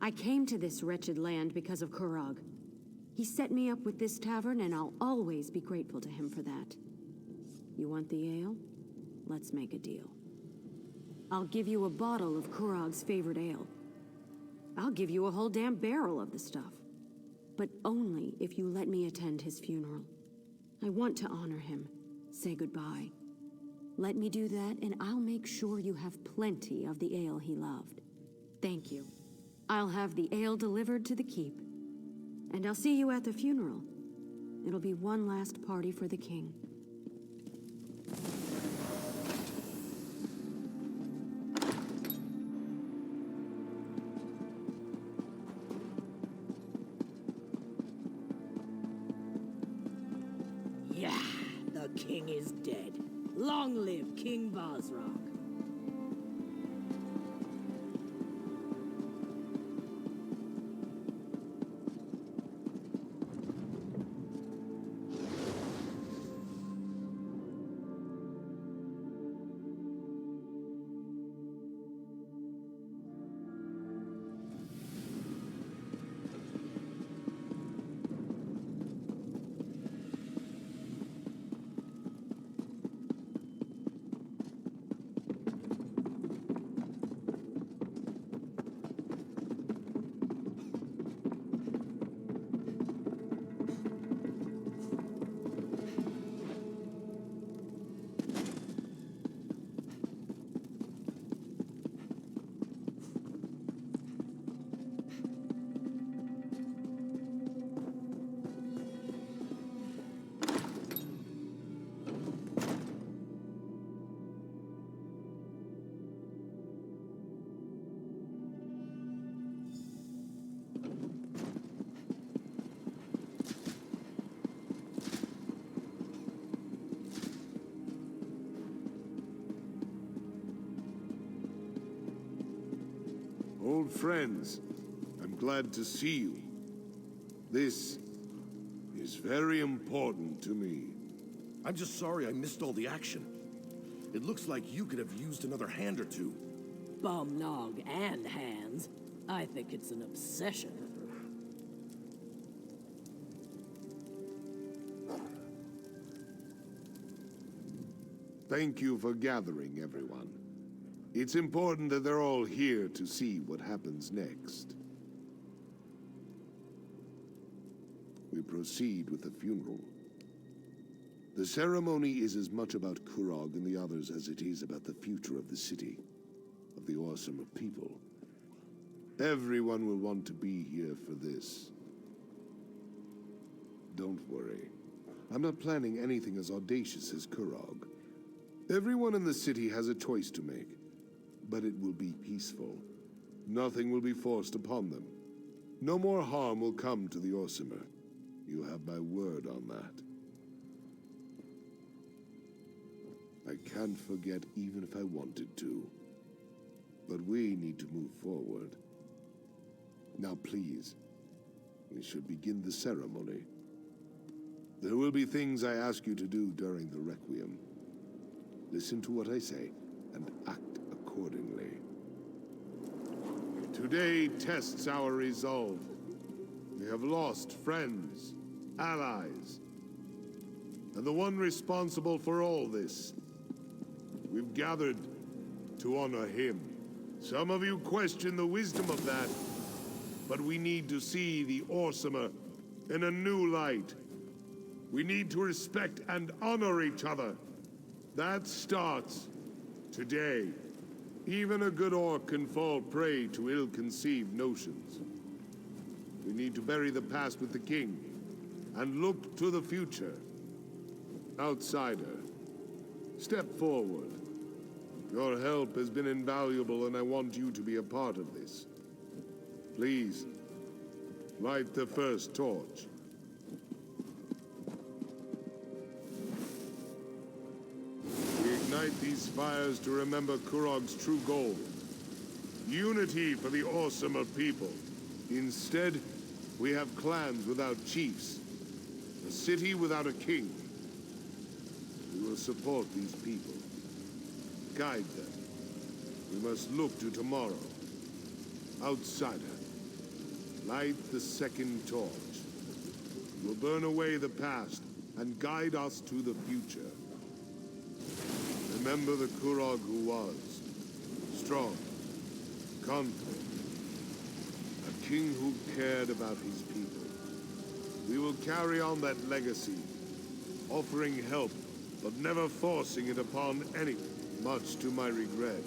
I came to this wretched land because of Korog. He set me up with this tavern, and I'll always be grateful to him for that. You want the ale? Let's make a deal. I'll give you a bottle of Korog's favorite ale. I'll give you a whole damn barrel of the stuff. But only if you let me attend his funeral. I want to honor him, say goodbye. Let me do that, and I'll make sure you have plenty of the ale he loved. Thank you. I'll have the ale delivered to the keep. And I'll see you at the funeral. It'll be one last party for the king. Yeah, the king is dead. Long live King Basrak. Old friends, I'm glad to see you. This is very important to me. I'm just sorry I missed all the action. It looks like you could have used another hand or two. Bum nog and hands. I think it's an obsession. Thank you for gathering, everyone. It's important that they're all here to see what happens next. We proceed with the funeral. The ceremony is as much about Korog and the others as it is about the future of the city, of the awesome people. Everyone will want to be here for this. Don't worry. I'm not planning anything as audacious as Korog. Everyone in the city has a choice to make, but it will be peaceful. Nothing will be forced upon them. No more harm will come to the Orsimer. You have my word on that. I can't forget even if I wanted to. But we need to move forward. Now please, we should begin the ceremony. There will be things I ask you to do during the Requiem. Listen to what I say, and act accordingly. Today tests our resolve. We have lost friends, allies, and the one responsible for all this. We've gathered to honor him. Some of you question the wisdom of that, but we need to see the Orsimer in a new light. We need to respect and honor each other. That starts today. Even a good orc can fall prey to ill-conceived notions. We need to bury the past with the king and look to the future. Outsider, step forward. Your help has been invaluable, and I want you to be a part of this. Please, light the first torch. We ignite these fires to remember Kurog's true goal. Unity for the awesomer people. Instead, we have clans without chiefs. A city without a king. We will support these people. Guide them. We must look to tomorrow. Outsider, light the second torch. We'll burn away the past and guide us to the future. Remember the Kurog who was. Strong, confident. A king who cared about his people. We will carry on that legacy, offering help, but never forcing it upon anyone, much to my regret.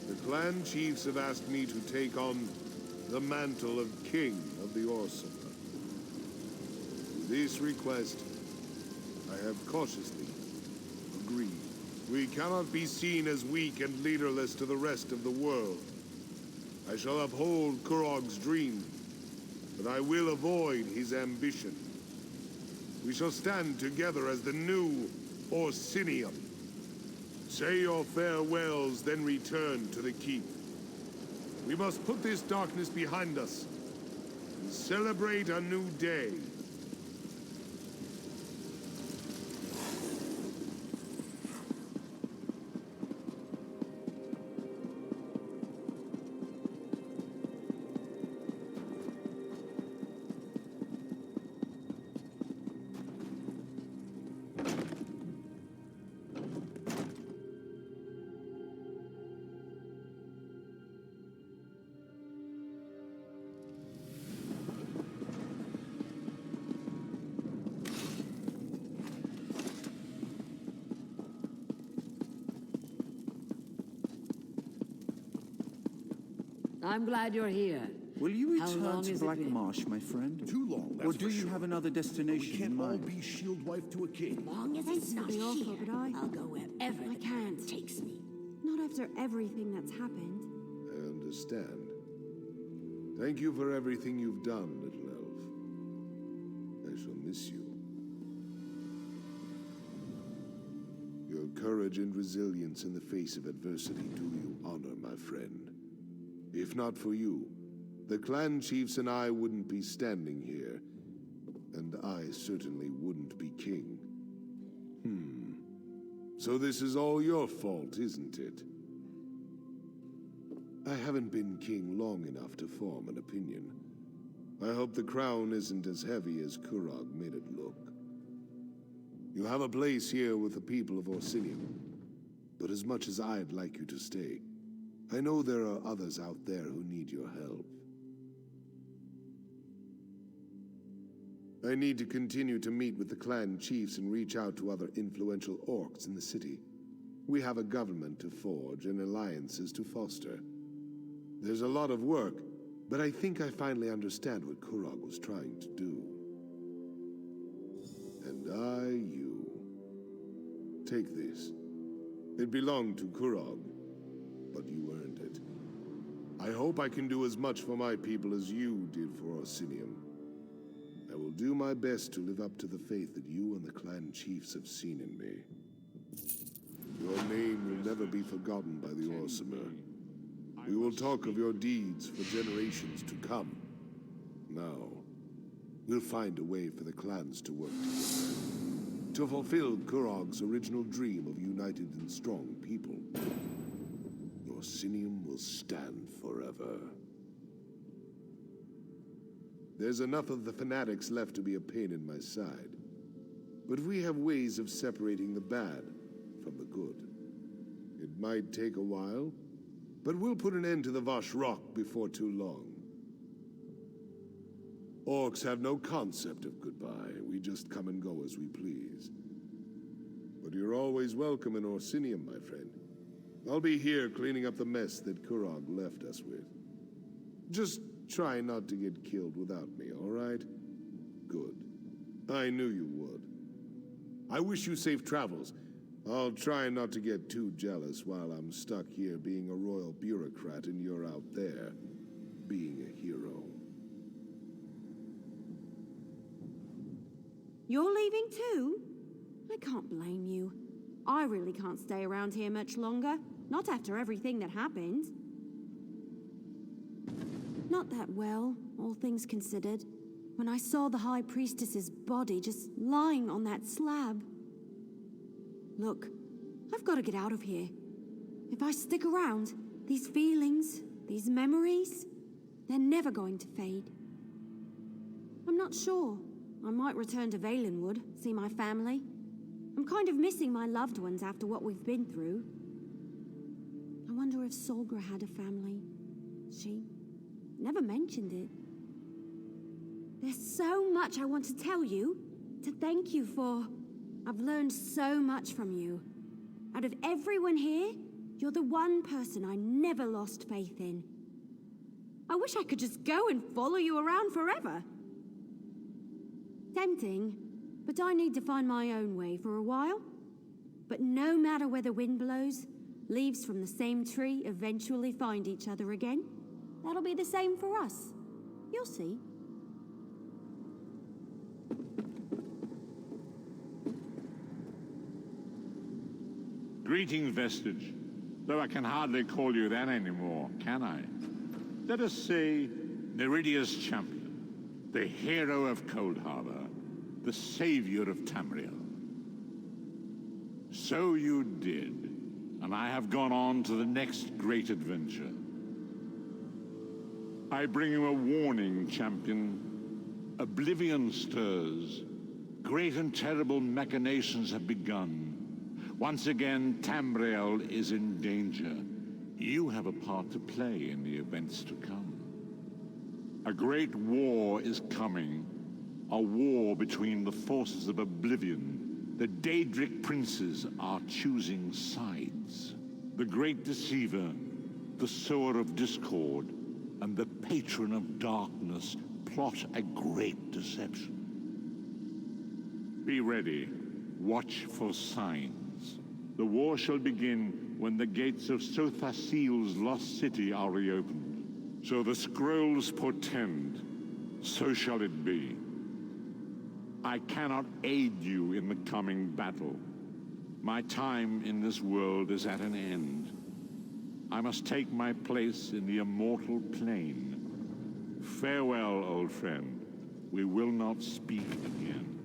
The clan chiefs have asked me to take on the mantle of King of the Orson. To this request, I have cautiously agreed. We cannot be seen as weak and leaderless to the rest of the world. I shall uphold Kurog's dream, but I will avoid his ambition. We shall stand together as the new Orsinium. Say your farewells, then return to the keep. We must put this darkness behind us and celebrate a new day. I'm glad you're here. Will you How return long to has it Black been? Marsh, my friend? Too long, Or that's do for you sure. have another destination We can't in all mind? be shield wife to a king. Long as Thanks it's for not the offer, here, but I'll go wherever I the can't. path takes me. Not after everything that's happened. I understand. Thank you for everything you've done, little elf. I shall miss you. Your courage and resilience in the face of adversity do you honor, my friend. If not for you, the clan chiefs and I wouldn't be standing here, and I certainly wouldn't be king. So this is all your fault, isn't it? I haven't been king long enough to form an opinion. I hope the crown isn't as heavy as Kurog made it look. You have a place here with the people of Orsinium, but as much as I'd like you to stay, I know there are others out there who need your help. I need to continue to meet with the clan chiefs and reach out to other influential orcs in the city. We have a government to forge and alliances to foster. There's a lot of work, but I think I finally understand what Kurog was trying to do. And you. Take this. It belonged to Kurog, but you earned it. I hope I can do as much for my people as you did for Orsinium. I will do my best to live up to the faith that you and the clan chiefs have seen in me. Your name will never be forgotten by the Orsimer. We will talk of your deeds for generations to come. Now, we'll find a way for the clans to work together. To fulfill Kurog's original dream of united and strong people. Orsinium will stand forever. There's enough of the fanatics left to be a pain in my side. But we have ways of separating the bad from the good. It might take a while, but we'll put an end to the Vosh Rock before too long. Orcs have no concept of goodbye. We just come and go as we please. But you're always welcome in Orsinium, my friend. I'll be here cleaning up the mess that Kurog left us with. Just try not to get killed without me, all right? Good. I knew you would. I wish you safe travels. I'll try not to get too jealous while I'm stuck here being a royal bureaucrat and you're out there being a hero. You're leaving too? I can't blame you. I really can't stay around here much longer. Not after everything that happened. Not that well, all things considered. When I saw the High Priestess's body just lying on that slab. Look, I've got to get out of here. If I stick around, these feelings, these memories, they're never going to fade. I'm not sure. I might return to Valenwood, see my family. I'm kind of missing my loved ones after what we've been through. I wonder if Solgra had a family. She never mentioned it. There's so much I want to tell you, to thank you for. I've learned so much from you. Out of everyone here, you're the one person I never lost faith in. I wish I could just go and follow you around forever. Tempting, but I need to find my own way for a while. But no matter where the wind blows, leaves from the same tree eventually find each other again. That'll be the same for us. You'll see. Greetings, Vestige. Though I can hardly call you that anymore, can I? Let us say Neridia's champion, the hero of Cold Harbor, the savior of Tamriel. So you did, and I have gone on to the next great adventure. I bring you a warning, champion. Oblivion stirs. Great and terrible machinations have begun. Once again, Tamriel is in danger. You have a part to play in the events to come. A great war is coming. A war between the forces of Oblivion. The Daedric princes are choosing sides. The Great Deceiver, the Sower of Discord, and the Patron of Darkness plot a great deception. Be ready. Watch for signs. The war shall begin when the gates of Sothasil's lost city are reopened. So the scrolls portend, so shall it be. I cannot aid you in the coming battle. My time in this world is at an end. I must take my place in the immortal plane. Farewell, old friend. We will not speak again.